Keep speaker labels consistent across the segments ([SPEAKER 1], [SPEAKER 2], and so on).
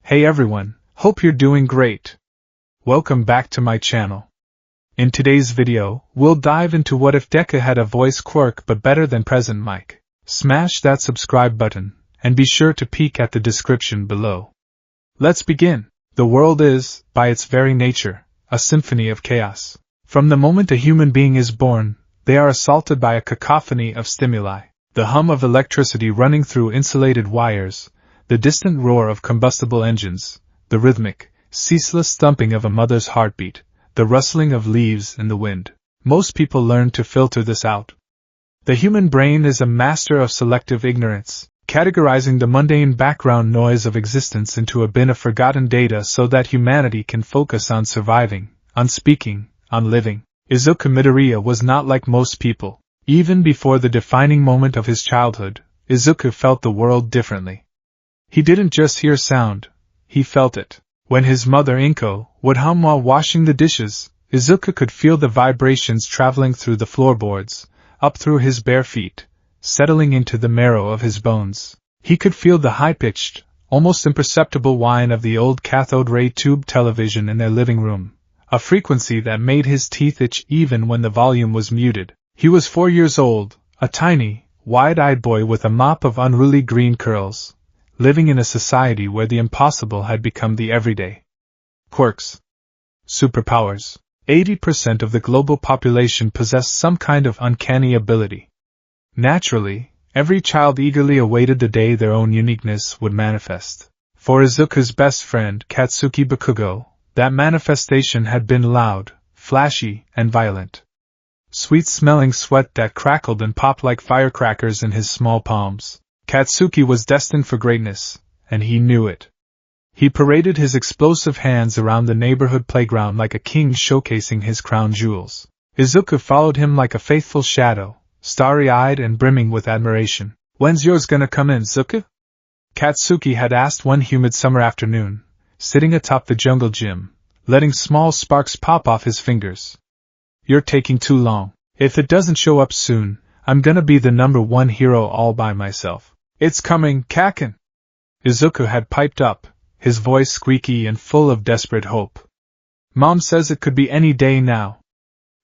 [SPEAKER 1] Hey everyone, hope you're doing great. Welcome back to my channel. In today's video, we'll dive into what if Deku had a voice quirk but better than present Mike. Smash that subscribe button, and be sure to peek at the description below. Let's begin. The world is, by its very nature, a symphony of chaos. From the moment a human being is born, they are assaulted by a cacophony of stimuli. The hum of electricity running through insulated wires, the distant roar of combustible engines, the rhythmic, ceaseless thumping of a mother's heartbeat, the rustling of leaves in the wind. Most people learn to filter this out. The human brain is a master of selective ignorance, categorizing the mundane background noise of existence into a bin of forgotten data so that humanity can focus on surviving, on speaking, on living. Izuku Midoriya was not like most people. Even before the defining moment of his childhood, Izuku felt the world differently. He didn't just hear sound, he felt it. When his mother Inko would hum while washing the dishes, Izuku could feel the vibrations traveling through the floorboards, up through his bare feet, settling into the marrow of his bones. He could feel the high-pitched, almost imperceptible whine of the old cathode ray tube television in their living room, a frequency that made his teeth itch even when the volume was muted. He was 4 years old, a tiny, wide-eyed boy with a mop of unruly green curls, living in a society where the impossible had become the everyday. Quirks. Superpowers. 80% of the global population possessed some kind of uncanny ability. Naturally, every child eagerly awaited the day their own uniqueness would manifest. For Izuku's best friend, Katsuki Bakugo, that manifestation had been loud, flashy, and violent. Sweet-smelling sweat that crackled and popped like firecrackers in his small palms. Katsuki was destined for greatness, and he knew it. He paraded his explosive hands around the neighborhood playground like a king showcasing his crown jewels. Izuku followed him like a faithful shadow, starry-eyed and brimming with admiration. "When's yours gonna come in, Izuku?" Katsuki had asked one humid summer afternoon, sitting atop the jungle gym, letting small sparks pop off his fingers. "You're taking too long. If it doesn't show up soon, I'm gonna be the #1 hero all by myself." "It's coming, Kaken!" Izuku had piped up, his voice squeaky and full of desperate hope. "Mom says it could be any day now.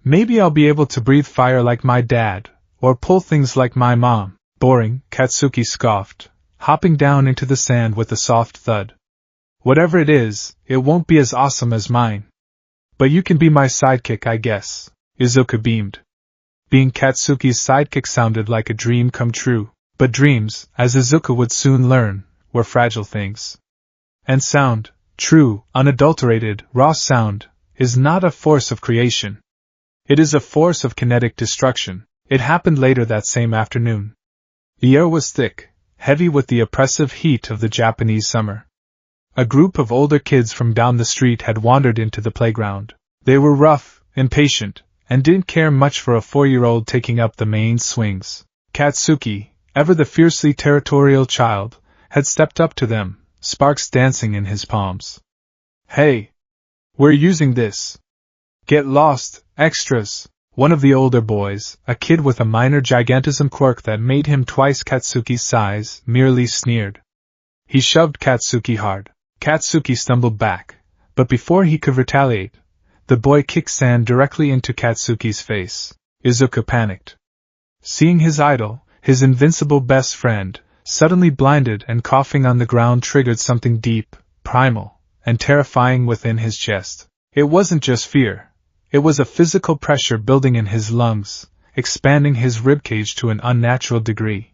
[SPEAKER 1] Maybe I'll be able to breathe fire like my dad, or pull things like my mom." "Boring," Katsuki scoffed, hopping down into the sand with a soft thud. "Whatever it is, it won't be as awesome as mine. But you can be my sidekick, I guess." Izuku beamed. Being Katsuki's sidekick sounded like a dream come true, but dreams, as Izuku would soon learn, were fragile things. And sound, true, unadulterated, raw sound, is not a force of creation. It is a force of kinetic destruction. It happened later that same afternoon. The air was thick, heavy with the oppressive heat of the Japanese summer. A group of older kids from down the street had wandered into the playground. They were rough, impatient, and didn't care much for a 4-year-old taking up the main swings. Katsuki, ever the fiercely territorial child, had stepped up to them, sparks dancing in his palms. "Hey! We're using this. Get lost, extras!" One of the older boys, a kid with a minor gigantism quirk that made him twice Katsuki's size, merely sneered. He shoved Katsuki hard. Katsuki stumbled back, but before he could retaliate, the boy kicked sand directly into Katsuki's face. Izuku panicked. Seeing his idol, his invincible best friend, suddenly blinded and coughing on the ground triggered something deep, primal, and terrifying within his chest. It wasn't just fear. It was a physical pressure building in his lungs, expanding his ribcage to an unnatural degree.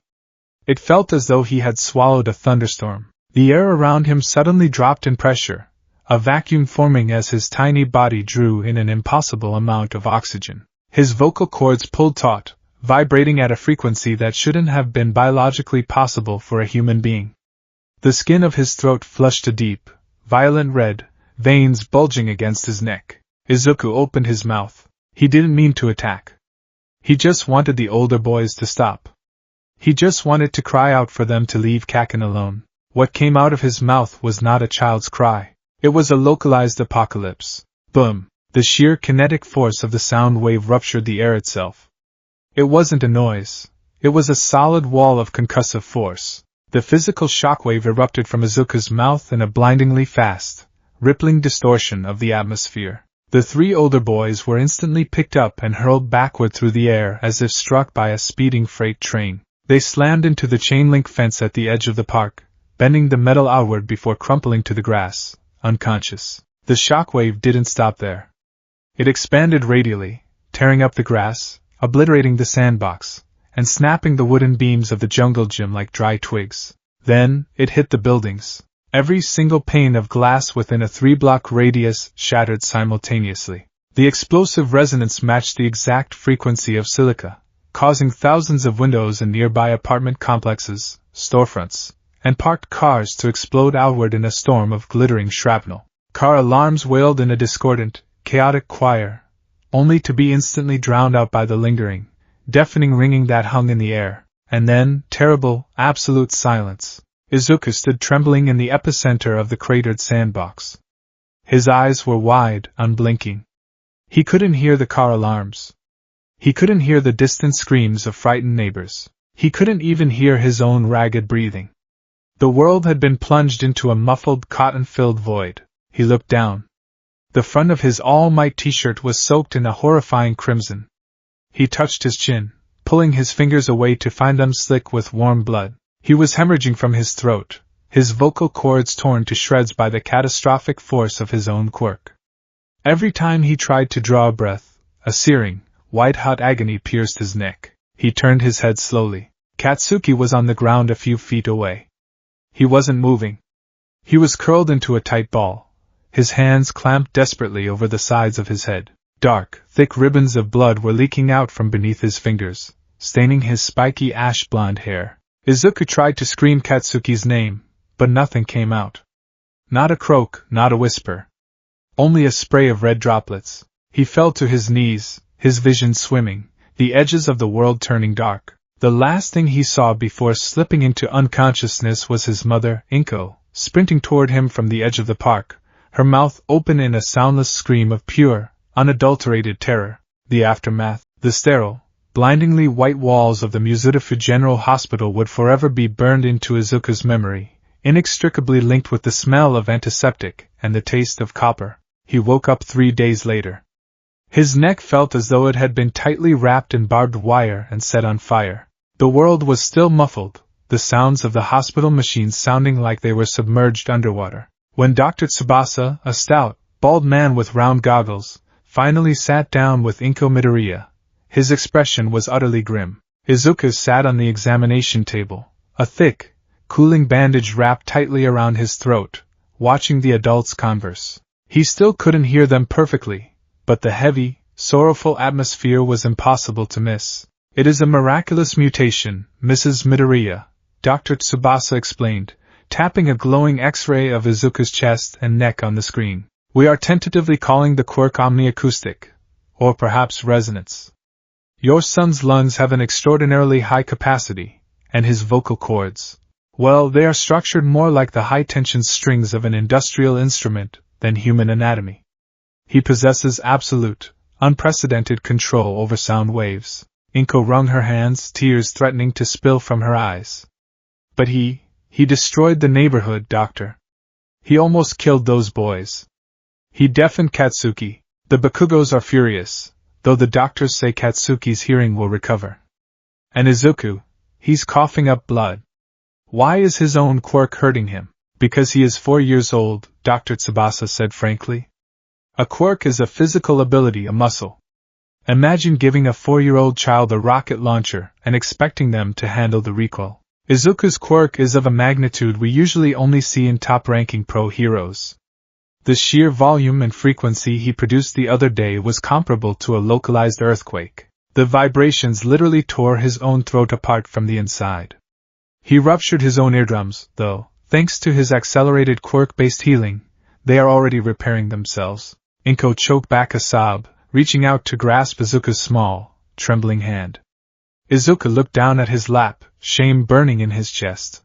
[SPEAKER 1] It felt as though he had swallowed a thunderstorm. The air around him suddenly dropped in pressure, a vacuum forming as his tiny body drew in an impossible amount of oxygen. His vocal cords pulled taut, vibrating at a frequency that shouldn't have been biologically possible for a human being. The skin of his throat flushed a deep, violent red, veins bulging against his neck. Izuku opened his mouth. He didn't mean to attack. He just wanted the older boys to stop. He just wanted to cry out for them to leave Kaken alone. What came out of his mouth was not a child's cry. It was a localized apocalypse. Boom! The sheer kinetic force of the sound wave ruptured the air itself. It wasn't a noise. It was a solid wall of concussive force. The physical shockwave erupted from Izuku's mouth in a blindingly fast, rippling distortion of the atmosphere. The three older boys were instantly picked up and hurled backward through the air as if struck by a speeding freight train. They slammed into the chain-link fence at the edge of the park, bending the metal outward before crumpling to the grass, unconscious. The shockwave didn't stop there. It expanded radially, tearing up the grass, obliterating the sandbox, and snapping the wooden beams of the jungle gym like dry twigs. Then, it hit the buildings. Every single pane of glass within a 3-block radius shattered simultaneously. The explosive resonance matched the exact frequency of silica, causing thousands of windows in nearby apartment complexes, storefronts, and parked cars to explode outward in a storm of glittering shrapnel. Car alarms wailed in a discordant, chaotic choir, only to be instantly drowned out by the lingering, deafening ringing that hung in the air. And then, terrible, absolute silence. Izuku stood trembling in the epicenter of the cratered sandbox. His eyes were wide, unblinking. He couldn't hear the car alarms. He couldn't hear the distant screams of frightened neighbors. He couldn't even hear his own ragged breathing. The world had been plunged into a muffled, cotton-filled void. He looked down. The front of his All Might t-shirt was soaked in a horrifying crimson. He touched his chin, pulling his fingers away to find them slick with warm blood. He was hemorrhaging from his throat, his vocal cords torn to shreds by the catastrophic force of his own quirk. Every time he tried to draw a breath, a searing, white-hot agony pierced his neck. He turned his head slowly. Katsuki was on the ground a few feet away. He wasn't moving. He was curled into a tight ball, his hands clamped desperately over the sides of his head. Dark, thick ribbons of blood were leaking out from beneath his fingers, staining his spiky ash-blonde hair. Izuku tried to scream Katsuki's name, but nothing came out. Not a croak, not a whisper. Only a spray of red droplets. He fell to his knees, his vision swimming, the edges of the world turning dark. The last thing he saw before slipping into unconsciousness was his mother, Inko, sprinting toward him from the edge of the park, her mouth open in a soundless scream of pure, unadulterated terror. The aftermath, the sterile, blindingly white walls of the Muzutafu General Hospital would forever be burned into Izuku's memory, inextricably linked with the smell of antiseptic and the taste of copper. He woke up 3 days later. His neck felt as though it had been tightly wrapped in barbed wire and set on fire. The world was still muffled, the sounds of the hospital machines sounding like they were submerged underwater. When Dr. Tsubasa, a stout, bald man with round goggles, finally sat down with Inko Midoriya, his expression was utterly grim. Izuku sat on the examination table, a thick, cooling bandage wrapped tightly around his throat, watching the adults converse. He still couldn't hear them perfectly, but the heavy, sorrowful atmosphere was impossible to miss. "It is a miraculous mutation, Mrs. Midoriya," Dr. Tsubasa explained, tapping a glowing X-ray of Izuku's chest and neck on the screen. "We are tentatively calling the quirk omniacoustic, or perhaps resonance. Your son's lungs have an extraordinarily high capacity, and his vocal cords, well, they are structured more like the high-tension strings of an industrial instrument than human anatomy. He possesses absolute, unprecedented control over sound waves." Inko wrung her hands, tears threatening to spill from her eyes. "But he destroyed the neighborhood, Doctor. He almost killed those boys. He deafened Katsuki. The Bakugos are furious, though the doctors say Katsuki's hearing will recover. And Izuku, he's coughing up blood. Why is his own quirk hurting him?" "Because he is 4 years old," Dr. Tsubasa said frankly. "A quirk is a physical ability, a muscle. Imagine giving a 4-year-old child a rocket launcher and expecting them to handle the recoil. Izuku's quirk is of a magnitude we usually only see in top-ranking pro heroes. The sheer volume and frequency he produced the other day was comparable to a localized earthquake. The vibrations literally tore his own throat apart from the inside. He ruptured his own eardrums, though, thanks to his accelerated quirk-based healing, they are already repairing themselves." Inko choked back a sob, reaching out to grasp Izuku's small, trembling hand. Izuku looked down at his lap, shame burning in his chest.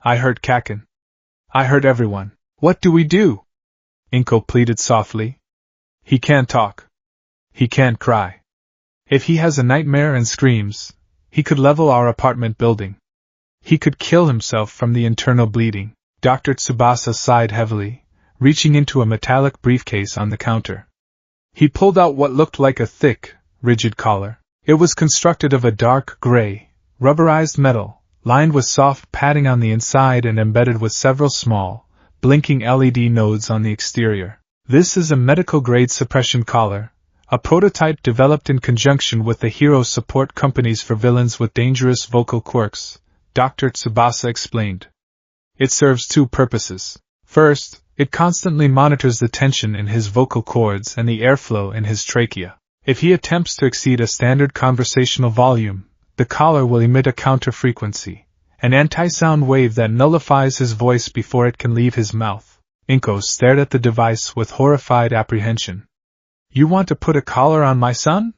[SPEAKER 1] "I hurt Kaken. I hurt everyone. What do we do?" Inko pleaded softly. "He can't talk. He can't cry. If he has a nightmare and screams, he could level our apartment building. He could kill himself from the internal bleeding. Dr. Tsubasa sighed heavily, reaching into a metallic briefcase on the counter. He pulled out what looked like a thick, rigid collar. It was constructed of a dark gray, rubberized metal, lined with soft padding on the inside and embedded with several small, blinking LED nodes on the exterior. This is a medical-grade suppression collar, a prototype developed in conjunction with the hero support companies for villains with dangerous vocal quirks, Dr. Tsubasa explained. It serves two purposes. First, it constantly monitors the tension in his vocal cords and the airflow in his trachea. If he attempts to exceed a standard conversational volume, the collar will emit a counter-frequency, an anti-sound wave that nullifies his voice before it can leave his mouth. Inko stared at the device with horrified apprehension. You want to put a collar on my son?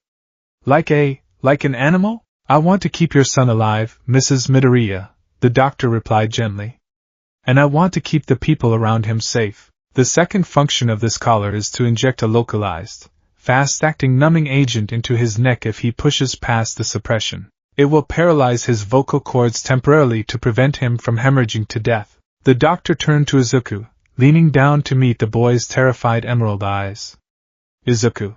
[SPEAKER 1] Like an animal? I want to keep your son alive, Mrs. Midoriya, the doctor replied gently. And I want to keep the people around him safe. The second function of this collar is to inject a localized, fast-acting numbing agent into his neck if he pushes past the suppression. It will paralyze his vocal cords temporarily to prevent him from hemorrhaging to death. The doctor turned to Izuku, leaning down to meet the boy's terrified emerald eyes. Izuku.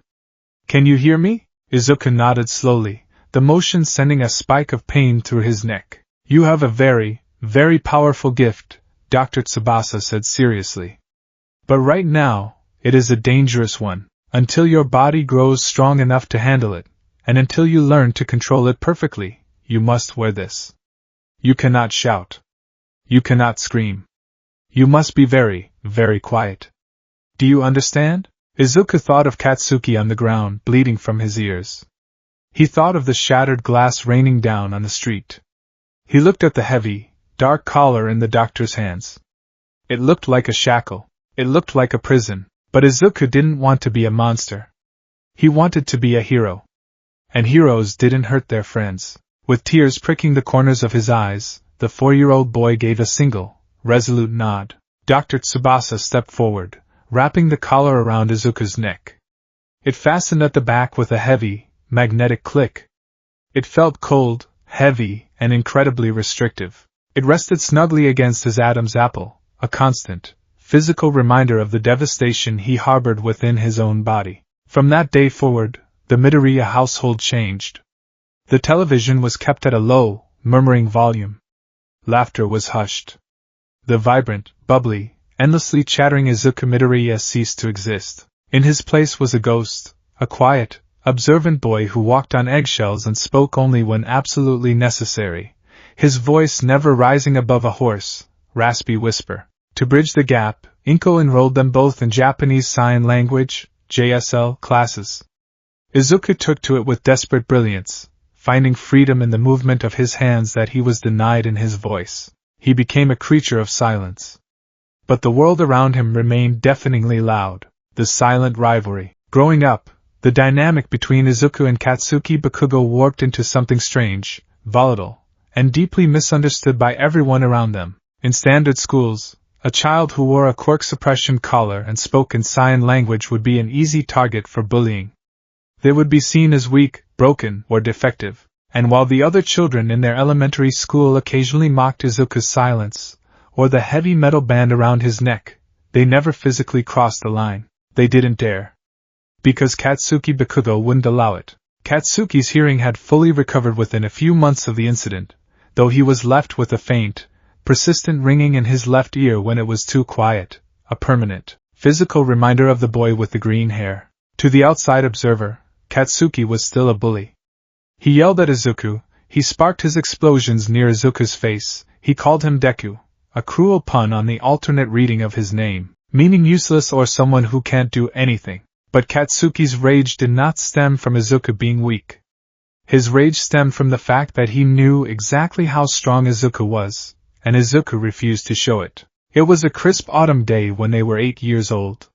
[SPEAKER 1] Can you hear me? Izuku nodded slowly, the motion sending a spike of pain through his neck. You have a very, very powerful gift, Dr. Tsubasa said seriously. But right now, it is a dangerous one. Until your body grows strong enough to handle it, and until you learn to control it perfectly, you must wear this. You cannot shout. You cannot scream. You must be very, very quiet. Do you understand? Izuku thought of Katsuki on the ground, bleeding from his ears. He thought of the shattered glass raining down on the street. He looked at the heavy, dark collar in the doctor's hands. It looked like a shackle. It looked like a prison. But Izuku didn't want to be a monster. He wanted to be a hero. And heroes didn't hurt their friends. With tears pricking the corners of his eyes, the 4-year-old boy gave a single, resolute nod. Dr. Tsubasa stepped forward, wrapping the collar around Izuku's neck. It fastened at the back with a heavy, magnetic click. It felt cold, heavy, and incredibly restrictive. It rested snugly against his Adam's apple, a constant, physical reminder of the devastation he harbored within his own body. From that day forward, the Midoriya household changed. The television was kept at a low, murmuring volume. Laughter was hushed. The vibrant, bubbly, endlessly chattering Izuku Midoriya ceased to exist. In his place was a ghost, a quiet, observant boy who walked on eggshells and spoke only when absolutely necessary, his voice never rising above a hoarse, raspy whisper. To bridge the gap, Inko enrolled them both in Japanese Sign Language, JSL, classes. Izuku took to it with desperate brilliance, finding freedom in the movement of his hands that he was denied in his voice. He became a creature of silence. But the world around him remained deafeningly loud. The silent rivalry. Growing up, the dynamic between Izuku and Katsuki Bakugo warped into something strange, volatile, and deeply misunderstood by everyone around them. In standard schools, a child who wore a quirk suppression collar and spoke in sign language would be an easy target for bullying. They would be seen as weak, broken, or defective, and while the other children in their elementary school occasionally mocked Izuku's silence, or the heavy metal band around his neck, they never physically crossed the line. They didn't dare. Because Katsuki Bakugo wouldn't allow it. Katsuki's hearing had fully recovered within a few months of the incident, though he was left with a faint, persistent ringing in his left ear when it was too quiet, a permanent, physical reminder of the boy with the green hair. To the outside observer, Katsuki was still a bully. He yelled at Izuku, he sparked his explosions near Izuku's face, he called him Deku, a cruel pun on the alternate reading of his name, meaning useless or someone who can't do anything. But Katsuki's rage did not stem from Izuku being weak. His rage stemmed from the fact that he knew exactly how strong Izuku was, and Izuku refused to show it. It was a crisp autumn day when they were 8 years old.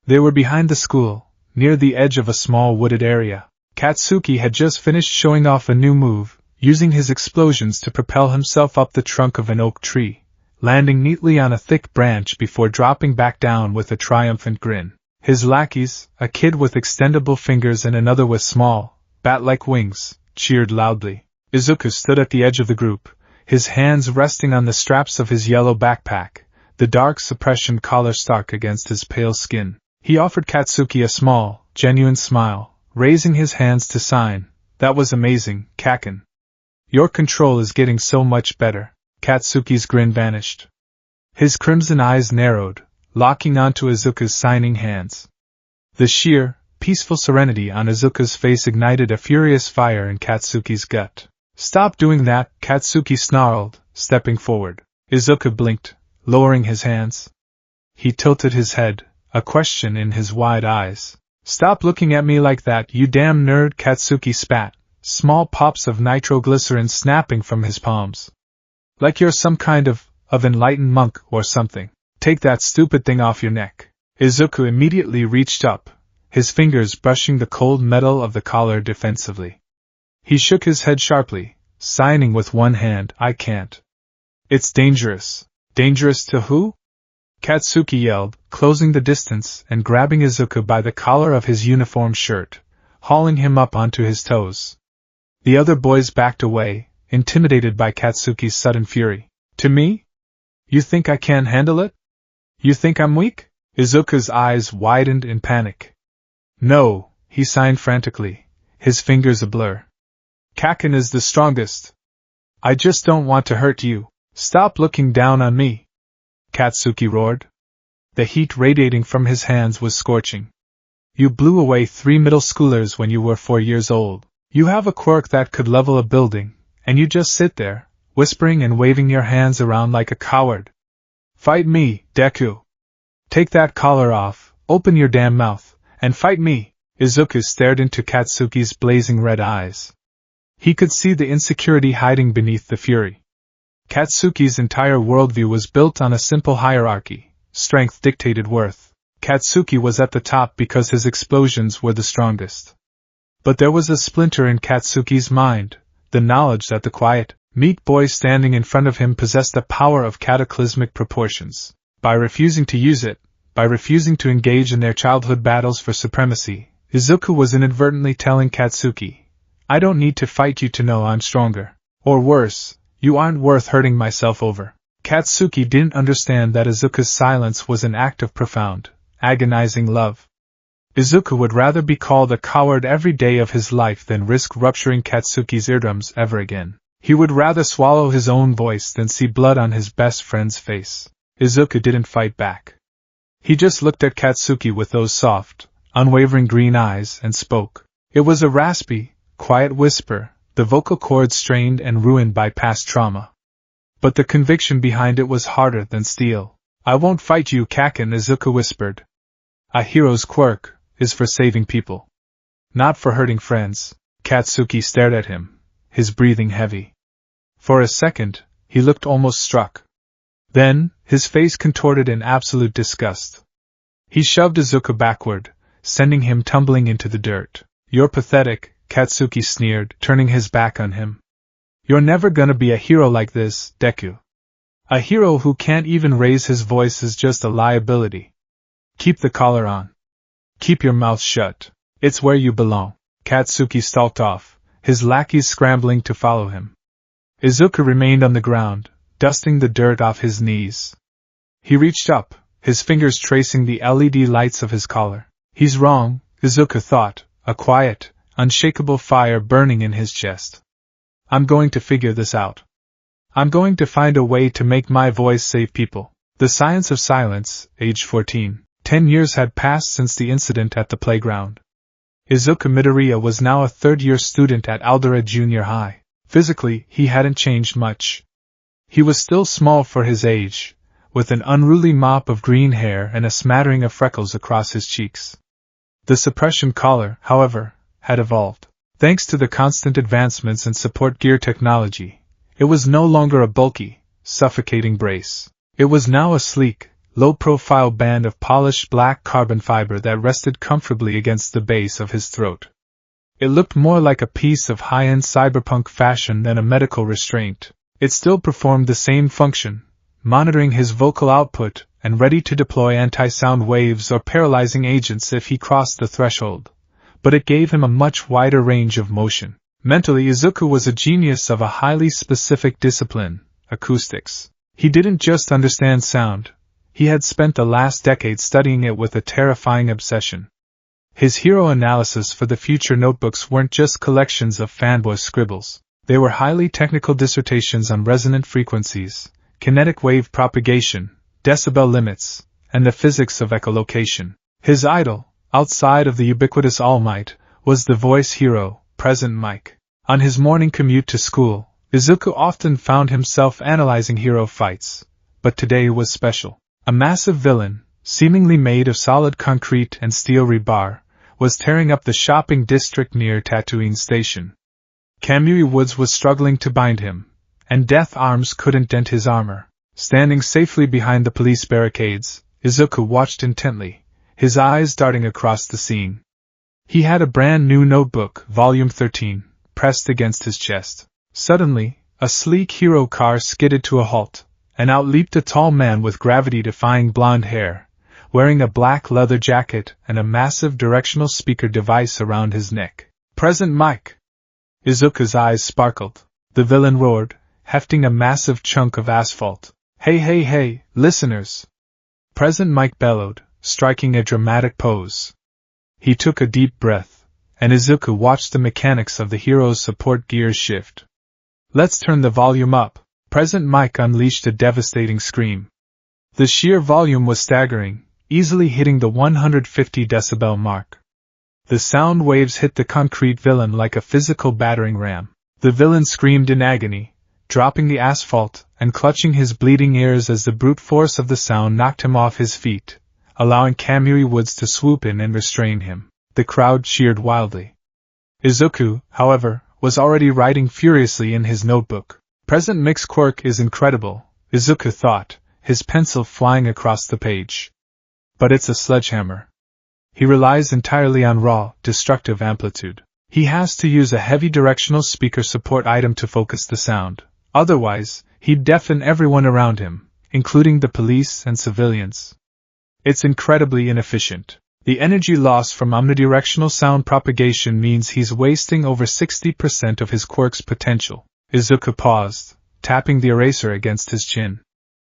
[SPEAKER 1] They were behind the school, near the edge of a small wooded area. Katsuki had just finished showing off a new move, using his explosions to propel himself up the trunk of an oak tree, landing neatly on a thick branch before dropping back down with a triumphant grin. His lackeys, a kid with extendable fingers and another with small, bat-like wings, cheered loudly. Izuku stood at the edge of the group, his hands resting on the straps of his yellow backpack, the dark suppression collar stark against his pale skin. He offered Katsuki a small, genuine smile, raising his hands to sign. That was amazing, Kaken. Your control is getting so much better. Katsuki's grin vanished. His crimson eyes narrowed, locking onto Izuku's signing hands. The sheer, peaceful serenity on Izuku's face ignited a furious fire in Katsuki's gut. Stop doing that, Katsuki snarled, stepping forward. Izuku blinked, lowering his hands. He tilted his head, a question in his wide eyes. Stop looking at me like that, you damn nerd, Katsuki spat, small pops of nitroglycerin snapping from his palms. Like you're some kind of enlightened monk or something. Take that stupid thing off your neck. Izuku immediately reached up, his fingers brushing the cold metal of the collar defensively. He shook his head sharply, signing with one hand. I can't. It's dangerous. Dangerous to who? Katsuki yelled, closing the distance and grabbing Izuku by the collar of his uniform shirt, hauling him up onto his toes. The other boys backed away, intimidated by Katsuki's sudden fury. To me? You think I can't handle it? You think I'm weak? Izuku's eyes widened in panic. No, he signed frantically, his fingers a blur. Kaken is the strongest. I just don't want to hurt you. Stop looking down on me. Katsuki roared. The heat radiating from his hands was scorching. You blew away 3 middle schoolers when you were 4 years old. You have a quirk that could level a building, and you just sit there, whispering and waving your hands around like a coward. Fight me, Deku. Take that collar off, open your damn mouth, and fight me. Izuku stared into Katsuki's blazing red eyes. He could see the insecurity hiding beneath the fury. Katsuki's entire worldview was built on a simple hierarchy. Strength dictated worth. Katsuki was at the top because his explosions were the strongest. But there was a splinter in Katsuki's mind, the knowledge that the quiet, meek boy standing in front of him possessed a power of cataclysmic proportions. By refusing to use it, by refusing to engage in their childhood battles for supremacy, Izuku was inadvertently telling Katsuki, I don't need to fight you to know I'm stronger. Or worse, you aren't worth hurting myself over. Katsuki didn't understand that Izuku's silence was an act of profound, agonizing love. Izuku would rather be called a coward every day of his life than risk rupturing Katsuki's eardrums ever again. He would rather swallow his own voice than see blood on his best friend's face. Izuku didn't fight back. He just looked at Katsuki with those soft, unwavering green eyes and spoke. It was a raspy, quiet whisper, the vocal cords strained and ruined by past trauma. But the conviction behind it was harder than steel. I won't fight you, Kaken, Izuku whispered. A hero's quirk is for saving people, not for hurting friends. Katsuki stared at him, his breathing heavy. For a second, he looked almost struck. Then, his face contorted in absolute disgust. He shoved Izuku backward, sending him tumbling into the dirt. You're pathetic, Katsuki sneered, turning his back on him. You're never gonna be a hero like this, Deku. A hero who can't even raise his voice is just a liability. Keep the collar on. Keep your mouth shut. It's where you belong. Katsuki stalked off, his lackeys scrambling to follow him. Izuku remained on the ground, dusting the dirt off his knees. He reached up, his fingers tracing the LED lights of his collar. He's wrong, Izuku thought, a quiet, unshakable fire burning in his chest. I'm going to figure this out. I'm going to find a way to make my voice save people. The Science of Silence, age 14. 10 years had passed since the incident at the playground. Izuku Midoriya was now a third-year student at Aldera Junior High. Physically, he hadn't changed much. He was still small for his age, with an unruly mop of green hair and a smattering of freckles across his cheeks. The suppression collar, however, had evolved. Thanks to the constant advancements in support gear technology, it was no longer a bulky, suffocating brace. It was now a sleek, low-profile band of polished black carbon fiber that rested comfortably against the base of his throat. It looked more like a piece of high-end cyberpunk fashion than a medical restraint. It still performed the same function, monitoring his vocal output and ready to deploy anti-sound waves or paralyzing agents if he crossed the threshold, but it gave him a much wider range of motion. Mentally, Izuku was a genius of a highly specific discipline, acoustics. He didn't just understand sound, he had spent the last decade studying it with a terrifying obsession. His hero analysis for the future notebooks weren't just collections of fanboy scribbles, they were highly technical dissertations on resonant frequencies, kinetic wave propagation, decibel limits, and the physics of echolocation. His idol, outside of the ubiquitous All Might, was the voice hero, Present Mic. On his morning commute to school, Izuku often found himself analyzing hero fights, but today was special. A massive villain, seemingly made of solid concrete and steel rebar, was tearing up the shopping district near Tatooine Station. Kamui Woods was struggling to bind him, and Death Arms couldn't dent his armor. Standing safely behind the police barricades, Izuku watched intently, his eyes darting across the scene. He had a brand new notebook, Volume 13, pressed against his chest. Suddenly, a sleek hero car skidded to a halt, and out leaped a tall man with gravity-defying blonde hair, wearing a black leather jacket and a massive directional speaker device around his neck. Present Mic! Izuku's eyes sparkled. The villain roared, hefting a massive chunk of asphalt. Hey hey hey, listeners! Present Mic bellowed, striking a dramatic pose. He took a deep breath, and Izuku watched the mechanics of the hero's support gears shift. Let's turn the volume up. Present Mic unleashed a devastating scream. The sheer volume was staggering, easily hitting the 150 decibel mark. The sound waves hit the concrete villain like a physical battering ram. The villain screamed in agony, dropping the asphalt and clutching his bleeding ears as the brute force of the sound knocked him off his feet, allowing Kamui Woods to swoop in and restrain him. The crowd cheered wildly. Izuku, however, was already writing furiously in his notebook. Present Mic's quirk is incredible, Izuku thought, his pencil flying across the page. But it's a sledgehammer. He relies entirely on raw, destructive amplitude. He has to use a heavy directional speaker support item to focus the sound. Otherwise, he'd deafen everyone around him, including the police and civilians. It's incredibly inefficient. The energy loss from omnidirectional sound propagation means he's wasting over 60% of his quirk's potential. Izuku paused, tapping the eraser against his chin.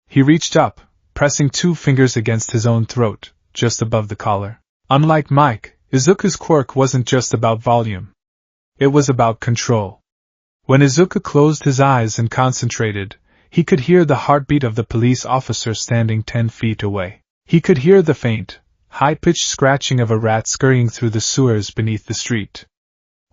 [SPEAKER 1] He reached up, pressing 2 fingers against his own throat, just above the collar. Unlike Mic, Izuku's quirk wasn't just about volume. It was about control. When Izuku closed his eyes and concentrated, he could hear the heartbeat of the police officer standing 10 feet away. He could hear the faint, high-pitched scratching of a rat scurrying through the sewers beneath the street.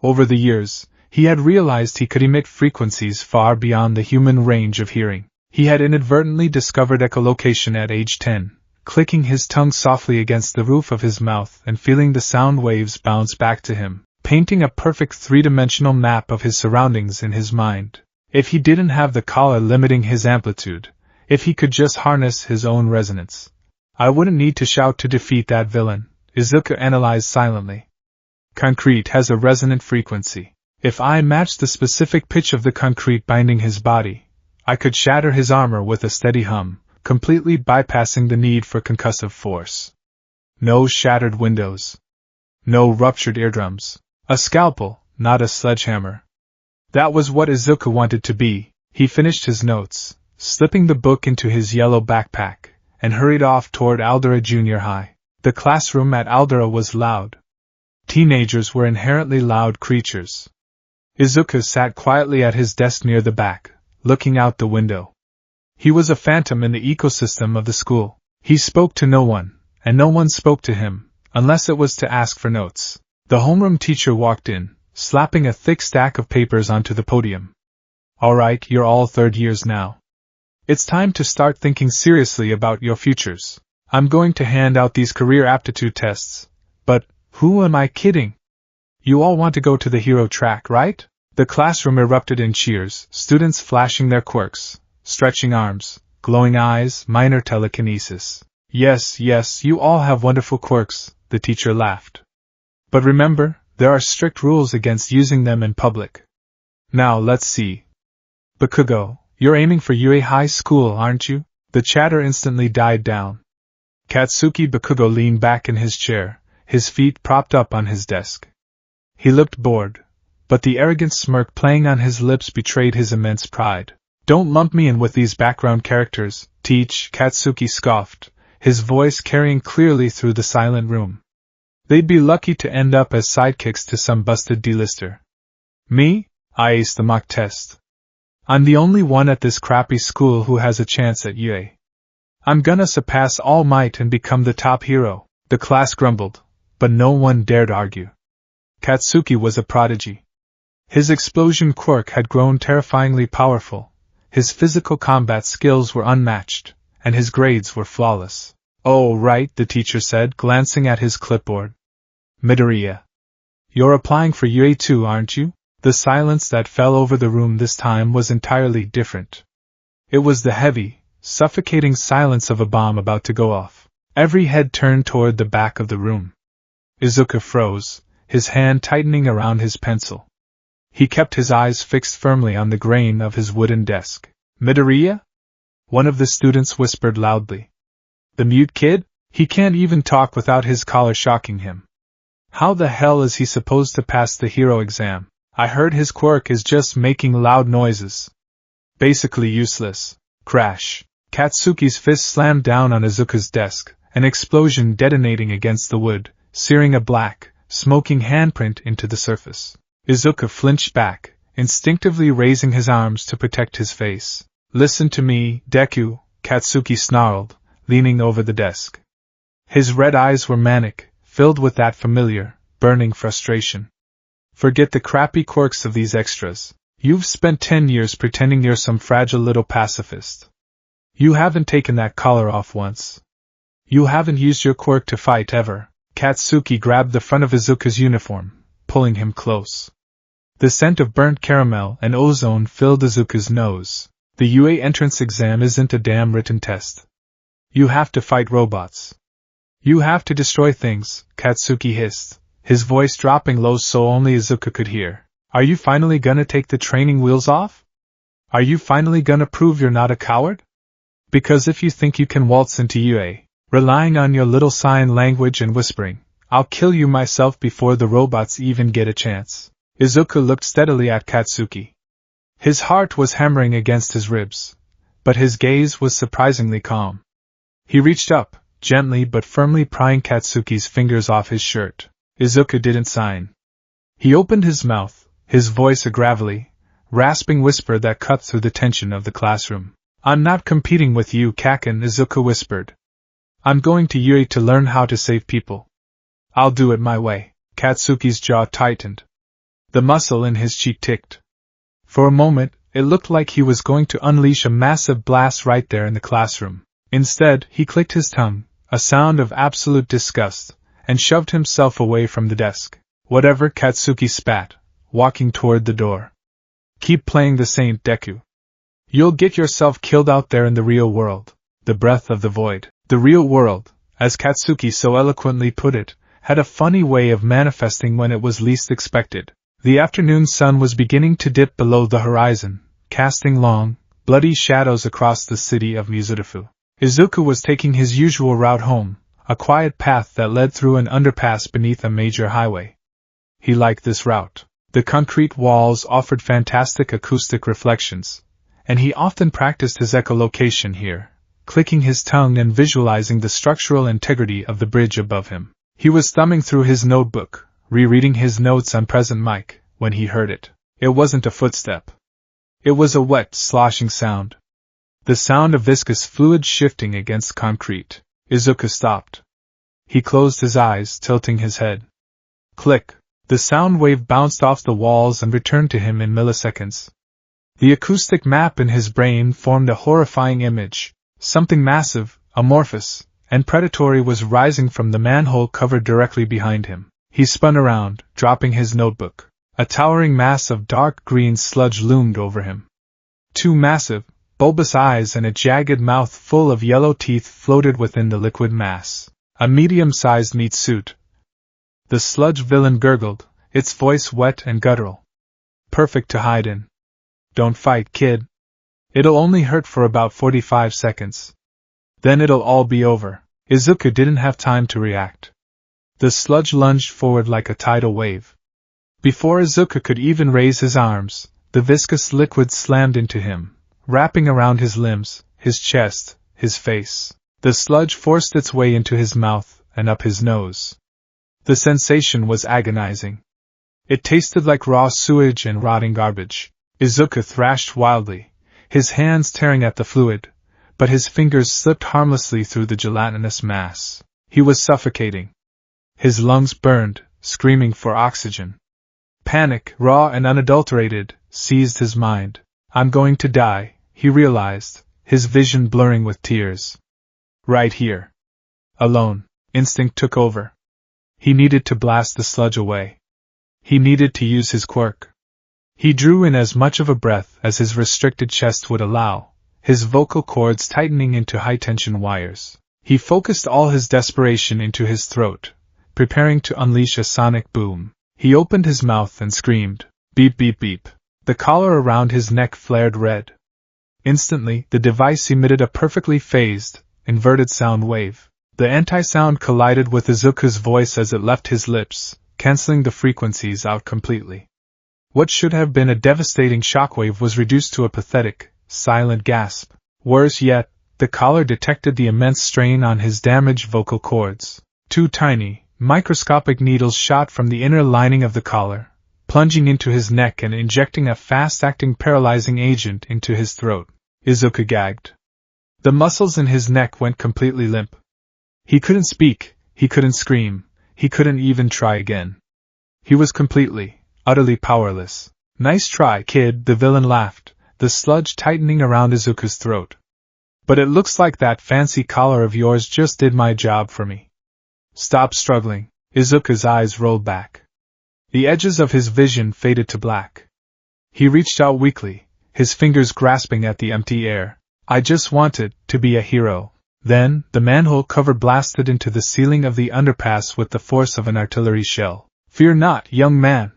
[SPEAKER 1] Over the years, he had realized he could emit frequencies far beyond the human range of hearing. He had inadvertently discovered echolocation at age 10, clicking his tongue softly against the roof of his mouth and feeling the sound waves bounce back to him, painting a perfect 3-dimensional map of his surroundings in his mind. If he didn't have the collar limiting his amplitude, if he could just harness his own resonance, I wouldn't need to shout to defeat that villain, Izuku analyzed silently. Concrete has a resonant frequency. If I matched the specific pitch of the concrete binding his body, I could shatter his armor with a steady hum, completely bypassing the need for concussive force. No shattered windows. No ruptured eardrums. A scalpel, not a sledgehammer. That was what Izuku wanted to be. He finished his notes, slipping the book into his yellow backpack, and hurried off toward Aldera Junior High. The classroom at Aldera was loud. Teenagers were inherently loud creatures. Izuku sat quietly at his desk near the back, looking out the window. He was a phantom in the ecosystem of the school. He spoke to no one, and no one spoke to him, unless it was to ask for notes. The homeroom teacher walked in, slapping a thick stack of papers onto the podium. All right, you're all third years now. It's time to start thinking seriously about your futures. I'm going to hand out these career aptitude tests. But, who am I kidding? You all want to go to the hero track, right? The classroom erupted in cheers, students flashing their quirks, stretching arms, glowing eyes, minor telekinesis. Yes, you all have wonderful quirks, the teacher laughed. But remember, there are strict rules against using them in public. Now let's see. Bakugo, you're aiming for UA High School, aren't you? The chatter instantly died down. Katsuki Bakugo leaned back in his chair, his feet propped up on his desk. He looked bored, but the arrogant smirk playing on his lips betrayed his immense pride. "Don't lump me in with these background characters, Teach," Katsuki scoffed, his voice carrying clearly through the silent room. "They'd be lucky to end up as sidekicks to some busted D-lister. Me? I aced the mock test. I'm the only one at this crappy school who has a chance at UA. I'm gonna surpass All Might and become the top hero." The class grumbled, but no one dared argue. Katsuki was a prodigy. His explosion quirk had grown terrifyingly powerful, his physical combat skills were unmatched, and his grades were flawless. "Oh, right," the teacher said, glancing at his clipboard. "Midoriya. You're applying for UA too, aren't you?" The silence that fell over the room this time was entirely different. It was the heavy, suffocating silence of a bomb about to go off. Every head turned toward the back of the room. Izuku froze, his hand tightening around his pencil. He kept his eyes fixed firmly on the grain of his wooden desk. "Midoriya?" One of the students whispered loudly. "The mute kid? He can't even talk without his collar shocking him. How the hell is he supposed to pass the hero exam? I heard his quirk is just making loud noises. Basically useless." Crash. Katsuki's fist slammed down on Izuku's desk, an explosion detonating against the wood, searing a black, smoking handprint into the surface. Izuku flinched back, instinctively raising his arms to protect his face. "Listen to me, Deku," Katsuki snarled, leaning over the desk. His red eyes were manic, filled with that familiar, burning frustration. "Forget the crappy quirks of these extras. You've spent 10 years pretending you're some fragile little pacifist. You haven't taken that collar off once. You haven't used your quirk to fight ever." Katsuki grabbed the front of Izuku's uniform, pulling him close. The scent of burnt caramel and ozone filled Izuku's nose. "The UA entrance exam isn't a damn written test. You have to fight robots. You have to destroy things," Katsuki hissed, his voice dropping low so only Izuku could hear. "Are you finally gonna take the training wheels off? Are you finally gonna prove you're not a coward? Because if you think you can waltz into UA, relying on your little sign language and whispering, I'll kill you myself before the robots even get a chance." Izuku looked steadily at Katsuki. His heart was hammering against his ribs, but his gaze was surprisingly calm. He reached up, gently but firmly prying Katsuki's fingers off his shirt. Izuku didn't sign. He opened his mouth, his voice a gravelly, rasping whisper that cut through the tension of the classroom. "I'm not competing with you, Kaken," Izuku whispered. "I'm going to UA to learn how to save people. I'll do it my way." Katsuki's jaw tightened. The muscle in his cheek ticked. For a moment, it looked like he was going to unleash a massive blast right there in the classroom. Instead, he clicked his tongue, a sound of absolute disgust, and shoved himself away from the desk. "Whatever," Katsuki spat, walking toward the door. "Keep playing the saint, Deku. You'll get yourself killed out there in the real world." The breath of the void. The real world, as Katsuki so eloquently put it, had a funny way of manifesting when it was least expected. The afternoon sun was beginning to dip below the horizon, casting long, bloody shadows across the city of Mizurufu. Izuku was taking his usual route home, a quiet path that led through an underpass beneath a major highway. He liked this route. The concrete walls offered fantastic acoustic reflections, and he often practiced his echolocation here, clicking his tongue and visualizing the structural integrity of the bridge above him. He was thumbing through his notebook, rereading his notes on present mic, when he heard it. It wasn't a footstep. It was a wet, sloshing sound. The sound of viscous fluid shifting against concrete. Izuku stopped. He closed his eyes, tilting his head. Click. The sound wave bounced off the walls and returned to him in milliseconds. The acoustic map in his brain formed a horrifying image. Something massive, amorphous, and predatory was rising from the manhole cover directly behind him. He spun around, dropping his notebook. A towering mass of dark green sludge loomed over him. Two massive, bulbous eyes and a jagged mouth full of yellow teeth floated within the liquid mass. A medium-sized meat suit. The sludge villain gurgled, its voice wet and guttural. Perfect to hide in. Don't fight, kid. It'll only hurt for about 45 seconds. Then it'll all be over. Izuku didn't have time to react. The sludge lunged forward like a tidal wave. Before Izuku could even raise his arms, the viscous liquid slammed into him, wrapping around his limbs, his chest, his face. The sludge forced its way into his mouth and up his nose. The sensation was agonizing. It tasted like raw sewage and rotting garbage. Izuku thrashed wildly, his hands tearing at the fluid, but his fingers slipped harmlessly through the gelatinous mass. He was suffocating. His lungs burned, screaming for oxygen. Panic, raw and unadulterated, seized his mind. I'm going to die, he realized, his vision blurring with tears. Right here. Alone, instinct took over. He needed to blast the sludge away. He needed to use his quirk. He drew in as much of a breath as his restricted chest would allow, his vocal cords tightening into high-tension wires. He focused all his desperation into his throat, preparing to unleash a sonic boom. He opened his mouth and screamed, beep beep beep. The collar around his neck flared red. Instantly, the device emitted a perfectly phased, inverted sound wave. The anti-sound collided with Izuku's voice as it left his lips, canceling the frequencies out completely. What should have been a devastating shockwave was reduced to a pathetic, silent gasp. Worse yet, the collar detected the immense strain on his damaged vocal cords. Two tiny, microscopic needles shot from the inner lining of the collar, plunging into his neck and injecting a fast-acting paralyzing agent into his throat. Izuku gagged. The muscles in his neck went completely limp. He couldn't speak, he couldn't scream, he couldn't even try again. He was completely, utterly powerless. Nice try, kid, the villain laughed, the sludge tightening around Izuku's throat. But it looks like that fancy collar of yours just did my job for me. Stop struggling. Izuku's eyes rolled back. The edges of his vision faded to black. He reached out weakly, his fingers grasping at the empty air. I just wanted to be a hero. Then, the manhole cover blasted into the ceiling of the underpass with the force of an artillery shell. Fear not, young man.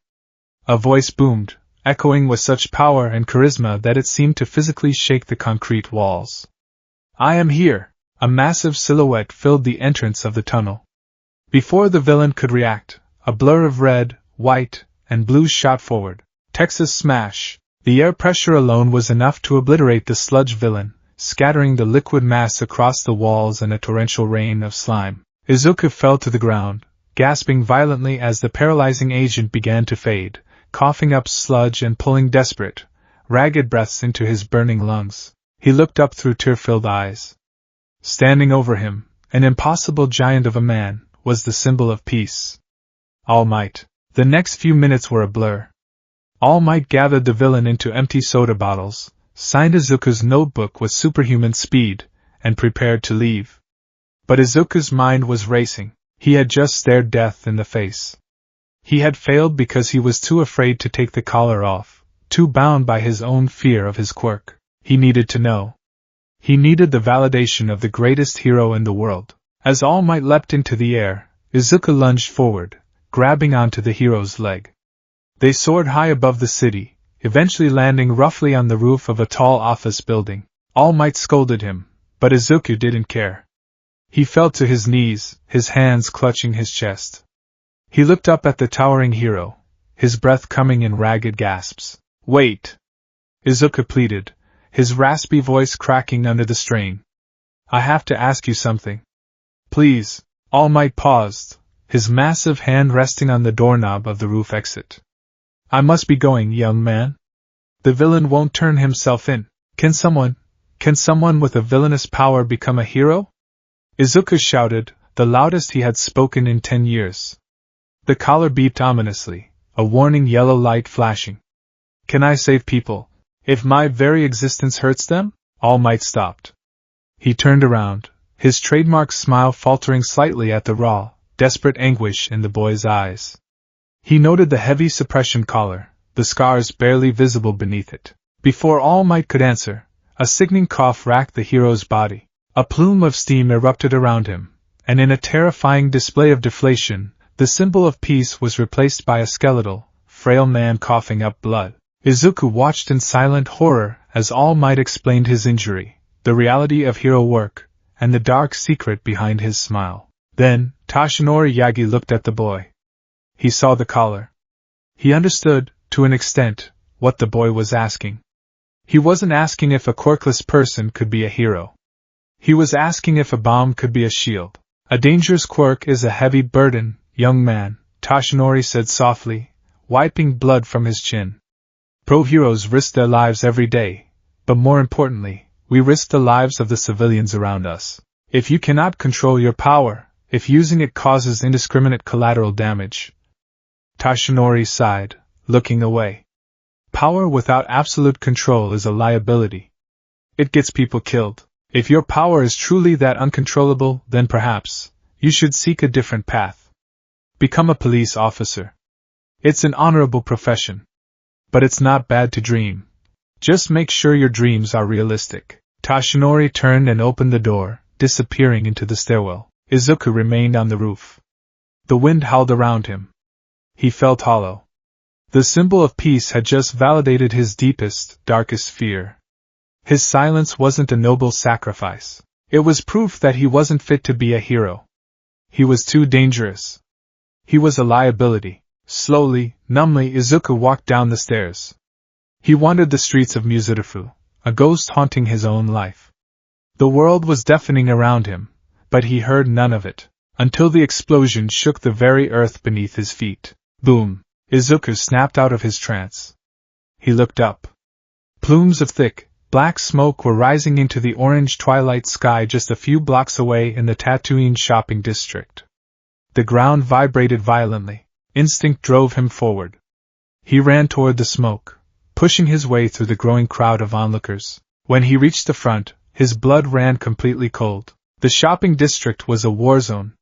[SPEAKER 1] A voice boomed, echoing with such power and charisma that it seemed to physically shake the concrete walls. I am here. A massive silhouette filled the entrance of the tunnel. Before the villain could react, a blur of red, white, and blue shot forward. Texas smash. The air pressure alone was enough to obliterate the sludge villain, scattering the liquid mass across the walls in a torrential rain of slime. Izuku fell to the ground, gasping violently as the paralyzing agent began to fade, coughing up sludge and pulling desperate, ragged breaths into his burning lungs. He looked up through tear-filled eyes. Standing over him, an impossible giant of a man, was the symbol of peace. All Might. The next few minutes were a blur. All Might gathered the villain into empty soda bottles, signed Izuku's notebook with superhuman speed, and prepared to leave. But Izuku's mind was racing. He had just stared death in the face. He had failed because he was too afraid to take the collar off, too bound by his own fear of his quirk. He needed to know. He needed the validation of the greatest hero in the world. As All Might leapt into the air, Izuku lunged forward, grabbing onto the hero's leg. They soared high above the city, eventually landing roughly on the roof of a tall office building. All Might scolded him, but Izuku didn't care. He fell to his knees, his hands clutching his chest. He looked up at the towering hero, his breath coming in ragged gasps. Wait! Izuku pleaded, his raspy voice cracking under the strain. I have to ask you something. Please. All Might paused, his massive hand resting on the doorknob of the roof exit. I must be going, young man. The villain won't turn himself in. Can someone with a villainous power become a hero? Izuku shouted, the loudest he had spoken in 10 years. The collar beeped ominously, a warning yellow light flashing. Can I save people, if my very existence hurts them? All Might stopped. He turned around, his trademark smile faltering slightly at the raw, desperate anguish in the boy's eyes. He noted the heavy suppression collar, the scars barely visible beneath it. Before All Might could answer, a sickening cough racked the hero's body. A plume of steam erupted around him, and in a terrifying display of deflation, the symbol of peace was replaced by a skeletal, frail man coughing up blood. Izuku watched in silent horror as All Might explained his injury, the reality of hero work, and the dark secret behind his smile. Then, Toshinori Yagi looked at the boy. He saw the collar. He understood, to an extent, what the boy was asking. He wasn't asking if a quirkless person could be a hero. He was asking if a bomb could be a shield. A dangerous quirk is a heavy burden, young man, Toshinori said softly, wiping blood from his chin. Pro-heroes risk their lives every day, but more importantly, we risk the lives of the civilians around us. If you cannot control your power, if using it causes indiscriminate collateral damage. Toshinori sighed, looking away. Power without absolute control is a liability. It gets people killed. If your power is truly that uncontrollable, then perhaps you should seek a different path. Become a police officer. It's an honorable profession. But it's not bad to dream. Just make sure your dreams are realistic. Toshinori turned and opened the door, disappearing into the stairwell. Izuku remained on the roof. The wind howled around him. He felt hollow. The symbol of peace had just validated his deepest, darkest fear. His silence wasn't a noble sacrifice. It was proof that he wasn't fit to be a hero. He was too dangerous. He was a liability. Slowly, numbly, Izuku walked down the stairs. He wandered the streets of Muzurifu, a ghost haunting his own life. The world was deafening around him, but he heard none of it, until the explosion shook the very earth beneath his feet. Boom! Izuku snapped out of his trance. He looked up. Plumes of thick, black smoke were rising into the orange twilight sky just a few blocks away in the Tatooine shopping district. The ground vibrated violently. Instinct drove him forward. He ran toward the smoke, pushing his way through the growing crowd of onlookers. When he reached the front, his blood ran completely cold. The shopping district was a war zone.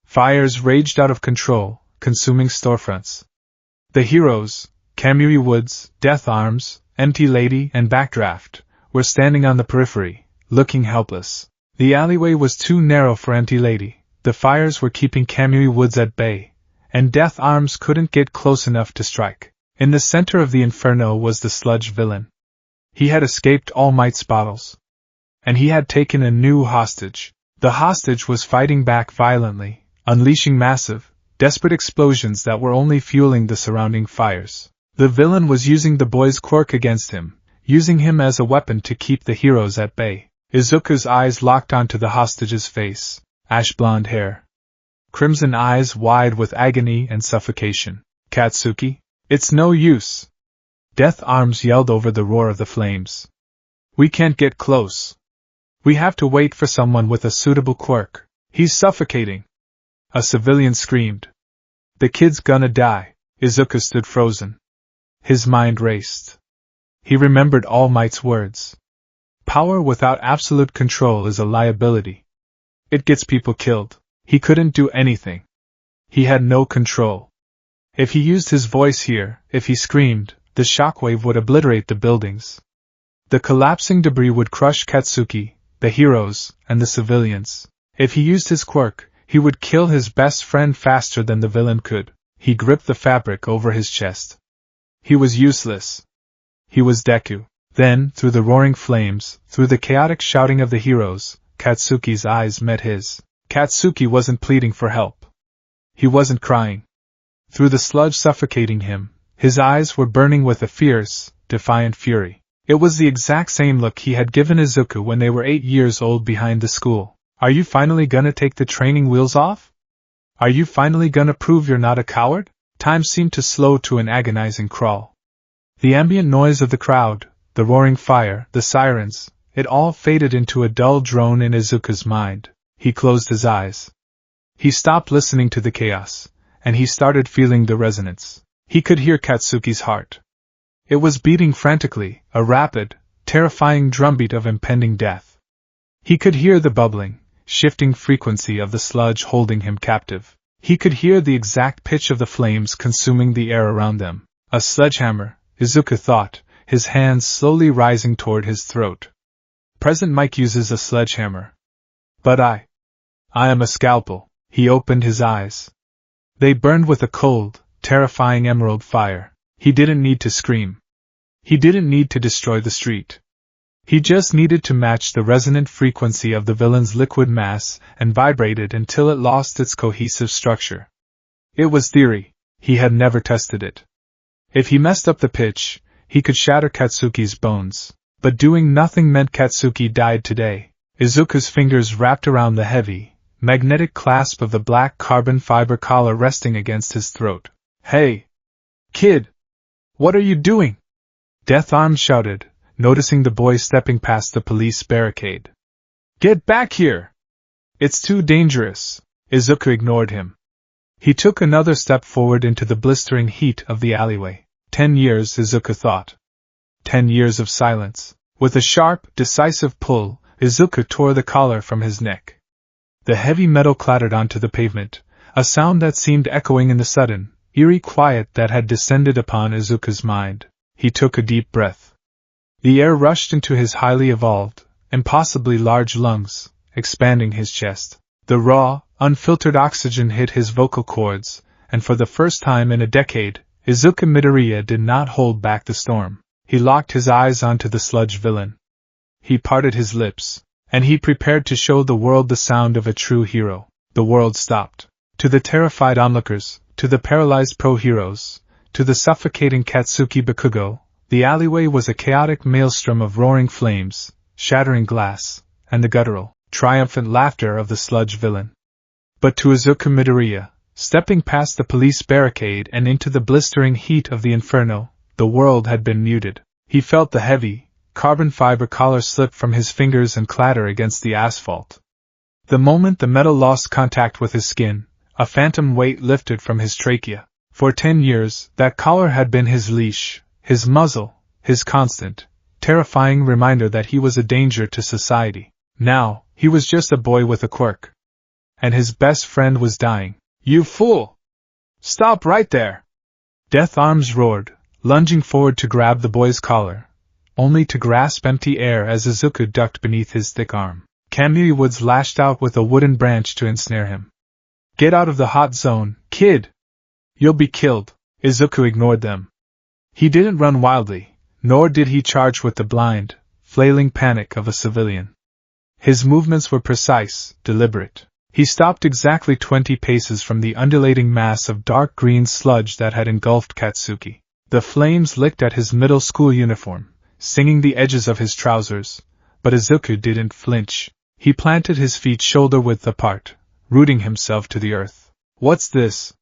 [SPEAKER 1] Fires raged out of control, consuming storefronts. The heroes, Kamui Woods, Death Arms, Empty Lady, and Backdraft, were standing on the periphery, looking helpless. The alleyway was too narrow for Empty Lady. The fires were keeping Kamui Woods at bay, and Death Arms couldn't get close enough to strike. In the center of the inferno was the sludge villain. He had escaped All Might's bottles. And he had taken a new hostage. The hostage was fighting back violently, unleashing massive, desperate explosions that were only fueling the surrounding fires. The villain was using the boy's quirk against him, using him as a weapon to keep the heroes at bay. Izuku's eyes locked onto the hostage's face, ash blonde hair, crimson eyes wide with agony and suffocation. Katsuki? It's no use. Death Arms yelled over the roar of the flames. We can't get close. We have to wait for someone with a suitable quirk. He's suffocating. A civilian screamed. The kid's gonna die. Izuku stood frozen. His mind raced. He remembered All Might's words. Power without absolute control is a liability. It gets people killed. He couldn't do anything. He had no control. If he used his voice here, if he screamed, the shockwave would obliterate the buildings. The collapsing debris would crush Katsuki, the heroes, and the civilians. If he used his quirk, he would kill his best friend faster than the villain could. He gripped the fabric over his chest. He was useless. He was Deku. Then, through the roaring flames, through the chaotic shouting of the heroes, Katsuki's eyes met his. Katsuki wasn't pleading for help. He wasn't crying. Through the sludge suffocating him, his eyes were burning with a fierce, defiant fury. It was the exact same look he had given Izuku when they were 8 years old behind the school. Are you finally gonna take the training wheels off? Are you finally gonna prove you're not a coward? Time seemed to slow to an agonizing crawl. The ambient noise of the crowd, the roaring fire, the sirens, it all faded into a dull drone in Izuku's mind. He closed his eyes. He stopped listening to the chaos, and he started feeling the resonance. He could hear Katsuki's heart. It was beating frantically, a rapid, terrifying drumbeat of impending death. He could hear the bubbling, shifting frequency of the sludge holding him captive. He could hear the exact pitch of the flames consuming the air around them. A sledgehammer, Izuku thought, his hands slowly rising toward his throat. Present Mike uses a sledgehammer. But I am a scalpel. He opened his eyes. They burned with a cold, terrifying emerald fire. He didn't need to scream. He didn't need to destroy the street. He just needed to match the resonant frequency of the villain's liquid mass and vibrate it until it lost its cohesive structure. It was theory. He had never tested it. If he messed up the pitch, he could shatter Katsuki's bones. But doing nothing meant Katsuki died today. Izuku's fingers wrapped around the heavy, magnetic clasp of the black carbon fiber collar resting against his throat. Hey! Kid! What are you doing? Death Arms shouted, noticing the boy stepping past the police barricade. Get back here! It's too dangerous. Izuku ignored him. He took another step forward into the blistering heat of the alleyway. 10 years, Izuku thought. 10 years of silence. With a sharp, decisive pull, Izuku tore the collar from his neck. The heavy metal clattered onto the pavement, a sound that seemed echoing in the sudden, eerie quiet that had descended upon Izuku's mind. He took a deep breath. The air rushed into his highly evolved, impossibly large lungs, expanding his chest. The raw, unfiltered oxygen hit his vocal cords, and for the first time in a decade, Izuku Midoriya did not hold back the storm. He locked his eyes onto the sludge villain. He parted his lips, and he prepared to show the world the sound of a true hero. The world stopped. To the terrified onlookers, to the paralyzed pro-heroes, to the suffocating Katsuki Bakugo, the alleyway was a chaotic maelstrom of roaring flames, shattering glass, and the guttural, triumphant laughter of the sludge villain. But to Izuku Midoriya, stepping past the police barricade and into the blistering heat of the inferno, the world had been muted. He felt the heavy, carbon fiber collar slip from his fingers and clatter against the asphalt. The moment the metal lost contact with his skin, a phantom weight lifted from his trachea. For 10 years, that collar had been his leash, his muzzle, his constant, terrifying reminder that he was a danger to society. Now, he was just a boy with a quirk. And his best friend was dying. You fool! Stop right there! Death Arms roared, lunging forward to grab the boy's collar, only to grasp empty air as Izuku ducked beneath his thick arm. Kamui Woods lashed out with a wooden branch to ensnare him. Get out of the hot zone, kid! You'll be killed. Izuku ignored them. He didn't run wildly, nor did he charge with the blind, flailing panic of a civilian. His movements were precise, deliberate. He stopped exactly 20 paces from the undulating mass of dark green sludge that had engulfed Katsuki. The flames licked at his middle school uniform, singing the edges of his trousers, but Izuku didn't flinch. He planted his feet shoulder-width apart, rooting himself to the earth. What's this?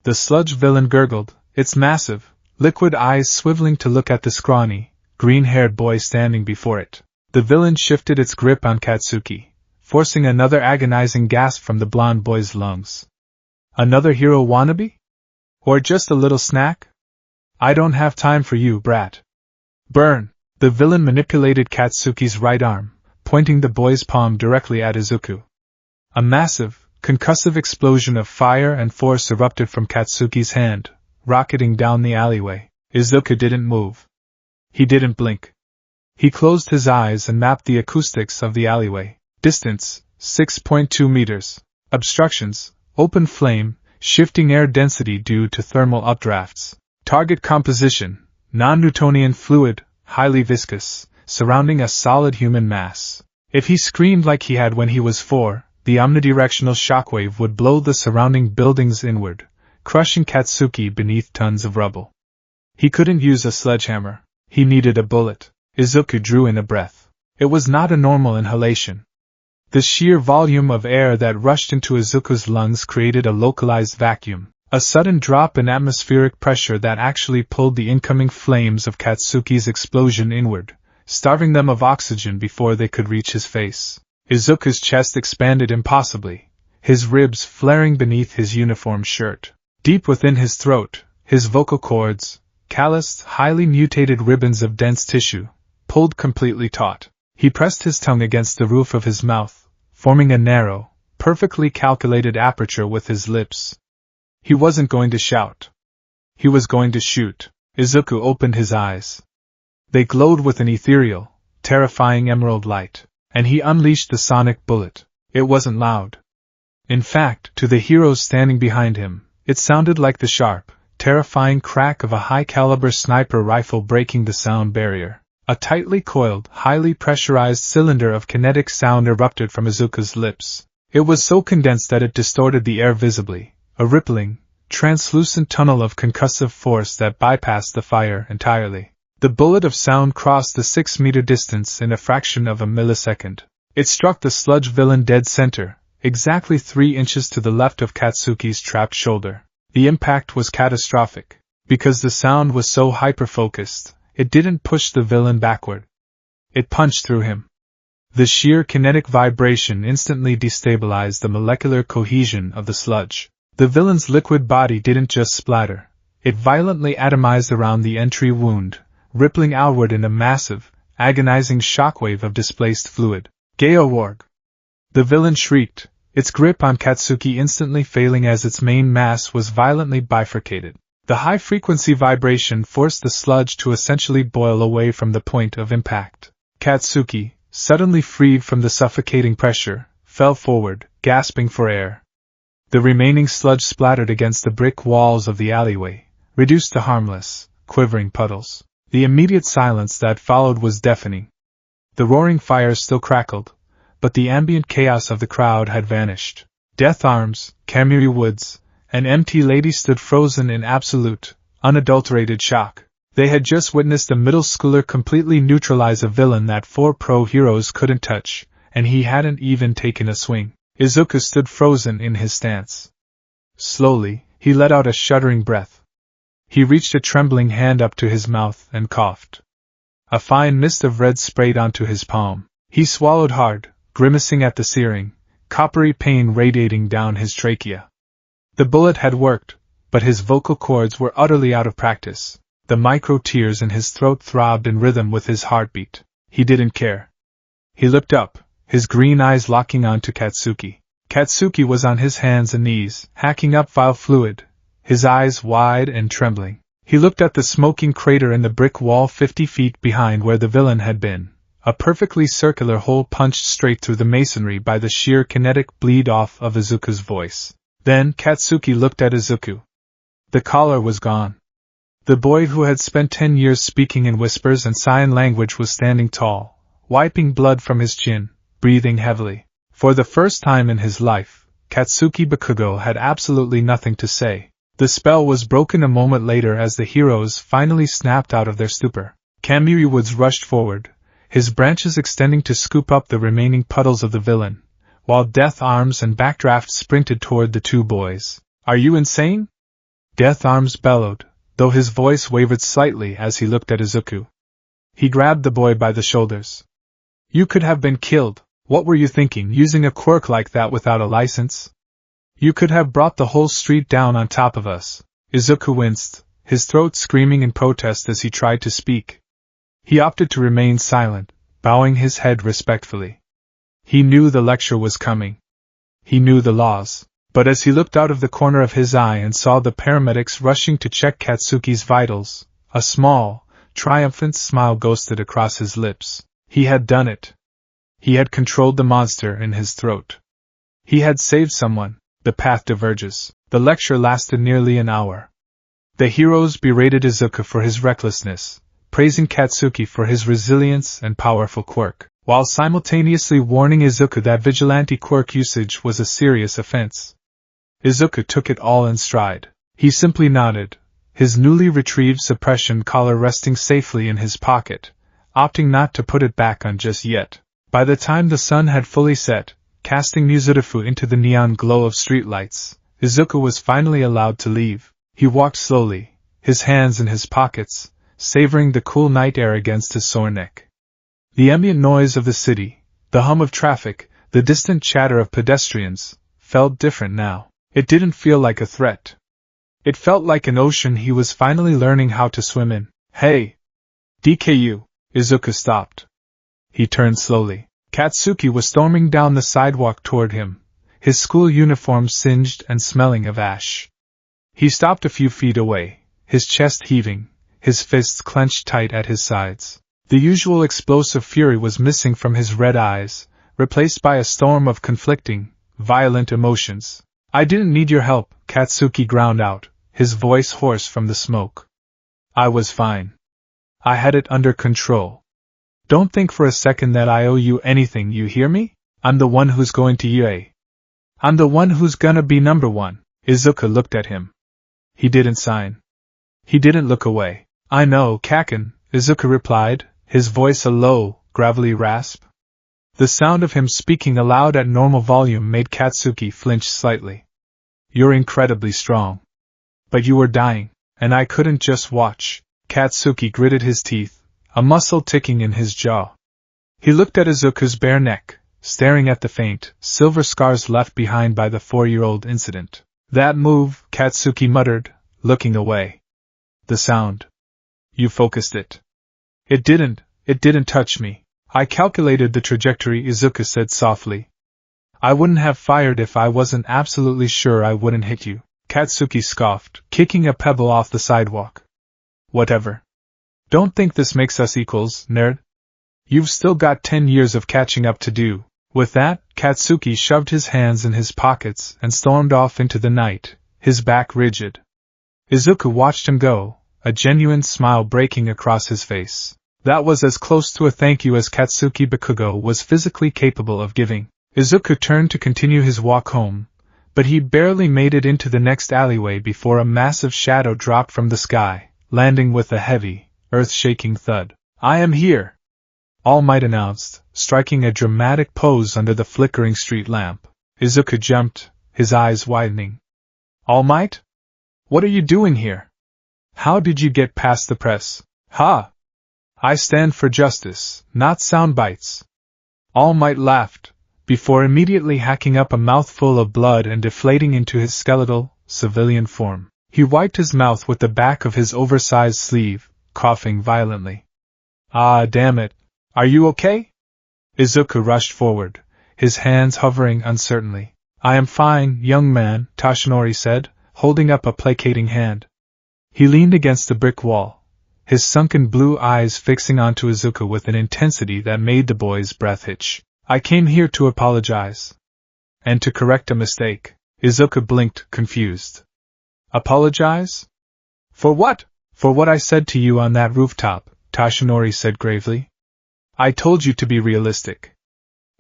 [SPEAKER 1] The sludge villain gurgled, its massive, liquid eyes swiveling to look at the scrawny, green-haired boy standing before it. The villain shifted its grip on Katsuki, forcing another agonizing gasp from the blond boy's lungs. Another hero wannabe? Or just a little snack? I don't have time for you, brat. Burn! The villain manipulated Katsuki's right arm, pointing the boy's palm directly at Izuku. A massive, concussive explosion of fire and force erupted from Katsuki's hand, rocketing down the alleyway. Izuku didn't move. He didn't blink. He closed his eyes and mapped the acoustics of the alleyway. Distance, 6.2 meters. Obstructions, open flame, shifting air density due to thermal updrafts. Target composition, non-Newtonian fluid, highly viscous, surrounding a solid human mass. If he screamed like he had when he was 4, the omnidirectional shockwave would blow the surrounding buildings inward, crushing Katsuki beneath tons of rubble. He couldn't use a sledgehammer. He needed a bullet. Izuku drew in a breath. It was not a normal inhalation. The sheer volume of air that rushed into Izuku's lungs created a localized vacuum, a sudden drop in atmospheric pressure that actually pulled the incoming flames of Katsuki's explosion inward, starving them of oxygen before they could reach his face. Izuku's chest expanded impossibly, his ribs flaring beneath his uniform shirt. Deep within his throat, his vocal cords, calloused, highly mutated ribbons of dense tissue, pulled completely taut. He pressed his tongue against the roof of his mouth, forming a narrow, perfectly calculated aperture with his lips. He wasn't going to shout. He was going to shoot. Izuku opened his eyes. They glowed with an ethereal, terrifying emerald light, and he unleashed the sonic bullet. It wasn't loud. In fact, to the heroes standing behind him, it sounded like the sharp, terrifying crack of a high-caliber sniper rifle breaking the sound barrier. A tightly coiled, highly pressurized cylinder of kinetic sound erupted from Izuku's lips. It was so condensed that it distorted the air visibly, a rippling, translucent tunnel of concussive force that bypassed the fire entirely. The bullet of sound crossed the 6-meter distance in a fraction of a millisecond. It struck the sludge villain dead center, exactly 3 inches to the left of Katsuki's trapped shoulder. The impact was catastrophic. Because the sound was so hyper-focused, it didn't push the villain backward. It punched through him. The sheer kinetic vibration instantly destabilized the molecular cohesion of the sludge. The villain's liquid body didn't just splatter. It violently atomized around the entry wound, rippling outward in a massive, agonizing shockwave of displaced fluid. Geowarg! The villain shrieked, its grip on Katsuki instantly failing as its main mass was violently bifurcated. The high-frequency vibration forced the sludge to essentially boil away from the point of impact. Katsuki, suddenly freed from the suffocating pressure, fell forward, gasping for air. The remaining sludge splattered against the brick walls of the alleyway, reduced to harmless, quivering puddles. The immediate silence that followed was deafening. The roaring fire still crackled, but the ambient chaos of the crowd had vanished. Death Arms, Kamiri Woods, and MT Lady stood frozen in absolute, unadulterated shock. They had just witnessed a middle schooler completely neutralize a villain that 4 pro heroes couldn't touch, and he hadn't even taken a swing. Izuku stood frozen in his stance. Slowly, he let out a shuddering breath. He reached a trembling hand up to his mouth and coughed. A fine mist of red sprayed onto his palm. He swallowed hard, grimacing at the searing, coppery pain radiating down his trachea. The bullet had worked, but his vocal cords were utterly out of practice. The micro-tears in his throat throbbed in rhythm with his heartbeat. He didn't care. He looked up, his green eyes locking onto Katsuki. Katsuki was on his hands and knees, hacking up vile fluid, his eyes wide and trembling. He looked at the smoking crater in the brick wall 50 feet behind where the villain had been, a perfectly circular hole punched straight through the masonry by the sheer kinetic bleed-off of Izuku's voice. Then Katsuki looked at Izuku. The collar was gone. The boy who had spent 10 years speaking in whispers and sign language was standing tall, wiping blood from his chin, breathing heavily. For the first time in his life, Katsuki Bakugo had absolutely nothing to say. The spell was broken a moment later as the heroes finally snapped out of their stupor. Kamiri Woods rushed forward, his branches extending to scoop up the remaining puddles of the villain, while Death Arms and Backdraft sprinted toward the 2 boys. "Are you insane?" Death Arms bellowed, though his voice wavered slightly as he looked at Izuku. He grabbed the boy by the shoulders. "You could have been killed. What were you thinking, using a quirk like that without a license? You could have brought the whole street down on top of us." Izuku winced, his throat screaming in protest as he tried to speak. He opted to remain silent, bowing his head respectfully. He knew the lecture was coming. He knew the laws. But as he looked out of the corner of his eye and saw the paramedics rushing to check Katsuki's vitals, a small, triumphant smile ghosted across his lips. He had done it. He had controlled the monster in his throat. He had saved someone. The path diverges. The lecture lasted nearly an hour. The heroes berated Izuku for his recklessness, praising Katsuki for his resilience and powerful quirk, while simultaneously warning Izuku that vigilante quirk usage was a serious offense. Izuku took it all in stride. He simply nodded, his newly retrieved suppression collar resting safely in his pocket, opting not to put it back on just yet. By the time the sun had fully set, casting Muzurifu into the neon glow of streetlights, Izuku was finally allowed to leave. He walked slowly, his hands in his pockets, savoring the cool night air against his sore neck. The ambient noise of the city, the hum of traffic, the distant chatter of pedestrians, felt different now. It didn't feel like a threat. It felt like an ocean he was finally learning how to swim in. "Hey! DKU!" Izuku stopped. He turned slowly. Katsuki was storming down the sidewalk toward him, his school uniform singed and smelling of ash. He stopped a few feet away, his chest heaving, his fists clenched tight at his sides. The usual explosive fury was missing from his red eyes, replaced by a storm of conflicting, violent emotions. "I didn't need your help," Katsuki ground out, his voice hoarse from the smoke. "I was fine. I had it under control. Don't think for a second that I owe you anything, you hear me? I'm the one who's going to UA. I'm the one who's gonna be number one." Izuku looked at him. He didn't sign. He didn't look away. I know, Kaken, Izuku replied, his voice a low, gravelly rasp. The sound of him speaking aloud at normal volume made Katsuki flinch slightly. You're incredibly strong. But you were dying, and I couldn't just watch. Katsuki gritted his teeth, a muscle ticking in his jaw. He looked at Izuku's bare neck, staring at the faint, silver scars left behind by the 4-year-old incident. That move, Katsuki muttered, looking away. The sound. You focused it. It didn't touch me. I calculated the trajectory, Izuku said softly. I wouldn't have fired if I wasn't absolutely sure I wouldn't hit you. Katsuki scoffed, kicking a pebble off the sidewalk. Whatever. Don't think this makes us equals, nerd. You've still got 10 years of catching up to do. With that, Katsuki shoved his hands in his pockets and stormed off into the night, his back rigid. Izuku watched him go, a genuine smile breaking across his face. That was as close to a thank you as Katsuki Bakugo was physically capable of giving. Izuku turned to continue his walk home, but he barely made it into the next alleyway before a massive shadow dropped from the sky, landing with a heavy, earth-shaking thud. I am here! All Might announced, striking a dramatic pose under the flickering street lamp. Izuku jumped, his eyes widening. All Might? What are you doing here? How did you get past the press? Ha! I stand for justice, not sound bites. All Might laughed, before immediately hacking up a mouthful of blood and deflating into his skeletal, civilian form. He wiped his mouth with the back of his oversized sleeve, coughing violently. Ah, damn it. Are you okay? Izuku rushed forward, his hands hovering uncertainly. I am fine, young man, Toshinori said, holding up a placating hand. He leaned against the brick wall, his sunken blue eyes fixing onto Izuku with an intensity that made the boy's breath hitch. I came here to apologize. And to correct a mistake. Izuku blinked, confused. Apologize? For what? For what I said to you on that rooftop, Toshinori said gravely. I told you to be realistic.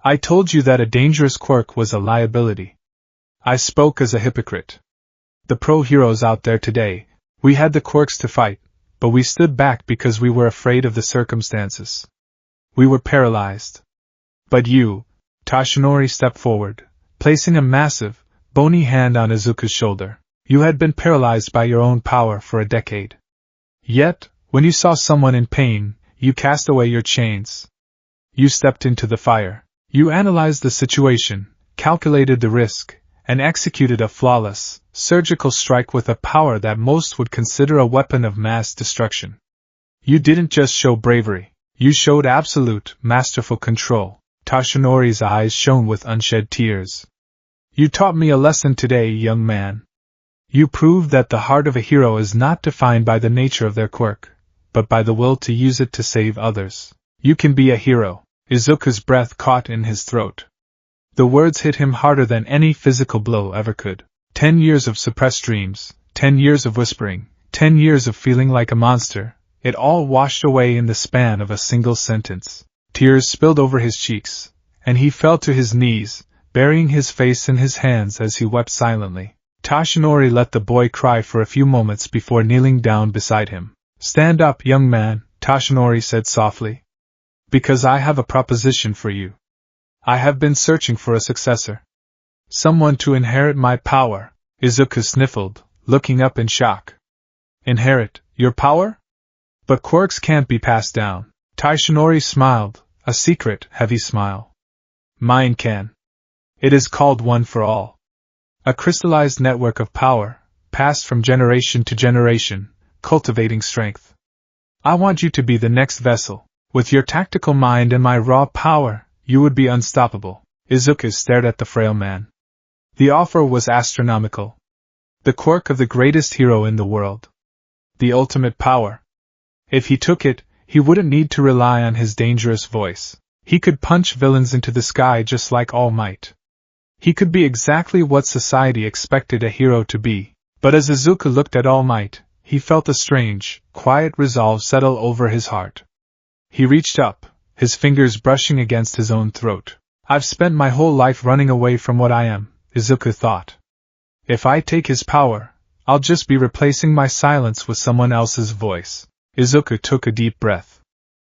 [SPEAKER 1] I told you that a dangerous quirk was a liability. I spoke as a hypocrite. The pro-heroes out there today, we had the quirks to fight, but we stood back because we were afraid of the circumstances. We were paralyzed. But you, Toshinori stepped forward, placing a massive, bony hand on Izuku's shoulder. You had been paralyzed by your own power for a decade. Yet, when you saw someone in pain, you cast away your chains. You stepped into the fire. You analyzed the situation, calculated the risk, and executed a flawless, surgical strike with a power that most would consider a weapon of mass destruction. You didn't just show bravery, you showed absolute, masterful control. Toshinori's eyes shone with unshed tears. You taught me a lesson today, young man. You proved that the heart of a hero is not defined by the nature of their quirk, but by the will to use it to save others. You can be a hero. Izuku's breath caught in his throat. The words hit him harder than any physical blow ever could. 10 years of suppressed dreams, 10 years of whispering, 10 years of feeling like a monster, it all washed away in the span of a single sentence. Tears spilled over his cheeks, and he fell to his knees, burying his face in his hands as he wept silently. Toshinori let the boy cry for a few moments before kneeling down beside him. Stand up, young man, Toshinori said softly. Because I have a proposition for you. I have been searching for a successor. Someone to inherit my power. Izuku sniffled, looking up in shock. Inherit your power? But quirks can't be passed down. Toshinori smiled, a secret, heavy smile. Mine can. It is called One for All. A crystallized network of power, passed from generation to generation, cultivating strength. I want you to be the next vessel. With your tactical mind and my raw power, you would be unstoppable. Izuku stared at the frail man. The offer was astronomical. The quirk of the greatest hero in the world. The ultimate power. If he took it, he wouldn't need to rely on his dangerous voice. He could punch villains into the sky just like All Might. He could be exactly what society expected a hero to be. But as Izuku looked at All Might, he felt a strange, quiet resolve settle over his heart. He reached up, his fingers brushing against his own throat. I've spent my whole life running away from what I am, Izuku thought. If I take his power, I'll just be replacing my silence with someone else's voice. Izuku took a deep breath.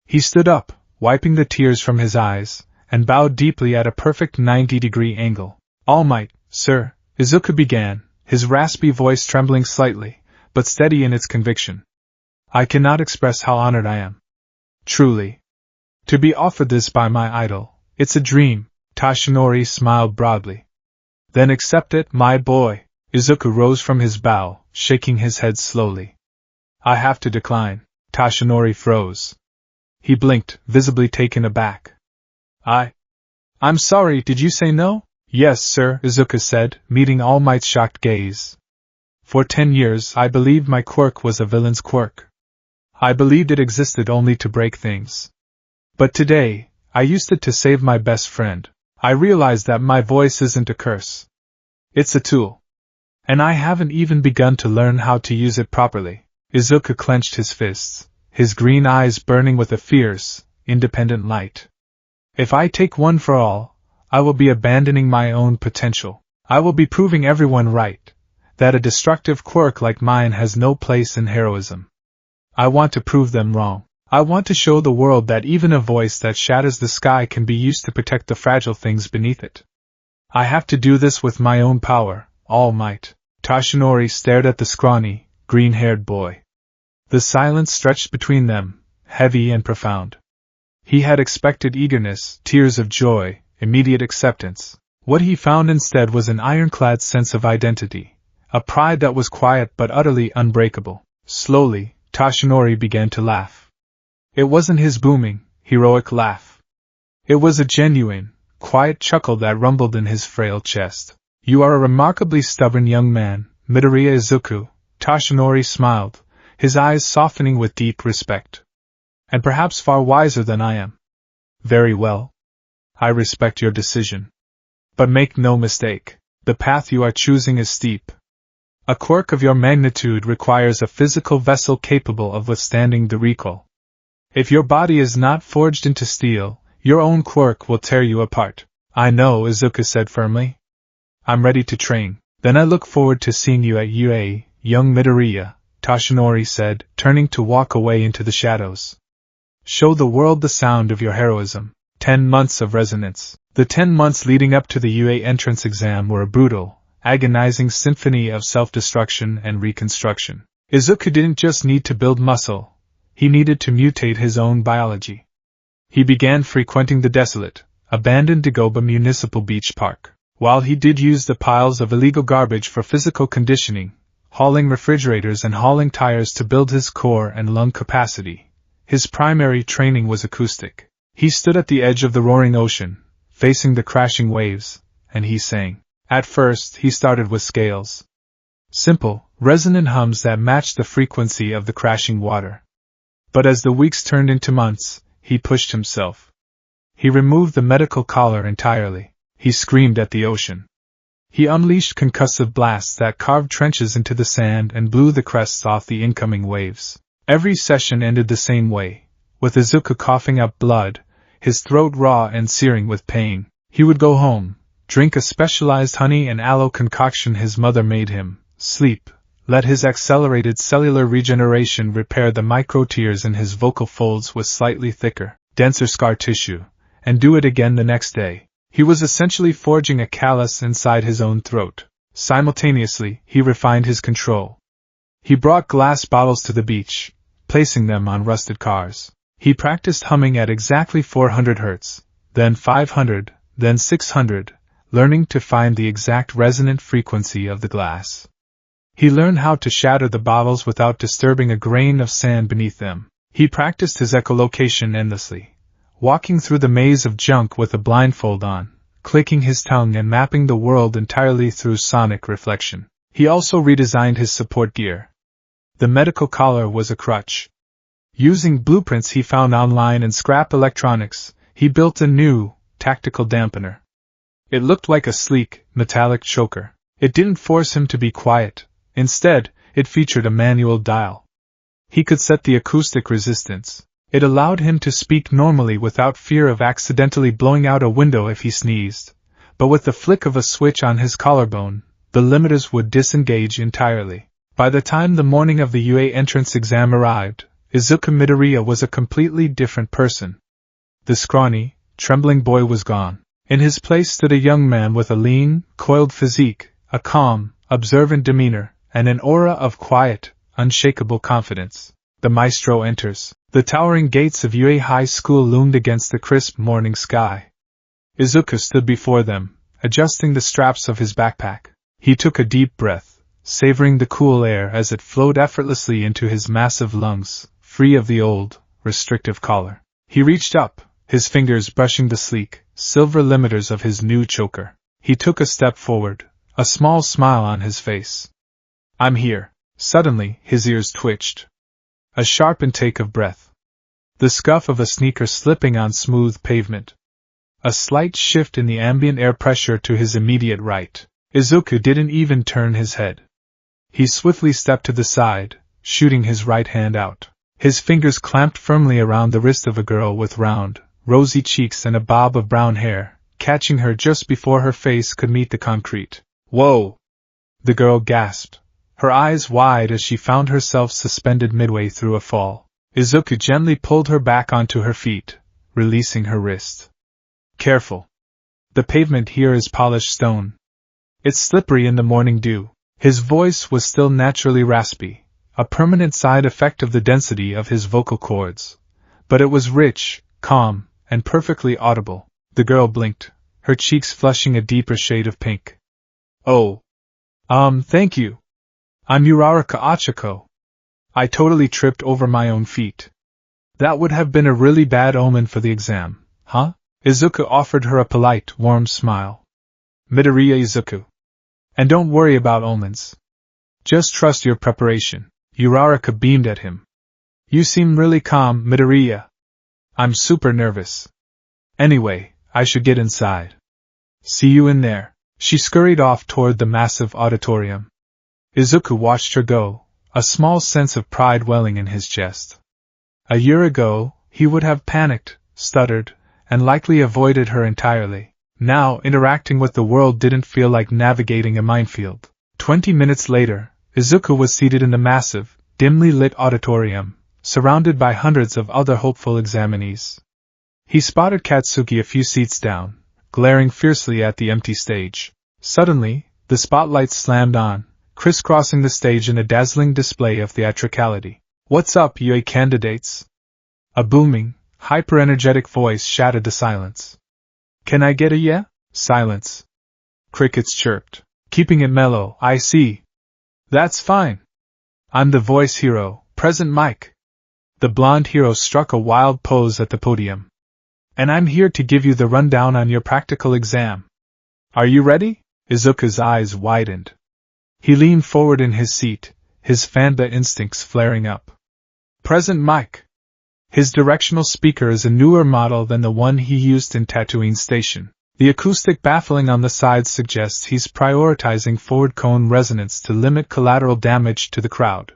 [SPEAKER 1] He stood up, wiping the tears from his eyes, and bowed deeply at a perfect 90-degree angle. All might, sir, Izuku began, his raspy voice trembling slightly, but steady in its conviction. I cannot express how honored I am. Truly. To be offered this by my idol, it's a dream. Tashinori smiled broadly. Then accept it, my boy. Izuku rose from his bow, shaking his head slowly. I have to decline. Tashinori froze. He blinked, visibly taken aback. I'm sorry, did you say no? Yes, sir, Izuku said, meeting All Might's shocked gaze. For 10 years I believed my quirk was a villain's quirk. I believed it existed only to break things. But today, I used it to save my best friend. I realized that my voice isn't a curse. It's a tool. And I haven't even begun to learn how to use it properly. Izuku clenched his fists, his green eyes burning with a fierce, independent light. If I take one for all, I will be abandoning my own potential. I will be proving everyone right, that a destructive quirk like mine has no place in heroism. I want to prove them wrong. I want to show the world that even a voice that shatters the sky can be used to protect the fragile things beneath it. I have to do this with my own power, All Might. Tashinori stared at the scrawny, green-haired boy. The silence stretched between them, heavy and profound. He had expected eagerness, tears of joy, immediate acceptance. What he found instead was an ironclad sense of identity, a pride that was quiet but utterly unbreakable. Slowly, Tashinori began to laugh. It wasn't his booming, heroic laugh. It was a genuine, quiet chuckle that rumbled in his frail chest. You are a remarkably stubborn young man, Midoriya Izuku. Tashinori smiled, his eyes softening with deep respect. And perhaps far wiser than I am. Very well. I respect your decision. But make no mistake, the path you are choosing is steep. A quirk of your magnitude requires a physical vessel capable of withstanding the recoil. If your body is not forged into steel, your own quirk will tear you apart. I know, Izuku said firmly. I'm ready to train. Then I look forward to seeing you at UA, young Midoriya, Tashinori said, turning to walk away into the shadows. Show the world the sound of your heroism. 10 months of resonance. The 10 months leading up to the UA entrance exam were a brutal, agonizing symphony of self-destruction and reconstruction. Izuku didn't just need to build muscle. He needed to mutate his own biology. He began frequenting the desolate, abandoned Dagoba Municipal Beach Park. While he did use the piles of illegal garbage for physical conditioning, hauling refrigerators and hauling tires to build his core and lung capacity, his primary training was acoustic. He stood at the edge of the roaring ocean, facing the crashing waves, and he sang. At first, he started with scales. Simple, resonant hums that matched the frequency of the crashing water. But as the weeks turned into months, he pushed himself. He removed the medical collar entirely. He screamed at the ocean. He unleashed concussive blasts that carved trenches into the sand and blew the crests off the incoming waves. Every session ended the same way, with Izuku coughing up blood, his throat raw and searing with pain. He would go home, drink a specialized honey and aloe concoction his mother made him, sleep, let his accelerated cellular regeneration repair the micro-tears in his vocal folds with slightly thicker, denser scar tissue, and do it again the next day. He was essentially forging a callus inside his own throat. Simultaneously, he refined his control. He brought glass bottles to the beach, placing them on rusted cars. He practiced humming at exactly 400 Hz, then 500, then 600, learning to find the exact resonant frequency of the glass. He learned how to shatter the bottles without disturbing a grain of sand beneath them. He practiced his echolocation endlessly, walking through the maze of junk with a blindfold on, clicking his tongue and mapping the world entirely through sonic reflection. He also redesigned his support gear. The medical collar was a crutch. Using blueprints he found online and scrap electronics, he built a new, tactical dampener. It looked like a sleek, metallic choker. It didn't force him to be quiet. Instead, it featured a manual dial. He could set the acoustic resistance. It allowed him to speak normally without fear of accidentally blowing out a window if he sneezed. But with the flick of a switch on his collarbone, the limiters would disengage entirely. By the time the morning of the UA entrance exam arrived, Izuku Midoriya was a completely different person. The scrawny, trembling boy was gone. In his place stood a young man with a lean, coiled physique, a calm, observant demeanor, and an aura of quiet, unshakable confidence. The maestro enters. The towering gates of UA High School loomed against the crisp morning sky. Izuku stood before them, adjusting the straps of his backpack. He took a deep breath, savoring the cool air as it flowed effortlessly into his massive lungs, free of the old, restrictive collar. He reached up, his fingers brushing the sleek, silver limiters of his new choker. He took a step forward, a small smile on his face. "I'm here." Suddenly, his ears twitched. A sharp intake of breath. The scuff of a sneaker slipping on smooth pavement. A slight shift in the ambient air pressure to his immediate right. Izuku didn't even turn his head. He swiftly stepped to the side, shooting his right hand out. His fingers clamped firmly around the wrist of a girl with round, rosy cheeks and a bob of brown hair, catching her just before her face could meet the concrete. "Whoa!" the girl gasped, her eyes wide as she found herself suspended midway through a fall. Izuku gently pulled her back onto her feet, releasing her wrist. "Careful. The pavement here is polished stone. It's slippery in the morning dew." His voice was still naturally raspy, a permanent side effect of the density of his vocal cords. But it was rich, calm, and perfectly audible. The girl blinked, her cheeks flushing a deeper shade of pink. "Oh. Thank you. I'm Uraraka Achiko. I totally tripped over my own feet." "That would have been a really bad omen for the exam, huh?" Izuku offered her a polite, warm smile. "Midoriya Izuku. And don't worry about omens. Just trust your preparation." Uraraka beamed at him. "You seem really calm, Midoriya." "I'm super nervous. Anyway, I should get inside. See you in there." She scurried off toward the massive auditorium. Izuku watched her go, a small sense of pride welling in his chest. A year ago, he would have panicked, stuttered, and likely avoided her entirely. Now, interacting with the world didn't feel like navigating a minefield. 20 minutes later, Izuku was seated in the massive, dimly lit auditorium, surrounded by hundreds of other hopeful examinees. He spotted Katsuki a few seats down, glaring fiercely at the empty stage. Suddenly, the spotlights slammed on, crisscrossing the stage in a dazzling display of theatricality. "What's up, UA candidates?" A booming, hyper-energetic voice shattered the silence. "Can I get a yeah?" Silence. Crickets chirped. "Keeping it mellow, I see." "That's fine. I'm the voice hero, Present Mike." The blonde hero struck a wild pose at the podium. "And I'm here to give you the rundown on your practical exam. Are you ready?" Izuku's eyes widened. He leaned forward in his seat, his fanda instincts flaring up. "Present Mike. His directional speaker is a newer model than the one he used in Tatooine Station. The acoustic baffling on the sides suggests he's prioritizing forward cone resonance to limit collateral damage to the crowd."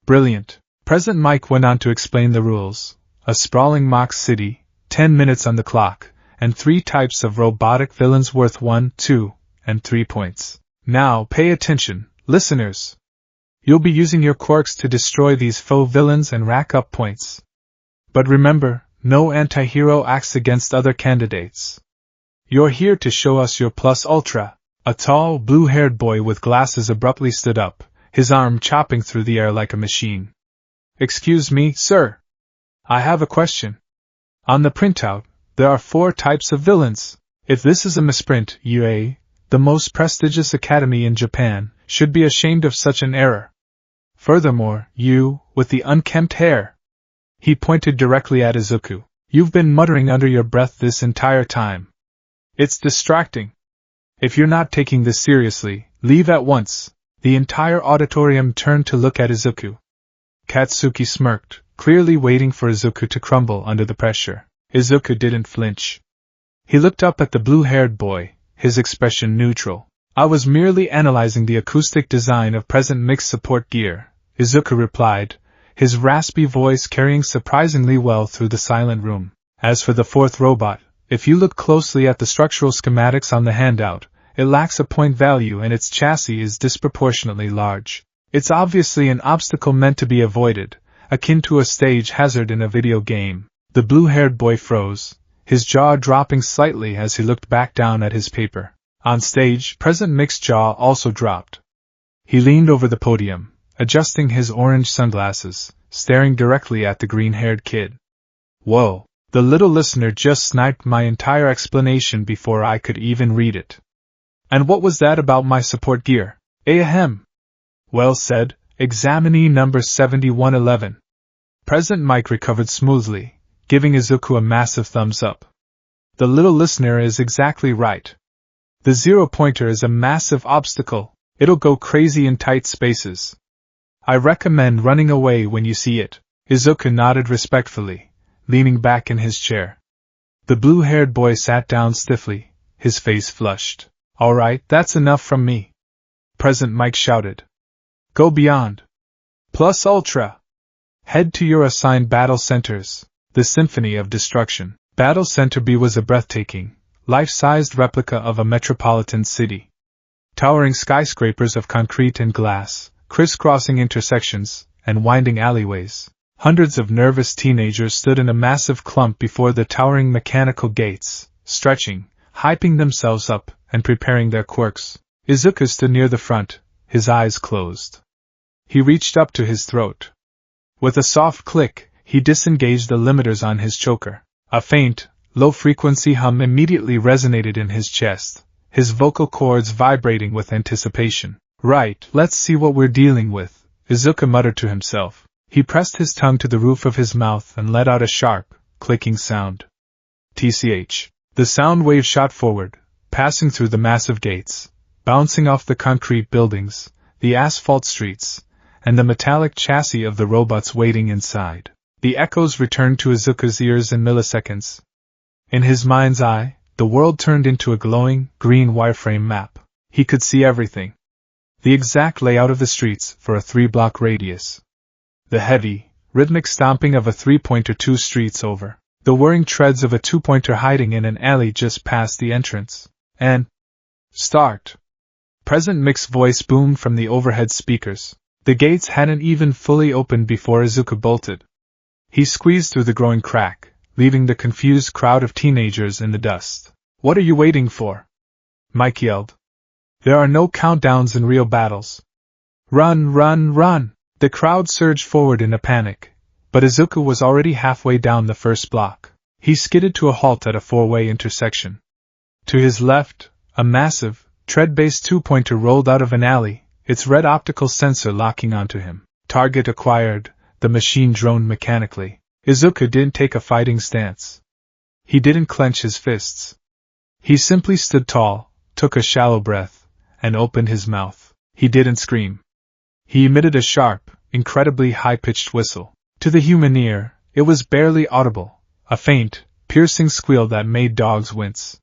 [SPEAKER 1] "Brilliant." Present Mike went on to explain the rules: a sprawling mock city, 10 minutes on the clock, and 3 types of robotic villains worth 1, 2, and 3 points. "Now pay attention, listeners. You'll be using your quirks to destroy these faux villains and rack up points. But remember, no anti-hero acts against other candidates. You're here to show us your plus ultra." A tall, blue-haired boy with glasses abruptly stood up, his arm chopping through the air like a machine. "Excuse me, sir. I have a question. On the printout, there are 4 types of villains. If this is a misprint, UA, the most prestigious academy in Japan, should be ashamed of such an error. Furthermore, you, with the unkempt hair." He pointed directly at Izuku. "You've been muttering under your breath this entire time. It's distracting. If you're not taking this seriously, leave at once." The entire auditorium turned to look at Izuku. Katsuki smirked, clearly waiting for Izuku to crumble under the pressure. Izuku didn't flinch. He looked up at the blue-haired boy, his expression neutral. "I was merely analyzing the acoustic design of present mixed support gear," Izuku replied, his raspy voice carrying surprisingly well through the silent room. "As for the 4th robot, if you look closely at the structural schematics on the handout, it lacks a point value and its chassis is disproportionately large. It's obviously an obstacle meant to be avoided, akin to a stage hazard in a video game. The blue-haired boy froze, his jaw dropping slightly as he looked back down at his paper. On stage, President Mick's jaw also dropped. He leaned over the podium, adjusting his orange sunglasses, staring directly at the green-haired kid. Whoa, the little listener just sniped my entire explanation before I could even read it. And what was that about my support gear? Ahem. Well said, examinee number 7111. President Mike recovered smoothly, giving Izuku a massive thumbs up. The little listener is exactly right. The zero-pointer is a massive obstacle, it'll go crazy in tight spaces. I recommend running away when you see it. Izuku nodded respectfully, leaning back in his chair. The blue-haired boy sat down stiffly, his face flushed. All right, that's enough from me. President Mike shouted. Go beyond. Plus Ultra. Head to your assigned battle centers. The Symphony of Destruction. Battle Center B was a breathtaking, life-sized replica of a metropolitan city. Towering skyscrapers of concrete and glass, crisscrossing intersections, and winding alleyways. Hundreds of nervous teenagers stood in a massive clump before the towering mechanical gates, stretching, hyping themselves up, and preparing their quirks. Izuku stood near the front, his eyes closed. He reached up to his throat. With a soft click, he disengaged the limiters on his choker. A faint, low-frequency hum immediately resonated in his chest, his vocal cords vibrating with anticipation. Right, let's see what we're dealing with, Izuku muttered to himself. He pressed his tongue to the roof of his mouth and let out a sharp, clicking sound. TCH. The sound wave shot forward, passing through the massive gates, bouncing off the concrete buildings, the asphalt streets, and the metallic chassis of the robots waiting inside. The echoes returned to Izuku's ears in milliseconds. In his mind's eye, the world turned into a glowing, green wireframe map. He could see everything. The exact layout of the streets for a 3-block radius. The heavy, rhythmic stomping of a 3-pointer 2 streets over. The whirring treads of a 2-pointer hiding in an alley just past the entrance. And... Start! President Mick's voice boomed from the overhead speakers. The gates hadn't even fully opened before Izuku bolted. He squeezed through the growing crack, leaving the confused crowd of teenagers in the dust. What are you waiting for? Mike yelled. There are no countdowns in real battles. Run, run, run! The crowd surged forward in a panic, but Izuku was already halfway down the first block. He skidded to a halt at a 4-way intersection. To his left, a massive, tread-based 2-pointer rolled out of an alley, its red optical sensor locking onto him. Target acquired, the machine droned mechanically. Izuku didn't take a fighting stance. He didn't clench his fists. He simply stood tall, took a shallow breath, and opened his mouth. He didn't scream. He emitted a sharp, incredibly high-pitched whistle. To the human ear, it was barely audible, a faint, piercing squeal that made dogs wince.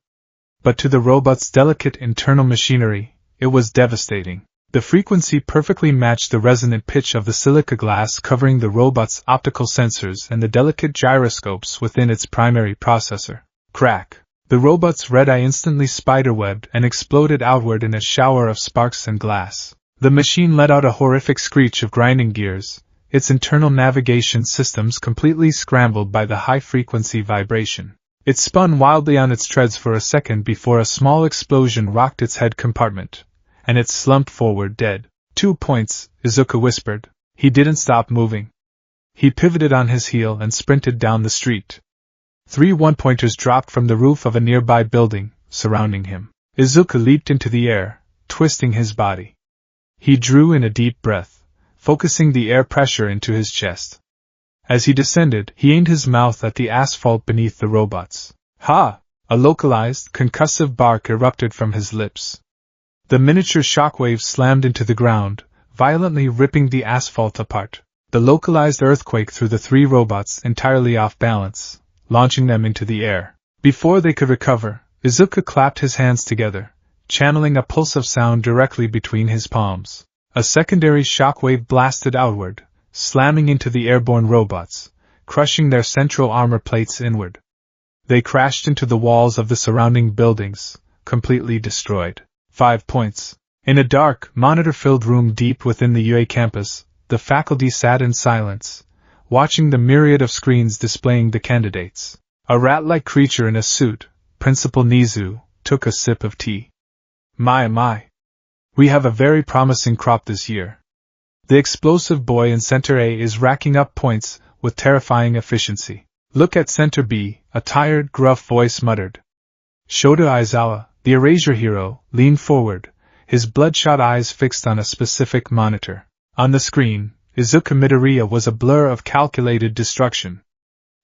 [SPEAKER 1] But to the robot's delicate internal machinery, it was devastating. The frequency perfectly matched the resonant pitch of the silica glass covering the robot's optical sensors and the delicate gyroscopes within its primary processor. Crack! The robot's red eye instantly spiderwebbed and exploded outward in a shower of sparks and glass. The machine let out a horrific screech of grinding gears, its internal navigation systems completely scrambled by the high-frequency vibration. It spun wildly on its treads for a second before a small explosion rocked its head compartment, and it slumped forward dead. 2 points, Izuku whispered. He didn't stop moving. He pivoted on his heel and sprinted down the street. 3 1-pointers dropped from the roof of a nearby building, surrounding him. Izuku leaped into the air, twisting his body. He drew in a deep breath, focusing the air pressure into his chest. As he descended, he aimed his mouth at the asphalt beneath the robots. Ha! A localized, concussive bark erupted from his lips. The miniature shockwaves slammed into the ground, violently ripping the asphalt apart. The localized earthquake threw the 3 robots entirely off balance, launching them into the air. Before they could recover, Izuku clapped his hands together, channeling a pulse of sound directly between his palms. A secondary shockwave blasted outward, slamming into the airborne robots, crushing their central armor plates inward. They crashed into the walls of the surrounding buildings, completely destroyed. 5 points. In a dark, monitor-filled room deep within the UA campus, the faculty sat in silence, watching the myriad of screens displaying the candidates. A rat-like creature in a suit, Principal Nizu, took a sip of tea. My. We have a very promising crop this year. The explosive boy in Center A is racking up points with terrifying efficiency. Look at Center B, a tired, gruff voice muttered. Shota Aizawa, the erasure hero, leaned forward, his bloodshot eyes fixed on a specific monitor. On the screen, Izuku Midoriya was a blur of calculated destruction.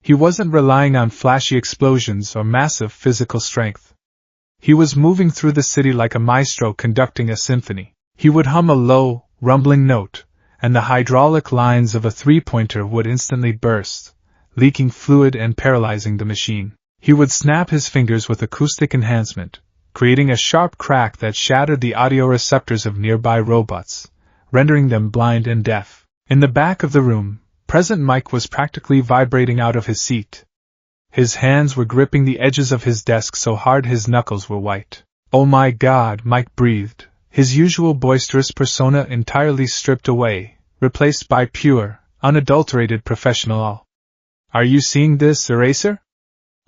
[SPEAKER 1] He wasn't relying on flashy explosions or massive physical strength. He was moving through the city like a maestro conducting a symphony. He would hum a low, rumbling note, and the hydraulic lines of a three-pointer would instantly burst, leaking fluid and paralyzing the machine. He would snap his fingers with acoustic enhancement, creating a sharp crack that shattered the audio receptors of nearby robots, rendering them blind and deaf. In the back of the room, President Mike was practically vibrating out of his seat. His hands were gripping the edges of his desk so hard his knuckles were white. Oh my God, Mike breathed, his usual boisterous persona entirely stripped away, replaced by pure, unadulterated professional. Are you seeing this, Eraser?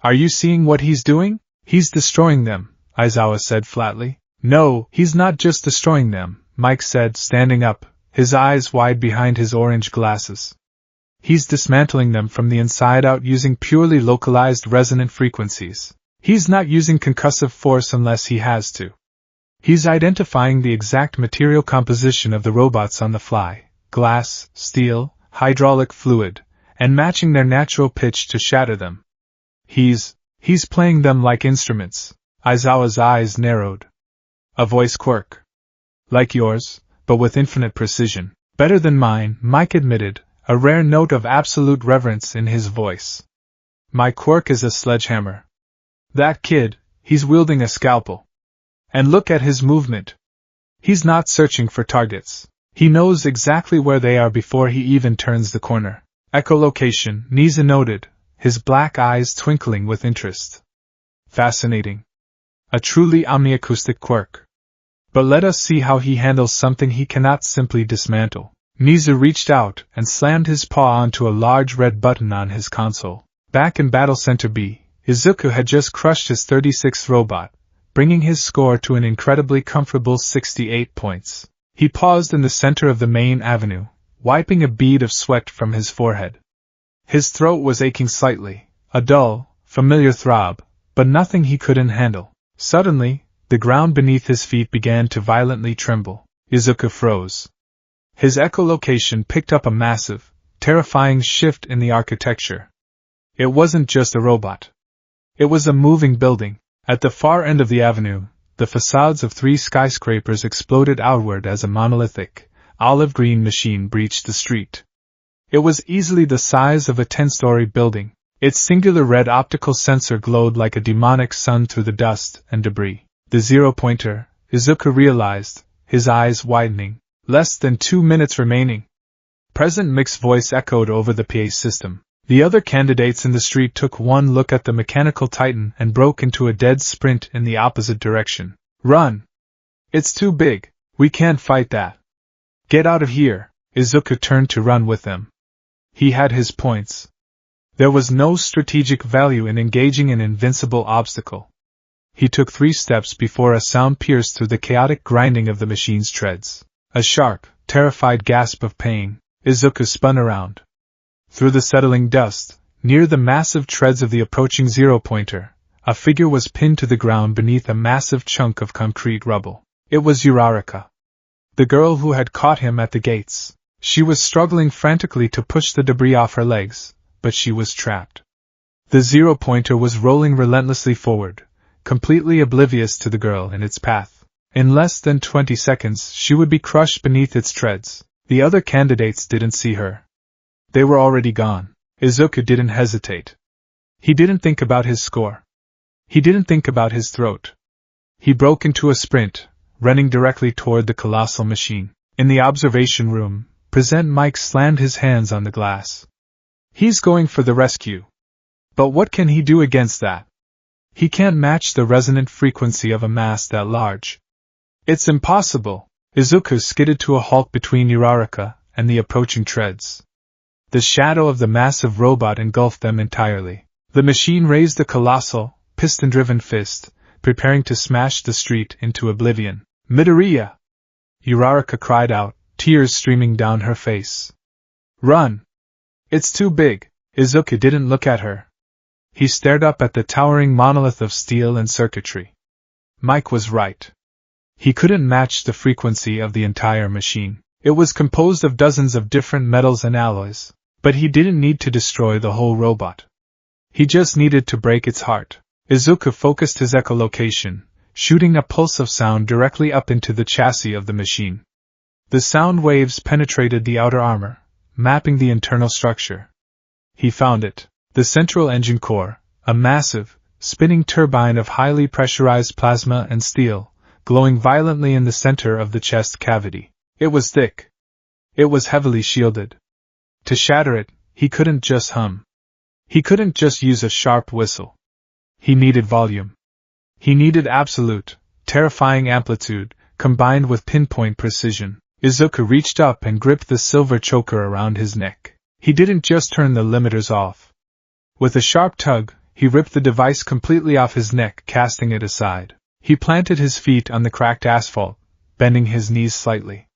[SPEAKER 1] Are you seeing what he's doing? He's destroying them, Aizawa said flatly. No, he's not just destroying them, Mike said, standing up, his eyes wide behind his orange glasses. He's dismantling them from the inside out using purely localized resonant frequencies. He's not using concussive force unless he has to. He's identifying the exact material composition of the robots on the fly, glass, steel, hydraulic fluid, and matching their natural pitch to shatter them. He's playing them like instruments. Aizawa's eyes narrowed. A voice quirk. Like yours, but with infinite precision. Better than mine, Mike admitted, a rare note of absolute reverence in his voice. My quirk is a sledgehammer. That kid, he's wielding a scalpel. And look at his movement. He's not searching for targets. He knows exactly where they are before he even turns the corner. Echolocation, Niza noted, his black eyes twinkling with interest. Fascinating. A truly omniacoustic quirk. But let us see how he handles something he cannot simply dismantle. Niza reached out and slammed his paw onto a large red button on his console. Back in Battle Center B, Izuku had just crushed his 36th robot, bringing his score to an incredibly comfortable 68 points. He paused in the center of the main avenue, wiping a bead of sweat from his forehead. His throat was aching slightly, a dull, familiar throb, but nothing he couldn't handle. Suddenly, the ground beneath his feet began to violently tremble. Izuku froze. His echolocation picked up a massive, terrifying shift in the architecture. It wasn't just a robot. It was a moving building. At the far end of the avenue, the facades of 3 skyscrapers exploded outward as a monolithic, olive-green machine breached the street. It was easily the size of a 10-story building. Its singular red optical sensor glowed like a demonic sun through the dust and debris. The zero-pointer, Izuku realized, his eyes widening. Less than 2 minutes remaining. President Mick's voice echoed over the PA system. The other candidates in the street took one look at the mechanical titan and broke into a dead sprint in the opposite direction. Run! It's too big. We can't fight that. Get out of here. Izuku turned to run with them. He had his points. There was no strategic value in engaging an invincible obstacle. He took 3 steps before a sound pierced through the chaotic grinding of the machine's treads. A sharp, terrified gasp of pain. Izuku spun around. Through the settling dust, near the massive treads of the approaching zero-pointer, a figure was pinned to the ground beneath a massive chunk of concrete rubble. It was Uraraka, the girl who had caught him at the gates. She was struggling frantically to push the debris off her legs, but she was trapped. The zero-pointer was rolling relentlessly forward, completely oblivious to the girl in its path. In less than 20 seconds, she would be crushed beneath its treads. The other candidates didn't see her. They were already gone. Izuku didn't hesitate. He didn't think about his score. He didn't think about his throat. He broke into a sprint, running directly toward the colossal machine. In the observation room, President Mike slammed his hands on the glass. He's going for the rescue. But what can he do against that? He can't match the resonant frequency of a mass that large. It's impossible! Izuku skidded to a halt between Uraraka and the approaching treads. The shadow of the massive robot engulfed them entirely. The machine raised a colossal, piston-driven fist, preparing to smash the street into oblivion. Midoriya! Uraraka cried out, tears streaming down her face. Run! It's too big. Izuku didn't look at her. He stared up at the towering monolith of steel and circuitry. Mike was right. He couldn't match the frequency of the entire machine. It was composed of dozens of different metals and alloys, but he didn't need to destroy the whole robot. He just needed to break its heart. Izuku focused his echolocation, shooting a pulse of sound directly up into the chassis of the machine. The sound waves penetrated the outer armor, mapping the internal structure. He found it. The central engine core, a massive, spinning turbine of highly pressurized plasma and steel, glowing violently in the center of the chest cavity. It was thick. It was heavily shielded. To shatter it, he couldn't just hum. He couldn't just use a sharp whistle. He needed volume. He needed absolute, terrifying amplitude, combined with pinpoint precision. Izuku reached up and gripped the silver choker around his neck. He didn't just turn the limiters off. With a sharp tug, he ripped the device completely off his neck, casting it aside. He planted his feet on the cracked asphalt, bending his knees slightly.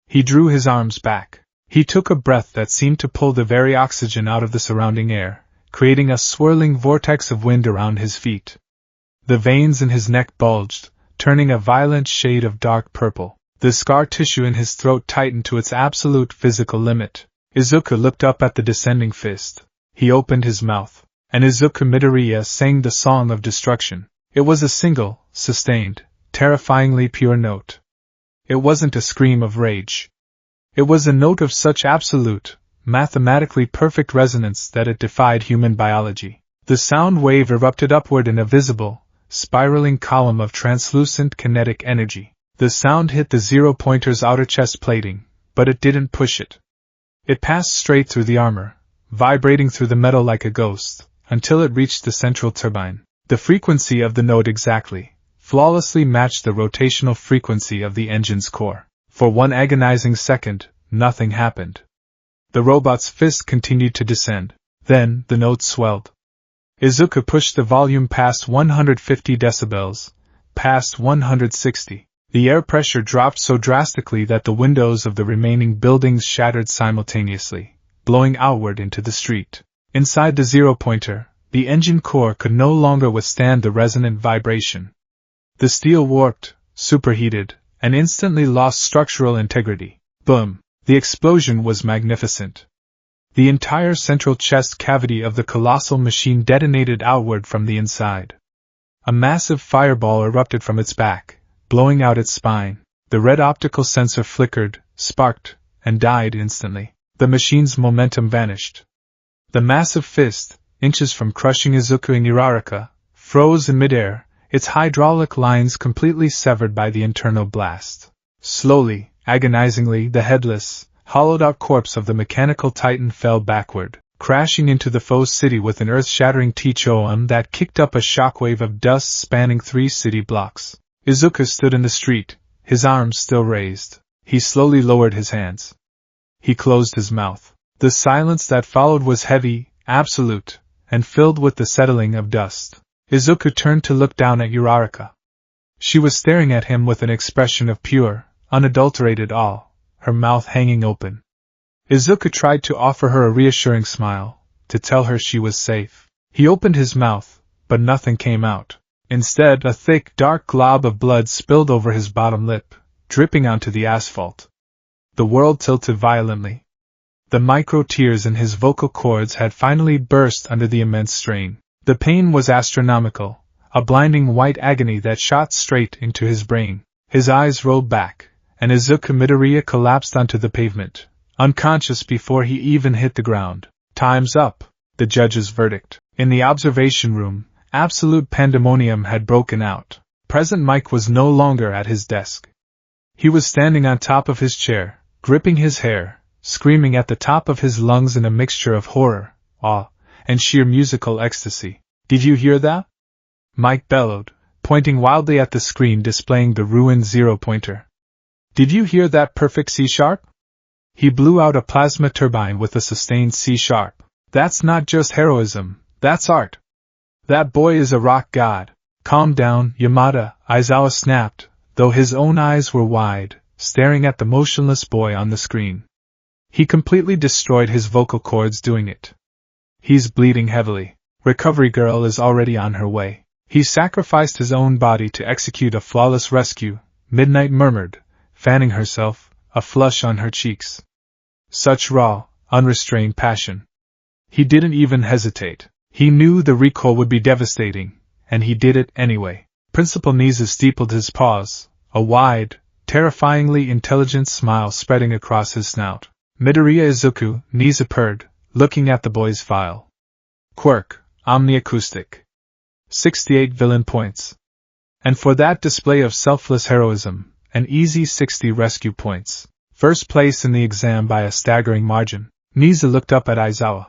[SPEAKER 1] He drew his arms back. He took a breath that seemed to pull the very oxygen out of the surrounding air, creating a swirling vortex of wind around his feet. The veins in his neck bulged, turning a violent shade of dark purple. The scar tissue in his throat tightened to its absolute physical limit. Izuku looked up at the descending fist. He opened his mouth, and Izuku Midoriya sang the song of destruction. It was a single, sustained, terrifyingly pure note. It wasn't a scream of rage. It was a note of such absolute, mathematically perfect resonance that it defied human biology. The sound wave erupted upward in a visible, spiraling column of translucent kinetic energy. The sound hit the zero-pointer's outer chest plating, but it didn't push it. It passed straight through the armor, vibrating through the metal like a ghost, until it reached the central turbine. The frequency of the note exactly, flawlessly matched the rotational frequency of the engine's core. For one agonizing second, nothing happened. The robot's fist continued to descend. Then, the note swelled. Izuku pushed the volume past 150 decibels, past 160. The air pressure dropped so drastically that the windows of the remaining buildings shattered simultaneously, blowing outward into the street. Inside the zero-pointer, the engine core could no longer withstand the resonant vibration. The steel warped, superheated, and instantly lost structural integrity. Boom! The explosion was magnificent. The entire central chest cavity of the colossal machine detonated outward from the inside. A massive fireball erupted from its back, blowing out its spine. The red optical sensor flickered, sparked, and died instantly. The machine's momentum vanished. The massive fist, inches from crushing Izuku and Uraraka, froze in midair, its hydraulic lines completely severed by the internal blast. Slowly, agonizingly, the headless, hollowed-out corpse of the mechanical titan fell backward, crashing into the foe city with an earth-shattering THOM that kicked up a shockwave of dust spanning 3 city blocks. Izuku stood in the street, his arms still raised. He slowly lowered his hands. He closed his mouth. The silence that followed was heavy, absolute, and filled with the settling of dust. Izuku turned to look down at Uraraka. She was staring at him with an expression of pure, unadulterated awe, her mouth hanging open. Izuku tried to offer her a reassuring smile, to tell her she was safe. He opened his mouth, but nothing came out. Instead, a thick, dark glob of blood spilled over his bottom lip, dripping onto the asphalt. The world tilted violently. The micro-tears in his vocal cords had finally burst under the immense strain. The pain was astronomical, a blinding white agony that shot straight into his brain. His eyes rolled back, and Izuku Midoriya collapsed onto the pavement, unconscious before he even hit the ground. Time's up, the judge's verdict. In the observation room, absolute pandemonium had broken out. President Mike was no longer at his desk. He was standing on top of his chair, gripping his hair, screaming at the top of his lungs in a mixture of horror, awe, and sheer musical ecstasy. "Did you hear that?" Mike bellowed, pointing wildly at the screen displaying the ruined zero-pointer. Did you hear that perfect C-sharp? He blew out a plasma turbine with a sustained C-sharp. That's not just heroism, that's art. That boy is a rock god. Calm down, Yamada, Aizawa snapped, though his own eyes were wide, staring at the motionless boy on the screen. He completely destroyed his vocal cords doing it. He's bleeding heavily. Recovery girl is already on her way. He sacrificed his own body to execute a flawless rescue, Midnight murmured, fanning herself, a flush on her cheeks. Such raw, unrestrained passion. He didn't even hesitate. He knew the recoil would be devastating, and he did it anyway. Principal Niza steepled his paws, a wide, terrifyingly intelligent smile spreading across his snout. Midoriya Izuku, Niza purred, looking at the boy's file. Quirk, omniacoustic. 68 villain points. And for that display of selfless heroism, an easy 60 rescue points. First place in the exam by a staggering margin. Niza looked up at Aizawa.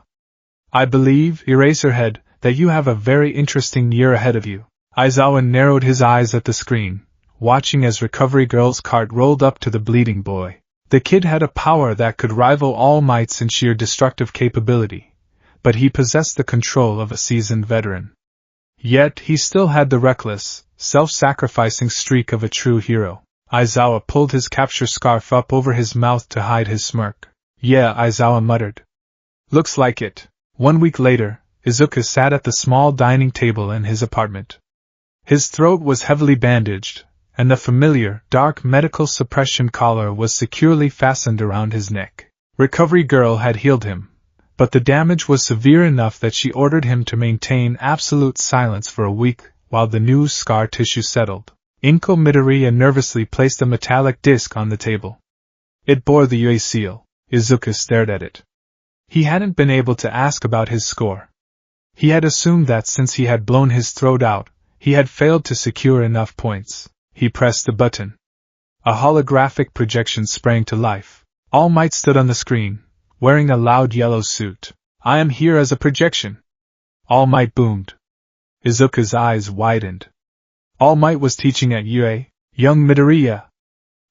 [SPEAKER 1] I believe, Eraserhead, that you have a very interesting year ahead of you. Aizawa narrowed his eyes at the screen, watching as Recovery Girl's cart rolled up to the bleeding boy. The kid had a power that could rival All Might's in sheer destructive capability, but he possessed the control of a seasoned veteran. Yet he still had the reckless, self-sacrificing streak of a true hero. Aizawa pulled his capture scarf up over his mouth to hide his smirk. Yeah, Aizawa muttered. Looks like it. 1 week later, Izuku sat at the small dining table in his apartment. His throat was heavily bandaged, and the familiar, dark medical suppression collar was securely fastened around his neck. Recovery Girl had healed him, but the damage was severe enough that she ordered him to maintain absolute silence for a week while the new scar tissue settled. Inko Midoriya nervously placed a metallic disc on the table. It bore the UA seal. Izuku stared at it. He hadn't been able to ask about his score. He had assumed that since he had blown his throat out, he had failed to secure enough points. He pressed the button. A holographic projection sprang to life. All Might stood on the screen, wearing a loud yellow suit. I am here as a projection. All Might boomed. Izuku's eyes widened. All Might was teaching at UA, young Midoriya.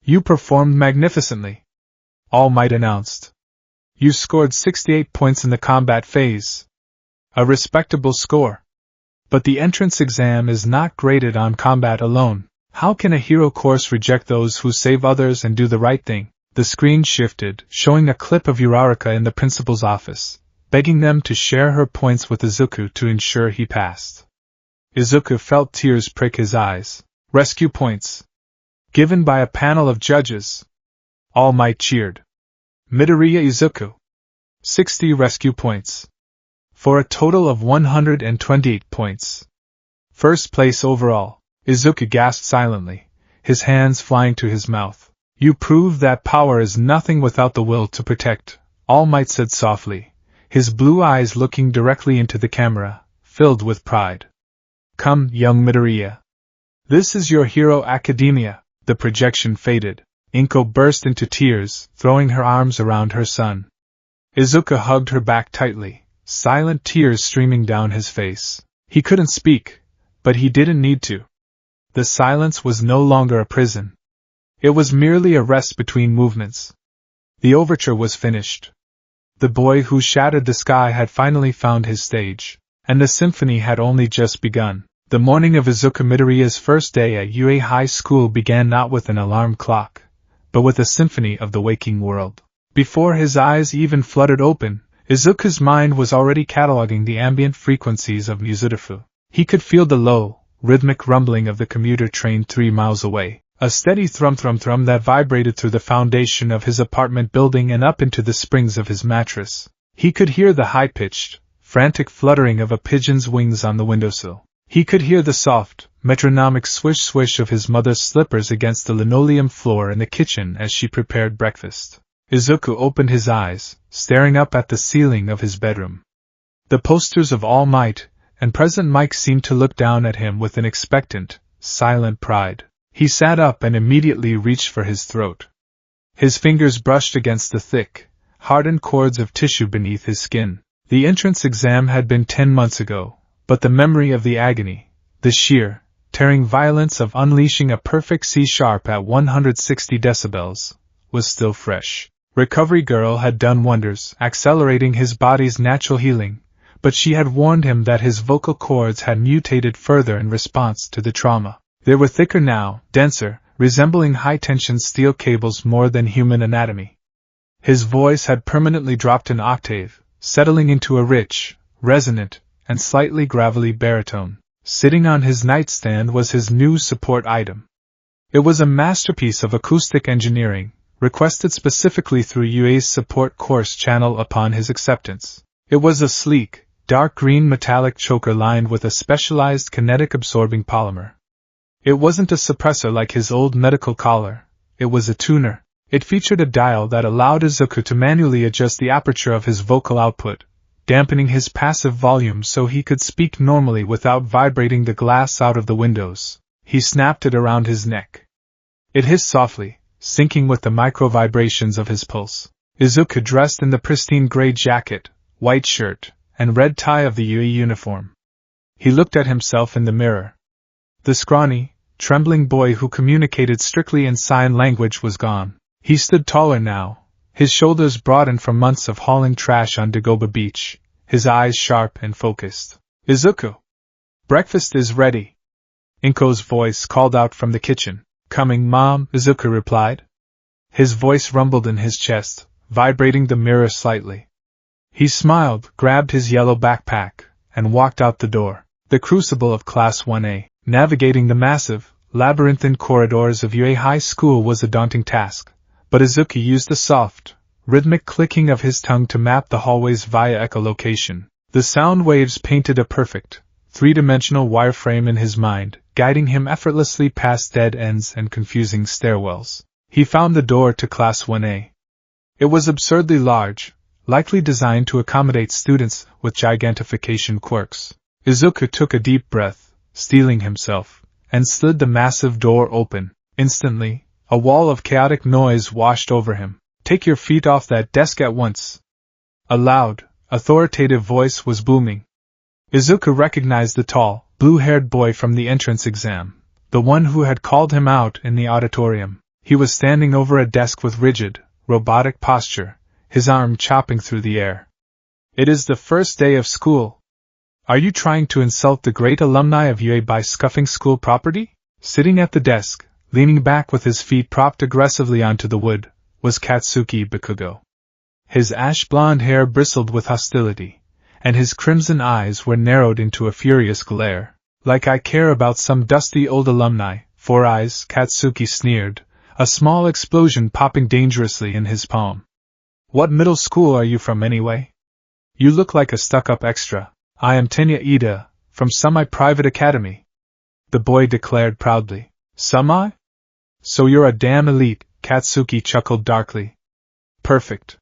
[SPEAKER 1] You performed magnificently. All Might announced. You scored 68 points in the combat phase. A respectable score. But the entrance exam is not graded on combat alone. How can a hero course reject those who save others and do the right thing? The screen shifted, showing a clip of Uraraka in the principal's office, begging them to share her points with Izuku to ensure he passed. Izuku felt tears prick his eyes. Rescue points. Given by a panel of judges. All Might cheered. Midoriya Izuku. 60 rescue points. For a total of 128 points. First place overall. Izuku gasped silently, his hands flying to his mouth. You prove that power is nothing without the will to protect, All Might said softly, his blue eyes looking directly into the camera, filled with pride. Come, young Midoriya. This is your hero academia. The projection faded. Inko burst into tears, throwing her arms around her son. Izuku hugged her back tightly, silent tears streaming down his face. He couldn't speak, but he didn't need to. The silence was no longer a prison. It was merely a rest between movements. The overture was finished. The boy who shattered the sky had finally found his stage, and the symphony had only just begun. The morning of Izuku Midoriya's first day at UA High School began not with an alarm clock, but with a symphony of the waking world. Before his eyes even fluttered open, Izuku's mind was already cataloging the ambient frequencies of Muzurifu. He could feel the low, rhythmic rumbling of the commuter train 3 miles away, a steady thrum-thrum-thrum that vibrated through the foundation of his apartment building and up into the springs of his mattress. He could hear the high-pitched, frantic fluttering of a pigeon's wings on the windowsill. He could hear the soft, metronomic swish-swish of his mother's slippers against the linoleum floor in the kitchen as she prepared breakfast. Izuku opened his eyes, staring up at the ceiling of his bedroom. The posters of All Might and President Mike seemed to look down at him with an expectant, silent pride. He sat up and immediately reached for his throat. His fingers brushed against the thick, hardened cords of tissue beneath his skin. The entrance exam had been 10 months ago, but the memory of the agony, the sheer, tearing violence of unleashing a perfect C-sharp at 160 decibels, was still fresh. Recovery Girl had done wonders, accelerating his body's natural healing, but she had warned him that his vocal cords had mutated further in response to the trauma. They were thicker now, denser, resembling high-tension steel cables more than human anatomy. His voice had permanently dropped an octave, settling into a rich, resonant, and slightly gravelly baritone. Sitting on his nightstand was his new support item. It was a masterpiece of acoustic engineering, requested specifically through UA's support course channel upon his acceptance. It was a sleek, dark green metallic choker lined with a specialized kinetic-absorbing polymer. It wasn't a suppressor like his old medical collar, it was a tuner. It featured a dial that allowed Izuku to manually adjust the aperture of his vocal output, dampening his passive volume so he could speak normally without vibrating the glass out of the windows. He snapped it around his neck. It hissed softly, syncing with the micro-vibrations of his pulse. Izuku, dressed in the pristine gray jacket, white shirt, and red tie of the UE uniform. He looked at himself in the mirror. The scrawny, trembling boy who communicated strictly in sign language was gone. He stood taller now, his shoulders broadened from months of hauling trash on Dagoba Beach, his eyes sharp and focused. Izuku! Breakfast is ready. Inko's voice called out from the kitchen. Coming, Mom, Izuku replied. His voice rumbled in his chest, vibrating the mirror slightly. He smiled, grabbed his yellow backpack, and walked out the door. The crucible of Class 1A, navigating the massive, labyrinthine corridors of UA High School was a daunting task. But Izuku used the soft, rhythmic clicking of his tongue to map the hallways via echolocation. The sound waves painted a perfect, three-dimensional wireframe in his mind, guiding him effortlessly past dead ends and confusing stairwells. He found the door to Class 1A. It was absurdly large, likely designed to accommodate students with gigantification quirks. Izuku took a deep breath, steeling himself, and slid the massive door open. Instantly, a wall of chaotic noise washed over him. Take your feet off that desk at once. A loud, authoritative voice was booming. Izuku recognized the tall, blue-haired boy from the entrance exam, the one who had called him out in the auditorium. He was standing over a desk with rigid, robotic posture, his arm chopping through the air. It is the first day of school. Are you trying to insult the great alumni of UA by scuffing school property? Sitting at the desk, leaning back with his feet propped aggressively onto the wood, was Katsuki Bakugo. His ash-blonde hair bristled with hostility, and his crimson eyes were narrowed into a furious glare. Like I care about some dusty old alumni, Four Eyes, Katsuki sneered, a small explosion popping dangerously in his palm. What middle school are you from anyway? You look like a stuck-up extra. I am Tenya Ida, from Semi-Private Academy. The boy declared proudly. Semi? So you're a damn elite, Katsuki chuckled darkly. Perfect.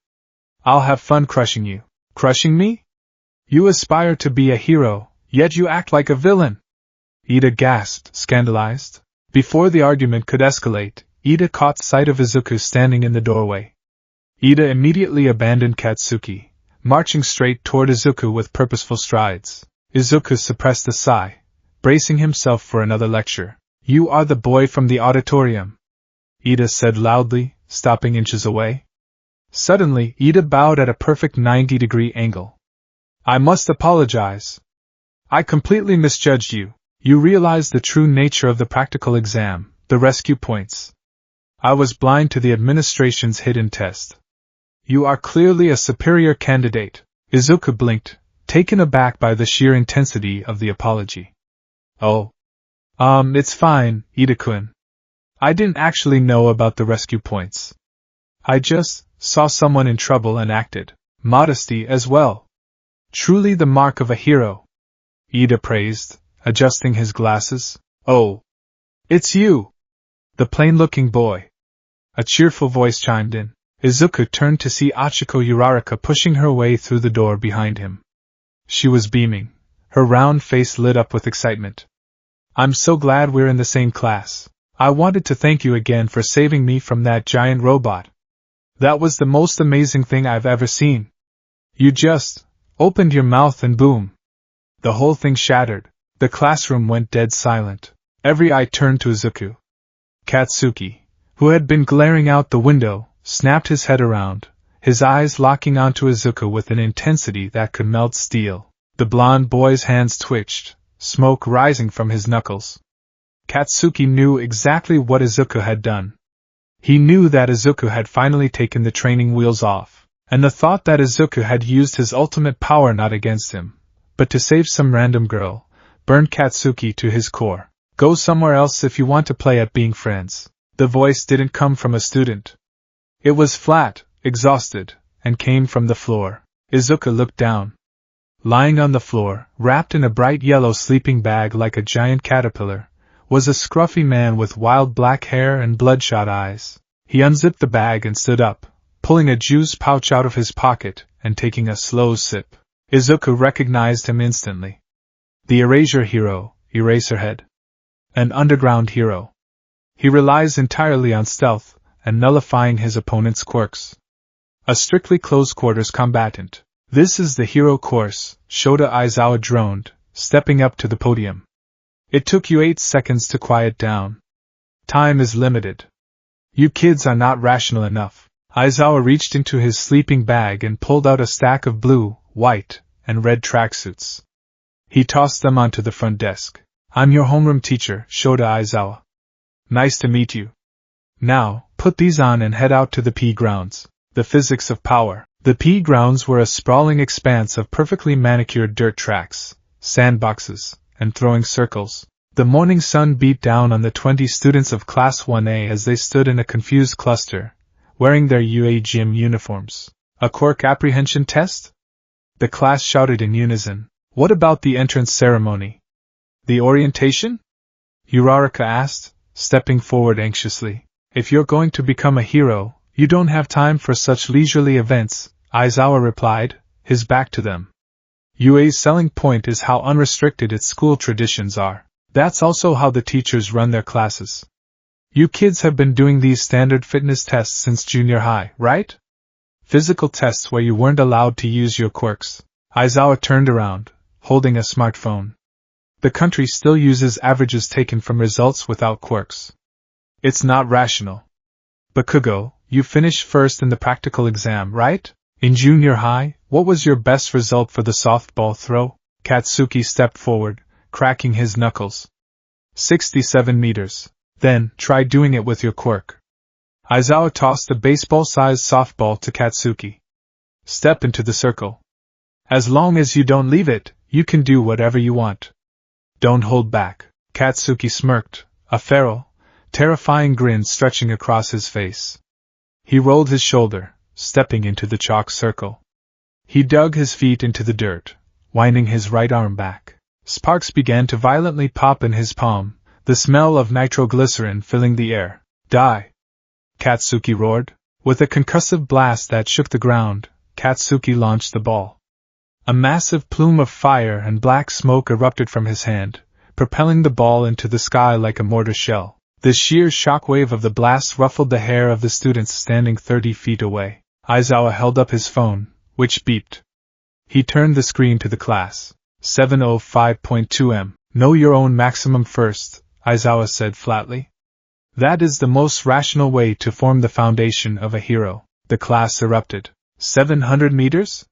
[SPEAKER 1] I'll have fun crushing you. Crushing me? You aspire to be a hero, yet you act like a villain. Ida gasped, scandalized. Before the argument could escalate, Ida caught sight of Izuku standing in the doorway. Ida immediately abandoned Katsuki, marching straight toward Izuku with purposeful strides. Izuku suppressed a sigh, bracing himself for another lecture. You are the boy from the auditorium, Ida said loudly, stopping inches away. Suddenly, Ida bowed at a perfect 90-degree angle. I must apologize. I completely misjudged you. You realize the true nature of the practical exam, the rescue points. I was blind to the administration's hidden test. You are clearly a superior candidate. Izuku blinked, taken aback by the sheer intensity of the apology. Oh. It's fine, Ida-kun. I didn't actually know about the rescue points. I just saw someone in trouble and acted. Modesty as well. Truly the mark of a hero. Ida praised, adjusting his glasses. Oh. It's you. The plain-looking boy. A cheerful voice chimed in. Izuku turned to see Achiko Uraraka pushing her way through the door behind him. She was beaming, her round face lit up with excitement. I'm so glad we're in the same class. I wanted to thank you again for saving me from that giant robot. That was the most amazing thing I've ever seen. You just opened your mouth and boom. The whole thing shattered. The classroom went dead silent. Every eye turned to Izuku. Katsuki, who had been glaring out the window, snapped his head around, his eyes locking onto Izuku with an intensity that could melt steel. The blond boy's hands twitched, smoke rising from his knuckles. Katsuki knew exactly what Izuku had done. He knew that Izuku had finally taken the training wheels off, and the thought that Izuku had used his ultimate power not against him, but to save some random girl, burned Katsuki to his core. Go somewhere else if you want to play at being friends. The voice didn't come from a student. It was flat, exhausted, and came from the floor. Izuku looked down. Lying on the floor, wrapped in a bright yellow sleeping bag like a giant caterpillar, was a scruffy man with wild black hair and bloodshot eyes. He unzipped the bag and stood up, pulling a juice pouch out of his pocket and taking a slow sip. Izuku recognized him instantly. The Erasure hero, Eraserhead. An underground hero. He relies entirely on stealth and nullifying his opponent's quirks. A strictly close-quarters combatant. This is the hero course, Shota Aizawa droned, stepping up to the podium. It took you 8 seconds to quiet down. Time is limited. You kids are not rational enough. Aizawa reached into his sleeping bag and pulled out a stack of blue, white, and red tracksuits. He tossed them onto the front desk. I'm your homeroom teacher, Shota Aizawa. Nice to meet you. Now, put these on and head out to the P grounds. The physics of power. The P grounds were a sprawling expanse of perfectly manicured dirt tracks, sandboxes, and throwing circles. The morning sun beat down on the 20 students of Class 1A as they stood in a confused cluster, wearing their UA gym uniforms. A quirk apprehension test? The class shouted in unison. What about the entrance ceremony? The orientation? Uraraka asked, stepping forward anxiously. If you're going to become a hero, you don't have time for such leisurely events, Aizawa replied, his back to them. UA's selling point is how unrestricted its school traditions are. That's also how the teachers run their classes. You kids have been doing these standard fitness tests since junior high, right? Physical tests where you weren't allowed to use your quirks. Aizawa turned around, holding a smartphone. The country still uses averages taken from results without quirks. It's not rational. Bakugo, you finished first in the practical exam, right? In junior high, what was your best result for the softball throw? Katsuki stepped forward, cracking his knuckles. 67 meters. Then, try doing it with your quirk. Aizawa tossed a baseball-sized softball to Katsuki. Step into the circle. As long as you don't leave it, you can do whatever you want. Don't hold back. Katsuki smirked, a feral, terrifying grin stretching across his face. He rolled his shoulder, stepping into the chalk circle. He dug his feet into the dirt, winding his right arm back. Sparks began to violently pop in his palm, the smell of nitroglycerin filling the air. Die! Katsuki roared. With a concussive blast that shook the ground, Katsuki launched the ball. A massive plume of fire and black smoke erupted from his hand, propelling the ball into the sky like a mortar shell. The sheer shockwave of the blast ruffled the hair of the students standing 30 feet away. Aizawa held up his phone, which beeped. He turned the screen to the class. 705.2 m. Know your own maximum first, Aizawa said flatly. That is the most rational way to form the foundation of a hero. The class erupted. 700 meters?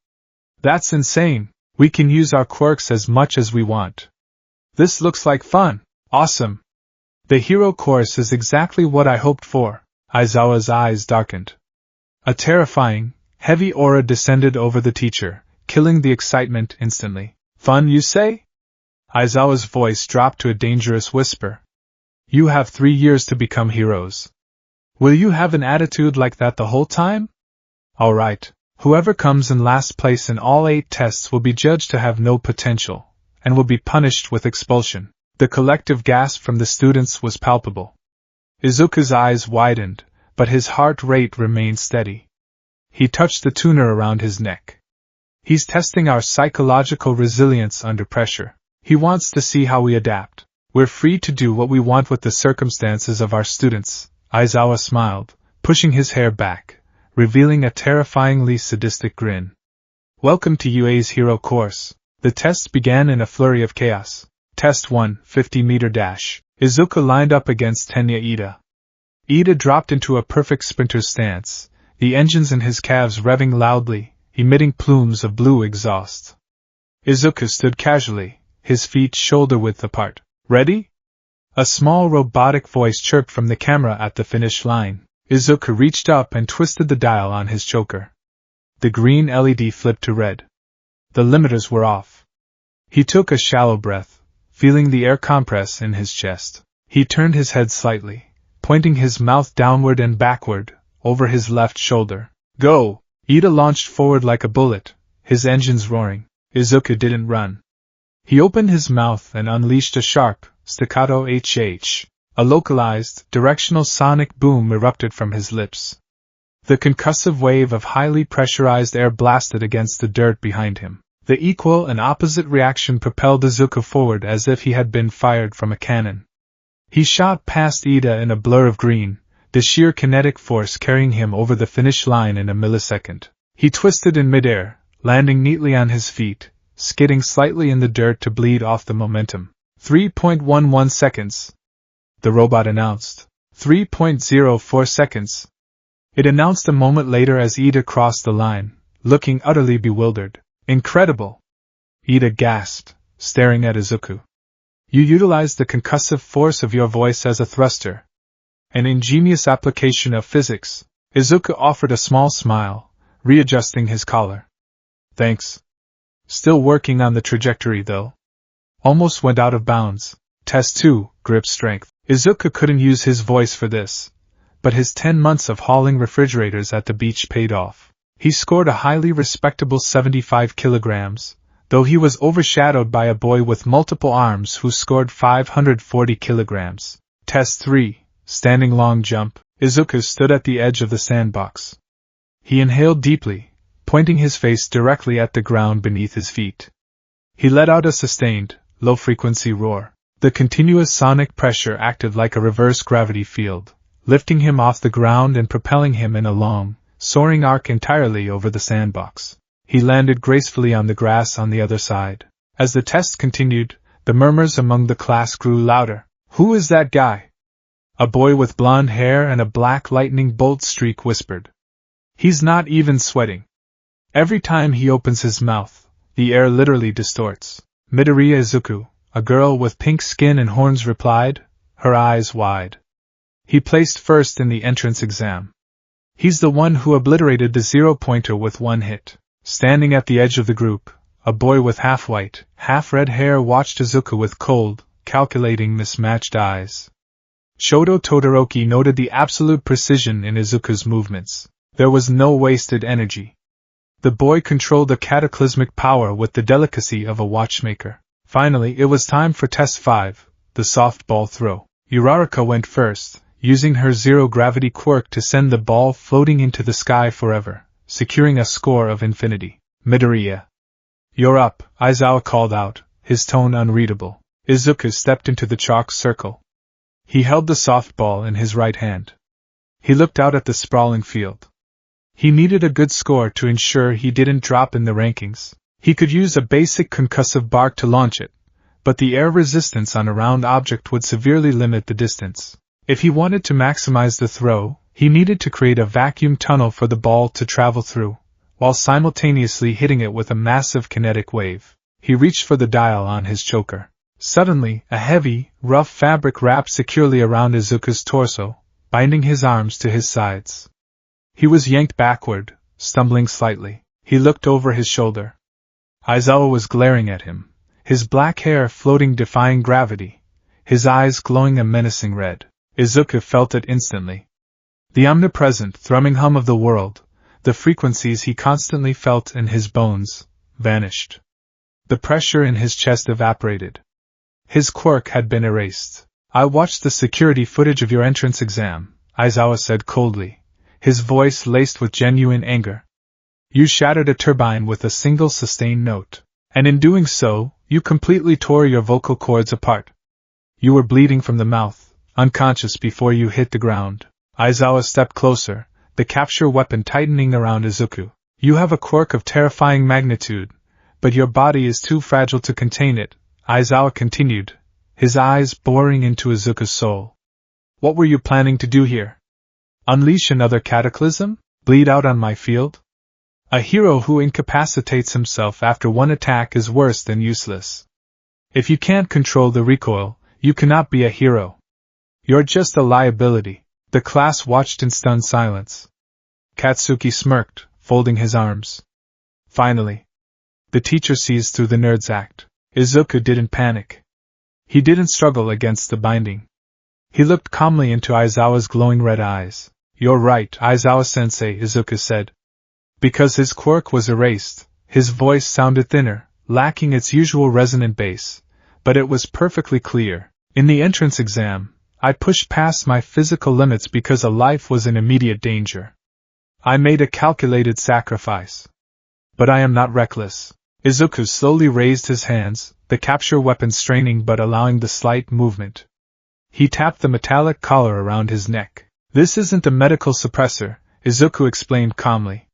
[SPEAKER 1] That's insane. We can use our quirks as much as we want. This looks like fun. Awesome. The hero course is exactly what I hoped for. Aizawa's eyes darkened. A terrifying, heavy aura descended over the teacher, killing the excitement instantly. Fun, you say? Aizawa's voice dropped to a dangerous whisper. You have 3 years to become heroes. Will you have an attitude like that the whole time? All right. Whoever comes in last place in all 8 tests will be judged to have no potential, and will be punished with expulsion. The collective gasp from the students was palpable. Izuku's eyes widened, but his heart rate remained steady. He touched the tuner around his neck. He's testing our psychological resilience under pressure. He wants to see how we adapt. We're free to do what we want with the circumstances of our students, Aizawa smiled, pushing his hair back, revealing a terrifyingly sadistic grin. Welcome to UA's hero course. The tests began in a flurry of chaos. Test 1, 50-meter dash. Izuku lined up against Tenya Ida. Ida dropped into a perfect sprinter stance, the engines in his calves revving loudly, emitting plumes of blue exhaust. Izuku stood casually, his feet shoulder-width apart. Ready? A small robotic voice chirped from the camera at the finish line. Izuku reached up and twisted the dial on his choker. The green LED flipped to red. The limiters were off. He took a shallow breath, feeling the air compress in his chest. He turned his head slightly, pointing his mouth downward and backward, over his left shoulder. Go! Ida launched forward like a bullet, his engines roaring. Izuku didn't run. He opened his mouth and unleashed a sharp, staccato HH. A localized, directional sonic boom erupted from his lips. The concussive wave of highly pressurized air blasted against the dirt behind him. The equal and opposite reaction propelled Izuku forward as if he had been fired from a cannon. He shot past Ida in a blur of green, the sheer kinetic force carrying him over the finish line in a millisecond. He twisted in midair, landing neatly on his feet, skidding slightly in the dirt to bleed off the momentum. 3.11 seconds. The robot announced. 3.04 seconds. It announced a moment later as Ida crossed the line, looking utterly bewildered. Incredible! Ida gasped, staring at Izuku. You utilized the concussive force of your voice as a thruster. An ingenious application of physics. Izuku offered a small smile, readjusting his collar. Thanks. Still working on the trajectory though. Almost went out of bounds. Test 2, grip strength. Izuku couldn't use his voice for this, but his 10 months of hauling refrigerators at the beach paid off. He scored a highly respectable 75 kilograms, though he was overshadowed by a boy with multiple arms who scored 540 kilograms. Test 3, standing long jump. Izuku stood at the edge of the sandbox. He inhaled deeply, pointing his face directly at the ground beneath his feet. He let out a sustained, low-frequency roar. The continuous sonic pressure acted like a reverse gravity field, lifting him off the ground and propelling him in a long, soaring arc entirely over the sandbox. He landed gracefully on the grass on the other side. As the test continued, the murmurs among the class grew louder. Who is that guy? A boy with blonde hair and a black lightning bolt streak whispered. He's not even sweating. Every time he opens his mouth, the air literally distorts. Midoriya Izuku, a girl with pink skin and horns, replied, her eyes wide. He placed first in the entrance exam. He's the one who obliterated the 0-pointer with one hit. Standing at the edge of the group, a boy with half-white, half-red hair watched Izuku with cold, calculating, mismatched eyes. Shoto Todoroki noted the absolute precision in Izuku's movements. There was no wasted energy. The boy controlled the cataclysmic power with the delicacy of a watchmaker. Finally, it was time for Test 5, the softball throw. Uraraka went first, using her zero-gravity quirk to send the ball floating into the sky forever, securing a score of infinity. Midoriya. You're up, Aizawa called out, his tone unreadable. Izuku stepped into the chalk circle. He held the softball in his right hand. He looked out at the sprawling field. He needed a good score to ensure he didn't drop in the rankings. He could use a basic concussive bark to launch it, but the air resistance on a round object would severely limit the distance. If he wanted to maximize the throw, he needed to create a vacuum tunnel for the ball to travel through, while simultaneously hitting it with a massive kinetic wave. He reached for the dial on his choker. Suddenly, a heavy, rough fabric wrapped securely around Izuku's torso, binding his arms to his sides. He was yanked backward, stumbling slightly. He looked over his shoulder. Aizawa was glaring at him, his black hair floating, defying gravity, his eyes glowing a menacing red. Izuku felt it instantly. The omnipresent, thrumming hum of the world, the frequencies he constantly felt in his bones, vanished. The pressure in his chest evaporated. His quirk had been erased. I watched the security footage of your entrance exam, Aizawa said coldly, his voice laced with genuine anger. You shattered a turbine with a single sustained note, and in doing so, you completely tore your vocal cords apart. You were bleeding from the mouth, unconscious before you hit the ground. Aizawa stepped closer, the capture weapon tightening around Izuku. You have a quirk of terrifying magnitude, but your body is too fragile to contain it, Aizawa continued, his eyes boring into Izuku's soul. What were you planning to do here? Unleash another cataclysm? Bleed out on my field? A hero who incapacitates himself after one attack is worse than useless. If you can't control the recoil, you cannot be a hero. You're just a liability. The class watched in stunned silence. Katsuki smirked, folding his arms. Finally, the teacher sees through the nerd's act. Izuku didn't panic. He didn't struggle against the binding. He looked calmly into Aizawa's glowing red eyes. You're right, Aizawa-sensei, Izuku said. Because his quirk was erased, his voice sounded thinner, lacking its usual resonant bass, but it was perfectly clear. In the entrance exam, I pushed past my physical limits because a life was in immediate danger. I made a calculated sacrifice. But I am not reckless. Izuku slowly raised his hands, the capture weapon straining but allowing the slight movement. He tapped the metallic collar around his neck. This isn't a medical suppressor, Izuku explained calmly.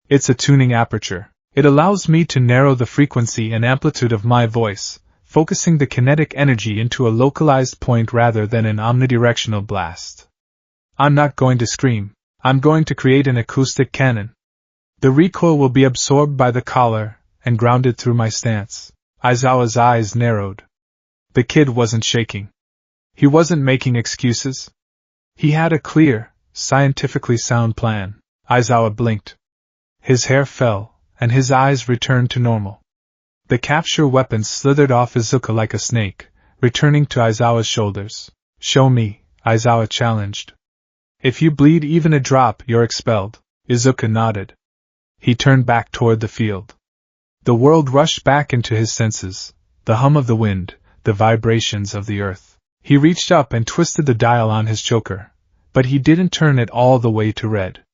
[SPEAKER 1] It's a tuning aperture. It allows me to narrow the frequency and amplitude of my voice, focusing the kinetic energy into a localized point rather than an omnidirectional blast. I'm not going to scream. I'm going to create an acoustic cannon. The recoil will be absorbed by the collar and grounded through my stance. Aizawa's eyes narrowed. The kid wasn't shaking. He wasn't making excuses. He had a clear, scientifically sound plan. Aizawa blinked. His hair fell, and his eyes returned to normal. The capture weapon slithered off Izuku like a snake, returning to Aizawa's shoulders. Show me, Aizawa challenged. If you bleed even a drop, you're expelled. Izuku nodded. He turned back toward the field. The world rushed back into his senses, the hum of the wind, the vibrations of the earth. He reached up and twisted the dial on his choker, but he didn't turn it all the way to red.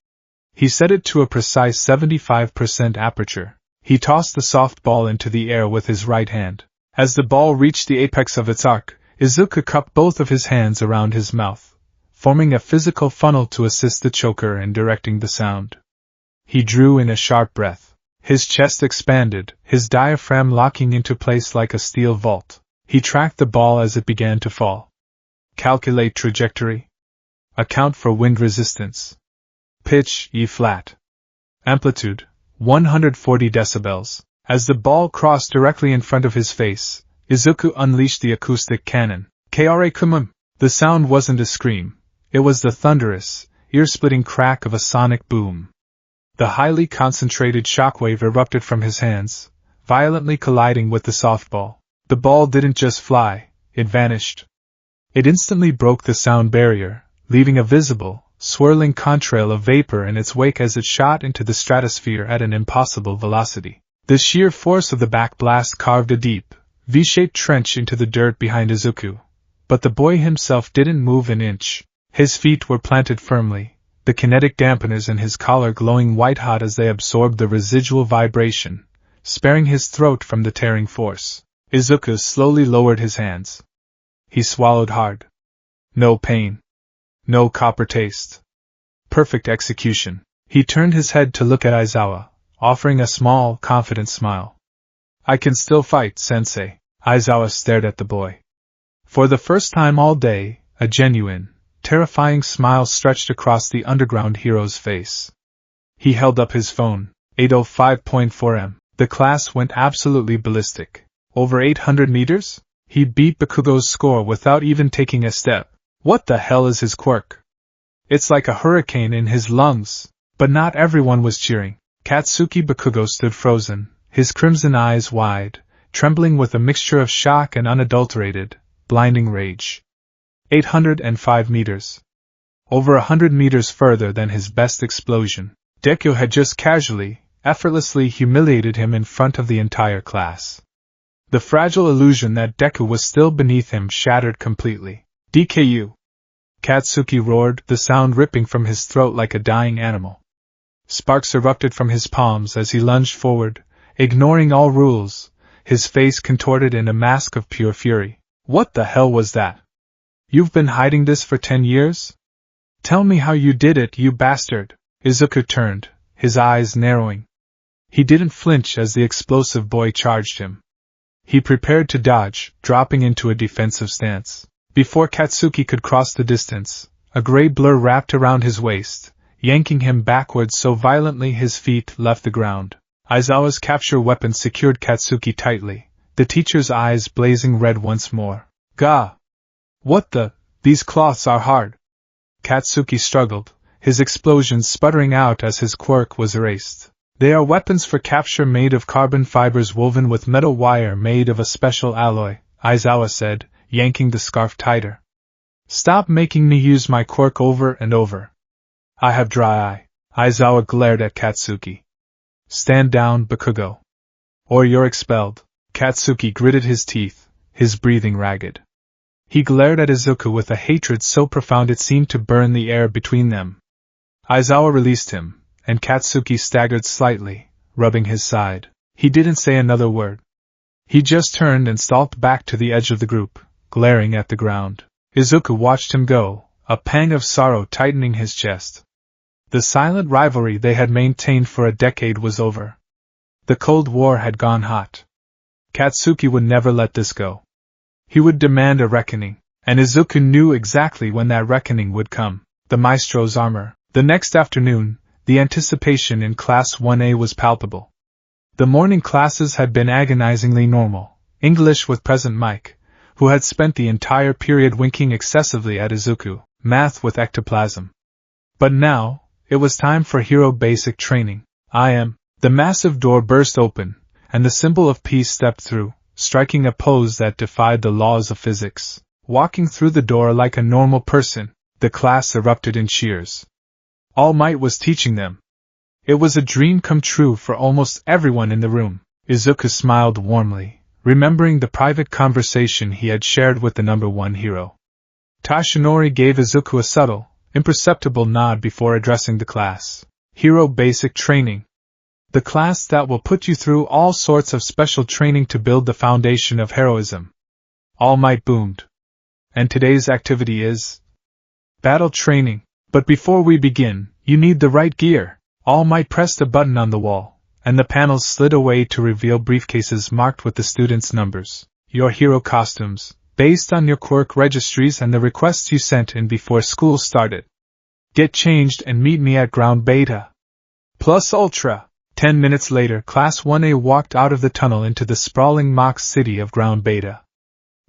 [SPEAKER 1] He set it to a precise 75% aperture. He tossed the soft ball into the air with his right hand. As the ball reached the apex of its arc, Izuku cupped both of his hands around his mouth, forming a physical funnel to assist the choker in directing the sound. He drew in a sharp breath. His chest expanded, his diaphragm locking into place like a steel vault. He tracked the ball as it began to fall. Calculate trajectory. Account for wind resistance. Pitch, E-flat. Amplitude, 140 decibels. As the ball crossed directly in front of his face, Izuku unleashed the acoustic cannon. Kare-kumum! The sound wasn't a scream. It was the thunderous, ear-splitting crack of a sonic boom. The highly concentrated shockwave erupted from his hands, violently colliding with the softball. The ball didn't just fly, it vanished. It instantly broke the sound barrier, leaving a visible, swirling contrail of vapor in its wake as it shot into the stratosphere at an impossible velocity. The sheer force of the backblast carved a deep, V-shaped trench into the dirt behind Izuku, but the boy himself didn't move an inch. His feet were planted firmly, the kinetic dampeners in his collar glowing white-hot as they absorbed the residual vibration, sparing his throat from the tearing force. Izuku slowly lowered his hands. He swallowed hard. No pain. No copper taste. Perfect execution. He turned his head to look at Aizawa, offering a small, confident smile. I can still fight, sensei. Aizawa stared at the boy. For the first time all day, a genuine, terrifying smile stretched across the underground hero's face. He held up his phone. 805.4 m. The class went absolutely ballistic. Over 800 meters? He beat Bakugo's score without even taking a step. What the hell is his quirk? It's like a hurricane in his lungs. But not everyone was cheering. Katsuki Bakugo stood frozen, his crimson eyes wide, trembling with a mixture of shock and unadulterated, blinding rage. 805 meters. Over 100 meters further than his best explosion. Deku had just casually, effortlessly humiliated him in front of the entire class. The fragile illusion that Deku was still beneath him shattered completely. DKU! Katsuki roared, the sound ripping from his throat like a dying animal. Sparks erupted from his palms as he lunged forward, ignoring all rules, his face contorted in a mask of pure fury. What the hell was that? You've been hiding this for 10 years? Tell me how you did it, you bastard! Izuku turned, his eyes narrowing. He didn't flinch as the explosive boy charged him. He prepared to dodge, dropping into a defensive stance. Before Katsuki could cross the distance, a gray blur wrapped around his waist, yanking him backwards so violently his feet left the ground. Aizawa's capture weapon secured Katsuki tightly, the teacher's eyes blazing red once more. Gah! What the? These cloths are hard. Katsuki struggled, his explosions sputtering out as his quirk was erased. They are weapons for capture made of carbon fibers woven with metal wire made of a special alloy, Aizawa said, yanking the scarf tighter. Stop making me use my quirk over and over. I have dry eye. Aizawa glared at Katsuki. Stand down, Bakugo. Or you're expelled. Katsuki gritted his teeth, his breathing ragged. He glared at Izuku with a hatred so profound it seemed to burn the air between them. Aizawa released him, and Katsuki staggered slightly, rubbing his side. He didn't say another word. He just turned and stalked back to the edge of the group, glaring at the ground. Izuku watched him go, a pang of sorrow tightening his chest. The silent rivalry they had maintained for a decade was over. The Cold War had gone hot. Katsuki would never let this go. He would demand a reckoning, and Izuku knew exactly when that reckoning would come. The maestro's armor. The next afternoon, the anticipation in Class 1A was palpable. The morning classes had been agonizingly normal, English with Present Mike, who had spent the entire period winking excessively at Izuku, math with ectoplasm. But now, it was time for hero basic training. The massive door burst open, and the symbol of peace stepped through, striking a pose that defied the laws of physics. Walking through the door like a normal person, the class erupted in cheers. All Might was teaching them. It was a dream come true for almost everyone in the room. Izuku smiled warmly, remembering the private conversation he had shared with the number one hero. Tashinori gave Izuku a subtle, imperceptible nod before addressing the class. Hero Basic Training. The class that will put you through all sorts of special training to build the foundation of heroism. All Might boomed. And today's activity is battle training. But before we begin, you need the right gear. All Might pressed a button on the wall, and the panels slid away to reveal briefcases marked with the students' numbers. Your hero costumes, based on your quirk registries and the requests you sent in before school started. Get changed and meet me at Ground Beta. Plus Ultra. 10 minutes later, Class 1A walked out of the tunnel into the sprawling mock city of Ground Beta.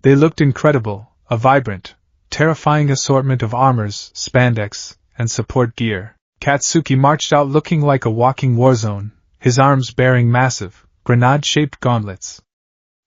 [SPEAKER 1] They looked incredible, a vibrant, terrifying assortment of armors, spandex, and support gear. Katsuki marched out looking like a walking war zone, his arms bearing massive, grenade-shaped gauntlets.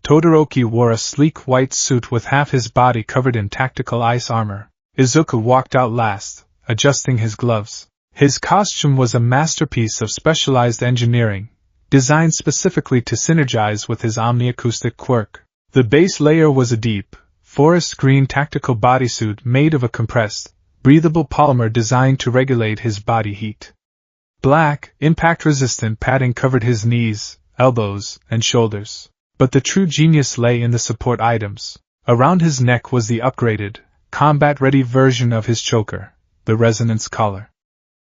[SPEAKER 1] Todoroki wore a sleek white suit with half his body covered in tactical ice armor. Izuku walked out last, adjusting his gloves. His costume was a masterpiece of specialized engineering, designed specifically to synergize with his omniacoustic quirk. The base layer was a deep, forest green tactical bodysuit made of a compressed, breathable polymer designed to regulate his body heat. Black, impact-resistant padding covered his knees, elbows, and shoulders. But the true genius lay in the support items. Around his neck was the upgraded, combat-ready version of his choker, the resonance collar.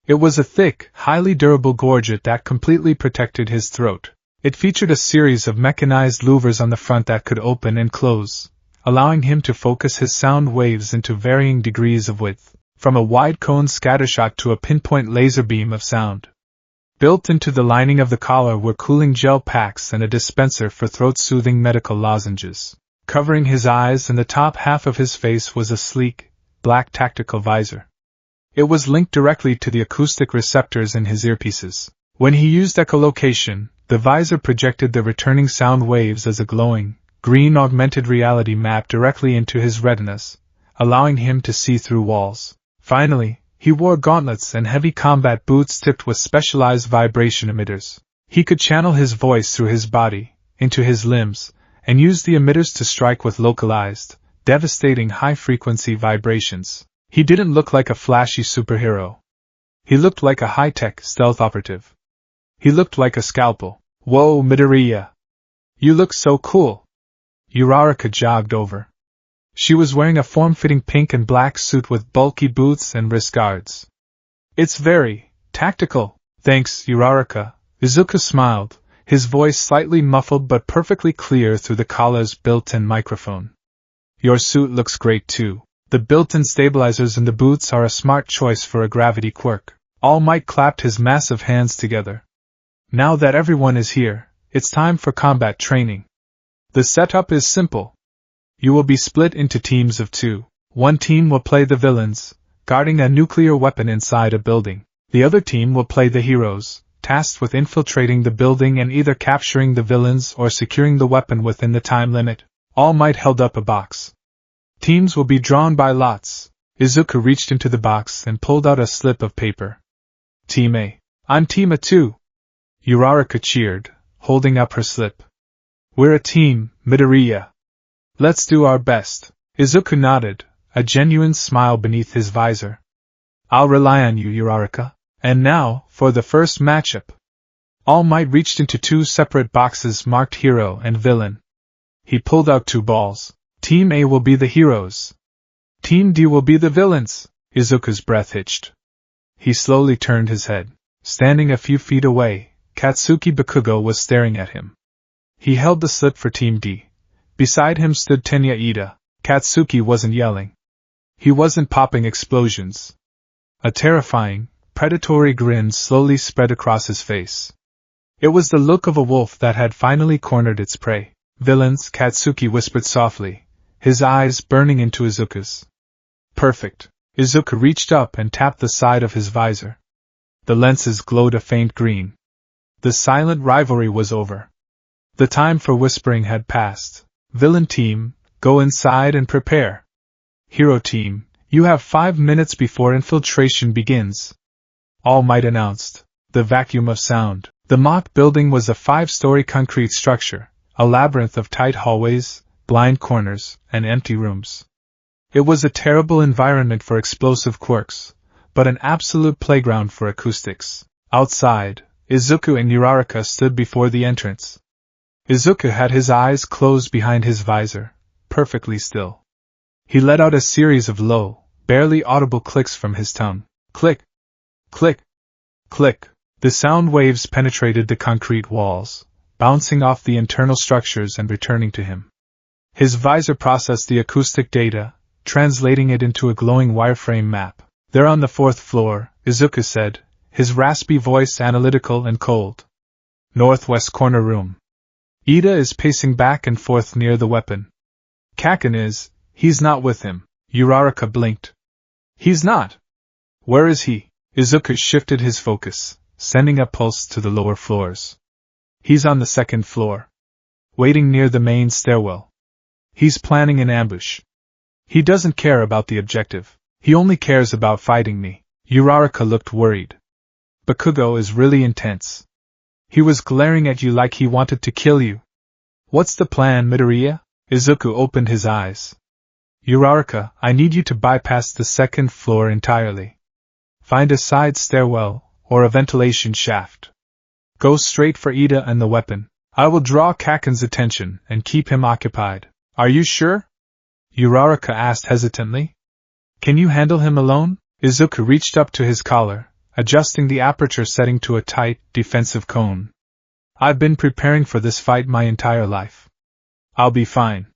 [SPEAKER 1] It was a thick, highly durable gorget that completely protected his throat. It featured a series of mechanized louvers on the front that could open and close, allowing him to focus his sound waves into varying degrees of width, from a wide cone scattershot to a pinpoint laser beam of sound. Built into the lining of the collar were cooling gel packs and a dispenser for throat-soothing medical lozenges. Covering his eyes and the top half of his face was a sleek, black tactical visor. It was linked directly to the acoustic receptors in his earpieces. When he used echolocation, the visor projected the returning sound waves as a glowing, green augmented reality map directly into his retinas, allowing him to see through walls. Finally, he wore gauntlets and heavy combat boots tipped with specialized vibration emitters. He could channel his voice through his body, into his limbs, and use the emitters to strike with localized, devastating high-frequency vibrations. He didn't look like a flashy superhero. He looked like a high-tech stealth operative. He looked like a scalpel. Whoa, Midoriya! You look so cool! Uraraka jogged over. She was wearing a form-fitting pink and black suit with bulky boots and wrist guards. It's very tactical. Thanks, Uraraka. Izuku smiled, his voice slightly muffled but perfectly clear through the collar's built-in microphone. Your suit looks great too. The built-in stabilizers in the boots are a smart choice for a gravity quirk. All Might clapped his massive hands together. Now that everyone is here, it's time for combat training. The setup is simple. You will be split into teams of 2. One team will play the villains, guarding a nuclear weapon inside a building. The other team will play the heroes, tasked with infiltrating the building and either capturing the villains or securing the weapon within the time limit. All Might held up a box. Teams will be drawn by lots. Izuku reached into the box and pulled out a slip of paper. Team A. I'm Team A too. Uraraka cheered, holding up her slip. We're a team, Midoriya. Let's do our best. Izuku nodded, a genuine smile beneath his visor. I'll rely on you, Uraraka. And now, for the first matchup. All Might reached into 2 separate boxes marked hero and villain. He pulled out 2 balls. Team A will be the heroes. Team D will be the villains. Izuku's breath hitched. He slowly turned his head. Standing a few feet away, Katsuki Bakugo was staring at him. He held the slip for Team D. Beside him stood Tenya Ida. Katsuki wasn't yelling. He wasn't popping explosions. A terrifying, predatory grin slowly spread across his face. It was the look of a wolf that had finally cornered its prey. Villains, Katsuki whispered softly, his eyes burning into Izuku's. Perfect. Izuku reached up and tapped the side of his visor. The lenses glowed a faint green. The silent rivalry was over. The time for whispering had passed. Villain team, go inside and prepare. Hero team, you have 5 minutes before infiltration begins. All Might announced. The vacuum of sound. The mock building was a 5-story concrete structure, a labyrinth of tight hallways, blind corners, and empty rooms. It was a terrible environment for explosive quirks, but an absolute playground for acoustics. Outside, Izuku and Uraraka stood before the entrance. Izuku had his eyes closed behind his visor, perfectly still. He let out a series of low, barely audible clicks from his tongue. Click! Click! Click! The sound waves penetrated the concrete walls, bouncing off the internal structures and returning to him. His visor processed the acoustic data, translating it into a glowing wireframe map. They're on the 4th floor, Izuku said, his raspy voice analytical and cold. Northwest corner room. Ida is pacing back and forth near the weapon. Kaken is, he's not with him. Uraraka blinked. He's not. Where is he? Izuku shifted his focus, sending a pulse to the lower floors. He's on the 2nd floor. Waiting near the main stairwell. He's planning an ambush. He doesn't care about the objective. He only cares about fighting me. Uraraka looked worried. Bakugo is really intense. He was glaring at you like he wanted to kill you. What's the plan, Midoriya? Izuku opened his eyes. Uraraka, I need you to bypass the 2nd floor entirely. Find a side stairwell, or a ventilation shaft. Go straight for Ida and the weapon. I will draw Kaken's attention and keep him occupied. Are you sure? Uraraka asked hesitantly. Can you handle him alone? Izuku reached up to his collar, adjusting the aperture setting to a tight, defensive cone. I've been preparing for this fight my entire life. I'll be fine.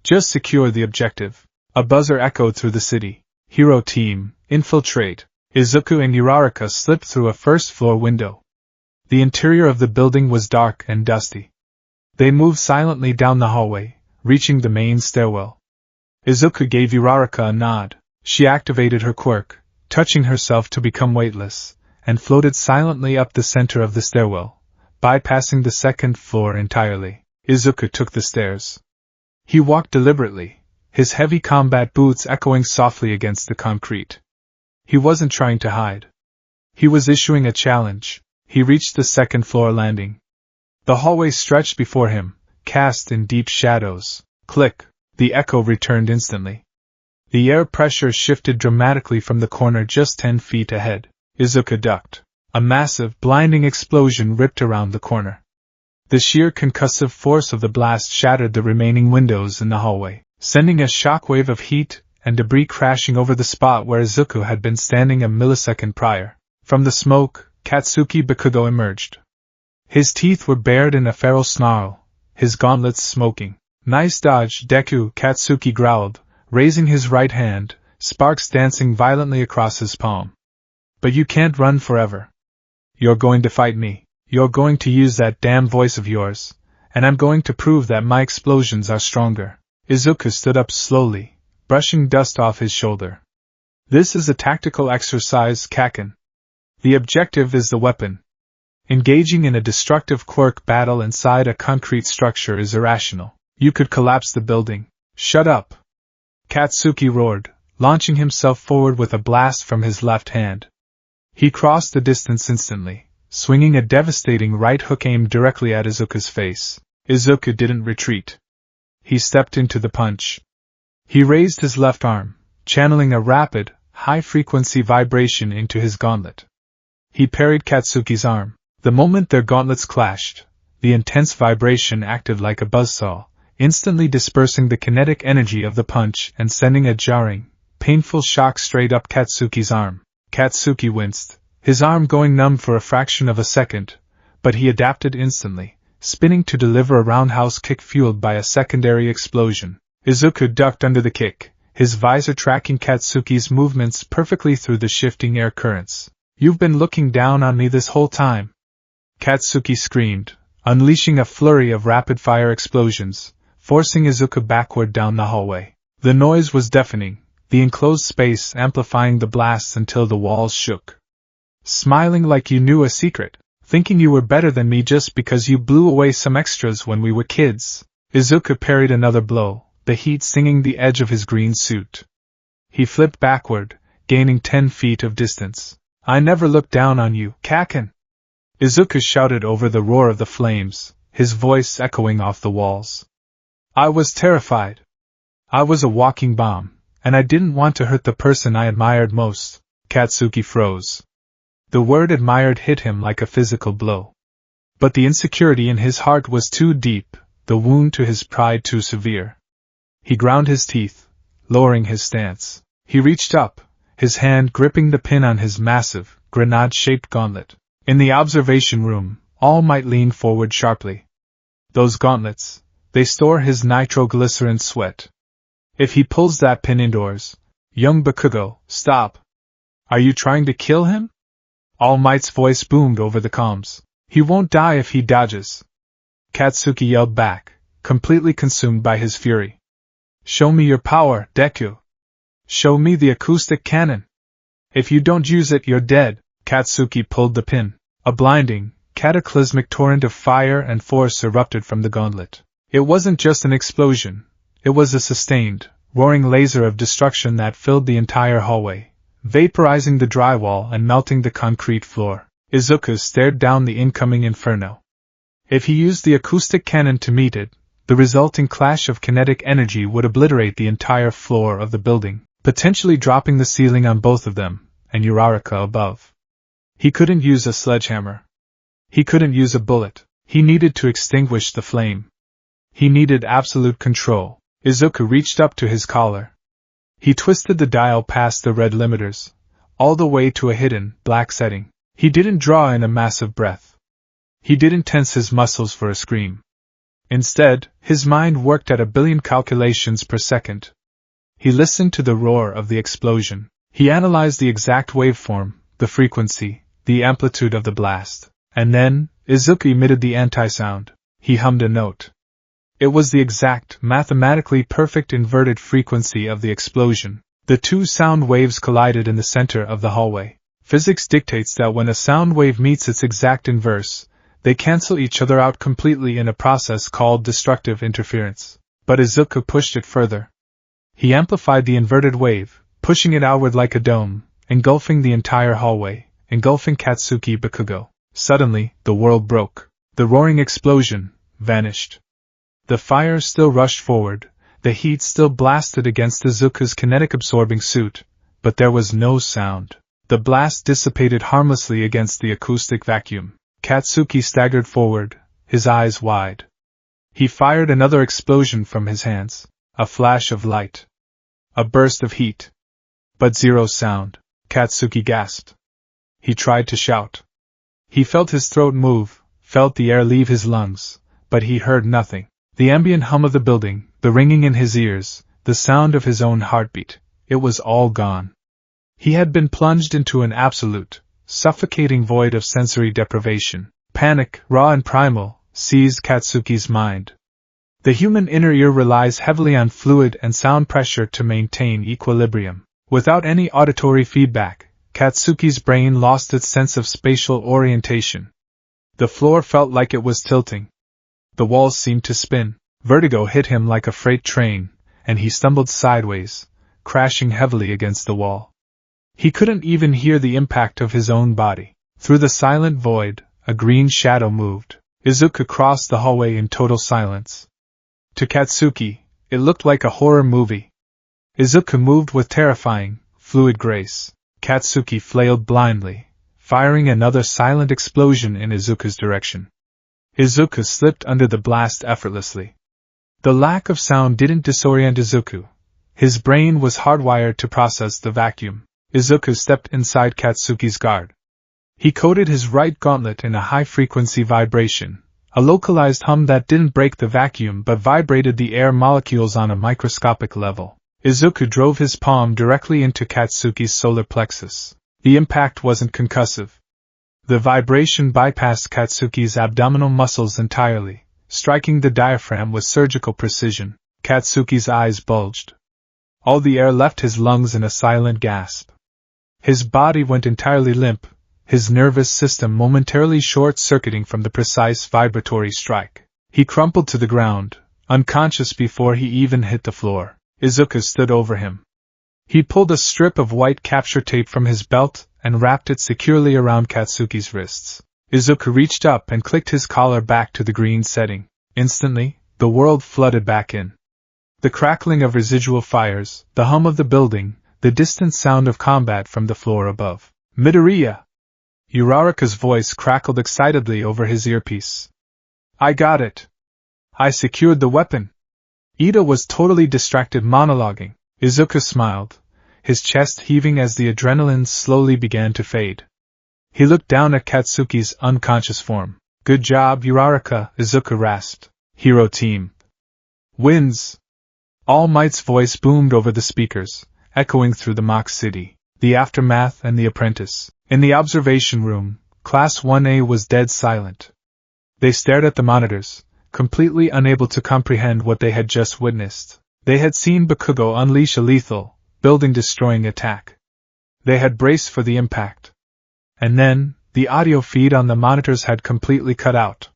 [SPEAKER 1] Just secure the objective. A buzzer echoed through the city. Hero team, infiltrate. Izuku and Uraraka slipped through a 1st-floor window. The interior of the building was dark and dusty. They moved silently down the hallway, reaching the main stairwell. Izuku gave Uraraka a nod. She activated her quirk, touching herself to become weightless, and floated silently up the center of the stairwell, bypassing the 2nd floor entirely. Izuku took the stairs. He walked deliberately, his heavy combat boots echoing softly against the concrete. He wasn't trying to hide. He was issuing a challenge. He reached the 2nd floor landing. The hallway stretched before him, cast in deep shadows. Click! The echo returned instantly. The air pressure shifted dramatically from the corner just 10 feet ahead. Izuku ducked. A massive, blinding explosion ripped around the corner. The sheer concussive force of the blast shattered the remaining windows in the hallway, sending a shockwave of heat and debris crashing over the spot where Izuku had been standing a millisecond prior. From the smoke, Katsuki Bakugo emerged. His teeth were bared in a feral snarl, his gauntlets smoking. "Nice dodge, Deku," Katsuki growled, raising his right hand, sparks dancing violently across his palm. "But you can't run forever. You're going to fight me. You're going to use that damn voice of yours, and I'm going to prove that my explosions are stronger." Izuku stood up slowly, brushing dust off his shoulder. "This is a tactical exercise, Kaken. The objective is the weapon. Engaging in a destructive quirk battle inside a concrete structure is irrational. You could collapse the building." "Shut up!" Katsuki roared, launching himself forward with a blast from his left hand. He crossed the distance instantly, swinging a devastating right hook aimed directly at Izuku's face. Izuku didn't retreat. He stepped into the punch. He raised his left arm, channeling a rapid, high-frequency vibration into his gauntlet. He parried Katsuki's arm. The moment their gauntlets clashed, the intense vibration acted like a buzzsaw, instantly dispersing the kinetic energy of the punch and sending a jarring, painful shock straight up Katsuki's arm. Katsuki winced, his arm going numb for a fraction of a second, but he adapted instantly, spinning to deliver a roundhouse kick fueled by a secondary explosion. Izuku ducked under the kick, his visor tracking Katsuki's movements perfectly through the shifting air currents. "You've been looking down on me this whole time!" Katsuki screamed, unleashing a flurry of rapid-fire explosions, forcing Izuku backward down the hallway. The noise was deafening, the enclosed space amplifying the blasts until the walls shook. "Smiling like you knew a secret, thinking you were better than me just because you blew away some extras when we were kids." Izuku parried another blow, the heat stinging the edge of his green suit. He flipped backward, gaining 10 feet of distance. "I never looked down on you, Kaken!" Izuku shouted over the roar of the flames, his voice echoing off the walls. "I was terrified. I was a walking bomb, and I didn't want to hurt the person I admired most." Katsuki froze. The word admired hit him like a physical blow. But the insecurity in his heart was too deep, the wound to his pride too severe. He ground his teeth, lowering his stance. He reached up, his hand gripping the pin on his massive, grenade-shaped gauntlet. In the observation room, All Might leaned forward sharply. "Those gauntlets, they store his nitroglycerin sweat. If he pulls that pin indoors, young Bakugo, stop! Are you trying to kill him?" All Might's voice boomed over the comms. "He won't die if he dodges." Katsuki yelled back, completely consumed by his fury. "Show me your power, Deku! Show me the acoustic cannon! If you don't use it, you're dead." Katsuki pulled the pin. A blinding, cataclysmic torrent of fire and force erupted from the gauntlet. It wasn't just an explosion, it was a sustained, roaring laser of destruction that filled the entire hallway, vaporizing the drywall and melting the concrete floor. Izuku stared down the incoming inferno. If he used the acoustic cannon to meet it, the resulting clash of kinetic energy would obliterate the entire floor of the building, potentially dropping the ceiling on both of them, and Uraraka above. He couldn't use a sledgehammer. He couldn't use a bullet. He needed to extinguish the flame. He needed absolute control. Izuku reached up to his collar. He twisted the dial past the red limiters, all the way to a hidden, black setting. He didn't draw in a massive breath. He didn't tense his muscles for a scream. Instead, his mind worked at 1 billion calculations per second. He listened to the roar of the explosion. He analyzed the exact waveform, the frequency, the amplitude of the blast. And then, Izuku emitted the anti-sound. He hummed a note. It was the exact, mathematically perfect inverted frequency of the explosion. The two sound waves collided in the center of the hallway. Physics dictates that when a sound wave meets its exact inverse, they cancel each other out completely in a process called destructive interference. But Izuku pushed it further. He amplified the inverted wave, pushing it outward like a dome, engulfing the entire hallway, engulfing Katsuki Bakugo. Suddenly, the world broke. The roaring explosion vanished. The fire still rushed forward, the heat still blasted against Izuku's kinetic-absorbing suit, but there was no sound. The blast dissipated harmlessly against the acoustic vacuum. Katsuki staggered forward, his eyes wide. He fired another explosion from his hands, a flash of light, a burst of heat. But zero sound. Katsuki gasped. He tried to shout. He felt his throat move, felt the air leave his lungs, but he heard nothing. The ambient hum of the building, the ringing in his ears, the sound of his own heartbeat, it was all gone. He had been plunged into an absolute, suffocating void of sensory deprivation. Panic, raw and primal, seized Katsuki's mind. The human inner ear relies heavily on fluid and sound pressure to maintain equilibrium. Without any auditory feedback, Katsuki's brain lost its sense of spatial orientation. The floor felt like it was tilting. The walls seemed to spin. Vertigo hit him like a freight train, and he stumbled sideways, crashing heavily against the wall. He couldn't even hear the impact of his own body. Through the silent void, a green shadow moved. Izuku crossed the hallway in total silence. To Katsuki, it looked like a horror movie. Izuku moved with terrifying, fluid grace. Katsuki flailed blindly, firing another silent explosion in Izuku's direction. Izuku slipped under the blast effortlessly. The lack of sound didn't disorient Izuku. His brain was hardwired to process the vacuum. Izuku stepped inside Katsuki's guard. He coated his right gauntlet in a high-frequency vibration, a localized hum that didn't break the vacuum but vibrated the air molecules on a microscopic level. Izuku drove his palm directly into Katsuki's solar plexus. The impact wasn't concussive. The vibration bypassed Katsuki's abdominal muscles entirely, striking the diaphragm with surgical precision. Katsuki's eyes bulged. All the air left his lungs in a silent gasp. His body went entirely limp, his nervous system momentarily short-circuiting from the precise vibratory strike. He crumpled to the ground, unconscious before he even hit the floor. Izuku stood over him. He pulled a strip of white capture tape from his belt and wrapped it securely around Katsuki's wrists. Izuku reached up and clicked his collar back to the green setting. Instantly, the world flooded back in. The crackling of residual fires, the hum of the building, the distant sound of combat from the floor above. Midoriya! Uraraka's voice crackled excitedly over his earpiece. I got it! I secured the weapon! Ida was totally distracted monologuing. Izuku smiled, his chest heaving as the adrenaline slowly began to fade. He looked down at Katsuki's unconscious form. Good job, Uraraka, Izuku rasped. Hero team wins! All Might's voice boomed over the speakers, echoing through the mock city. The aftermath and the apprentice. In the observation room, Class 1A was dead silent. They stared at the monitors, completely unable to comprehend what they had just witnessed. They had seen Bakugo unleash a lethal, building-destroying attack. They had braced for the impact. And then, the audio feed on the monitors had completely cut out.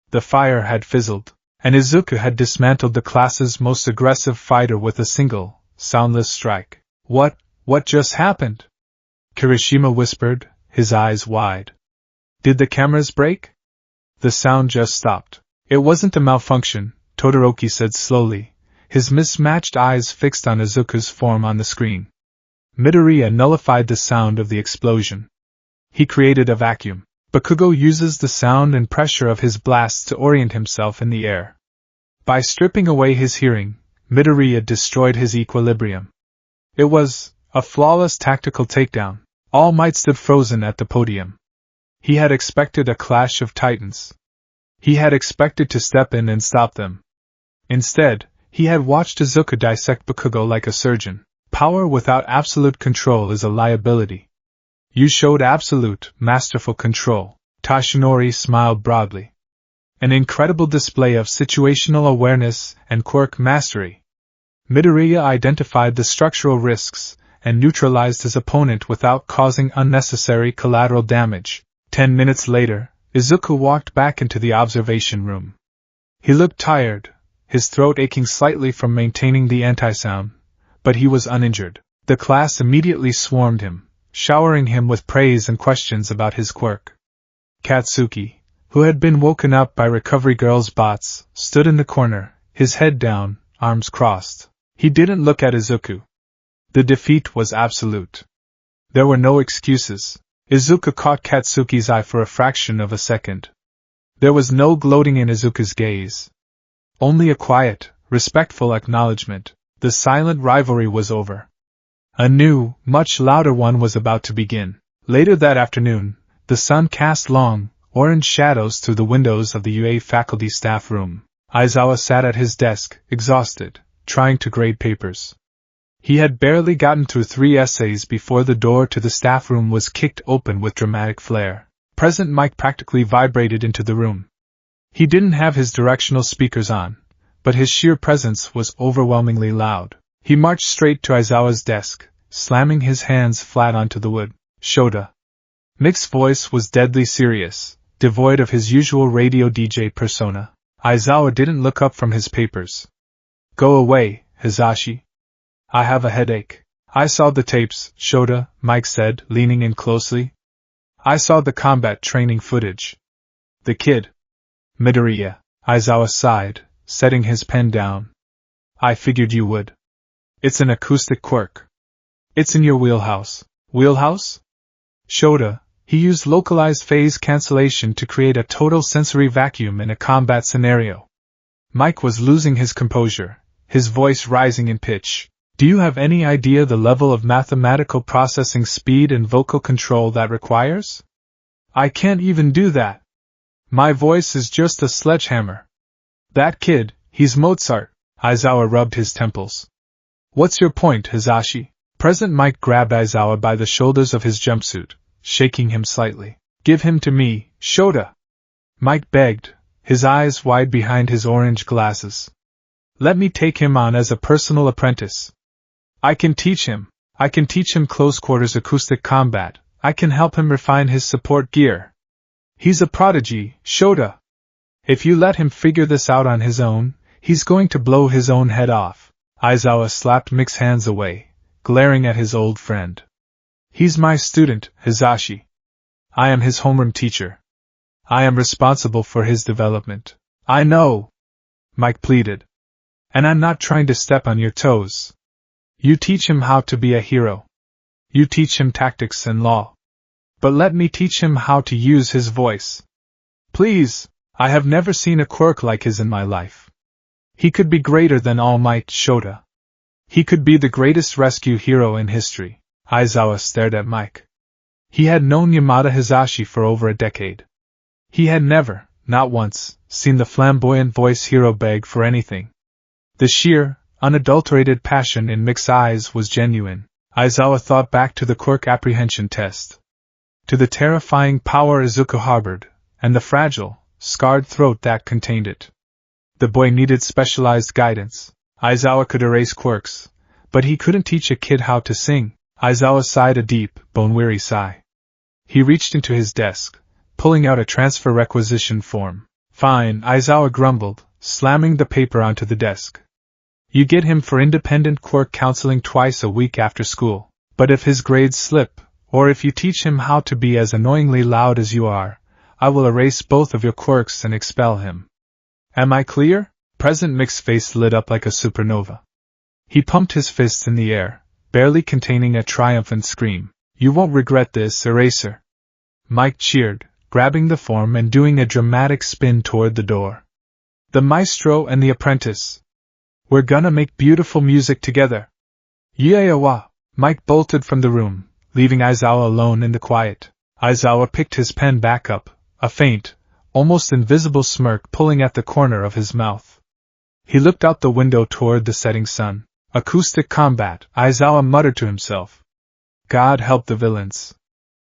[SPEAKER 1] The fire had fizzled, and Izuku had dismantled the class's most aggressive fighter with a single, soundless strike. What just happened? Kirishima whispered, his eyes wide. Did the cameras break? The sound just stopped. It wasn't a malfunction, Todoroki said slowly, his mismatched eyes fixed on Izuku's form on the screen. Midoriya nullified the sound of the explosion. He created a vacuum. Bakugo uses the sound and pressure of his blasts to orient himself in the air. By stripping away his hearing, Midoriya destroyed his equilibrium. It was a flawless tactical takedown. All Might stood frozen at the podium. He had expected a clash of titans. He had expected to step in and stop them. Instead, he had watched Izuku dissect Bakugo like a surgeon. Power without absolute control is a liability. You showed absolute, masterful control. Tashinori smiled broadly. An incredible display of situational awareness and quirk mastery. Midoriya identified the structural risks and neutralized his opponent without causing unnecessary collateral damage. 10 minutes later, Izuku walked back into the observation room. He looked tired, his throat aching slightly from maintaining the anti-sound, but he was uninjured. The class immediately swarmed him, showering him with praise and questions about his quirk. Katsuki, who had been woken up by Recovery Girl's bots, stood in the corner, his head down, arms crossed. He didn't look at Izuku. The defeat was absolute. There were no excuses. Izuku caught Katsuki's eye for a fraction of a second. There was no gloating in Izuku's gaze. Only a quiet, respectful acknowledgement. The silent rivalry was over. A new, much louder one was about to begin. Later that afternoon, the sun cast long, orange shadows through the windows of the UA faculty staff room. Aizawa sat at his desk, exhausted, trying to grade papers. He had barely gotten through 3 essays before the door to the staff room was kicked open with dramatic flair. President Mike practically vibrated into the room. He didn't have his directional speakers on, but his sheer presence was overwhelmingly loud. He marched straight to Aizawa's desk, slamming his hands flat onto the wood. Shota. Mick's voice was deadly serious, devoid of his usual radio DJ persona. Aizawa didn't look up from his papers. Go away, Hizashi. I have a headache. I saw the tapes, Shota, Mike said, leaning in closely. I saw the combat training footage. The kid. Midoriya. Aizawa sighed, setting his pen down. I figured you would. It's an acoustic quirk. It's in your wheelhouse. Wheelhouse? Shota. He used localized phase cancellation to create a total sensory vacuum in a combat scenario. Mike was losing his composure, his voice rising in pitch. Do you have any idea the level of mathematical processing speed and vocal control that requires? I can't even do that. My voice is just a sledgehammer. That kid, he's Mozart. Aizawa rubbed his temples. What's your point, Hizashi? President Mike grabbed Aizawa by the shoulders of his jumpsuit, shaking him slightly. Give him to me, Shota. Mike begged, his eyes wide behind his orange glasses. Let me take him on as a personal apprentice. I can teach him. I can teach him close-quarters acoustic combat. I can help him refine his support gear. He's a prodigy, Shota. If you let him figure this out on his own, he's going to blow his own head off. Aizawa slapped Mick's hands away, glaring at his old friend. He's my student, Hizashi. I am his homeroom teacher. I am responsible for his development. I know, Mike pleaded. And I'm not trying to step on your toes. You teach him how to be a hero. You teach him tactics and law. But let me teach him how to use his voice. Please, I have never seen a quirk like his in my life. He could be greater than All Might, Shota. He could be the greatest rescue hero in history. Aizawa stared at Mike. He had known Yamada Hizashi for over a decade. He had never, not once, seen the flamboyant voice hero beg for anything. The sheer, unadulterated passion in Mick's eyes was genuine. Aizawa thought back to the quirk apprehension test. To the terrifying power Izuku harbored, and the fragile, scarred throat that contained it. The boy needed specialized guidance. Aizawa could erase quirks, but he couldn't teach a kid how to sing. Aizawa sighed a deep, bone-weary sigh. He reached into his desk, pulling out a transfer requisition form. Fine, Aizawa grumbled, slamming the paper onto the desk. You get him for independent quirk counseling twice a week after school, but if his grades slip, or if you teach him how to be as annoyingly loud as you are, I will erase both of your quirks and expel him. Am I clear? President Mick's face lit up like a supernova. He pumped his fists in the air, barely containing a triumphant scream. You won't regret this, Eraser. Mike cheered, grabbing the form and doing a dramatic spin toward the door. The maestro and the apprentice. We're gonna make beautiful music together. Yeah. Mike bolted from the room, leaving Aizawa alone in the quiet. Aizawa picked his pen back up, a faint, almost invisible smirk pulling at the corner of his mouth. He looked out the window toward the setting sun. Acoustic combat, Aizawa muttered to himself. God help the villains.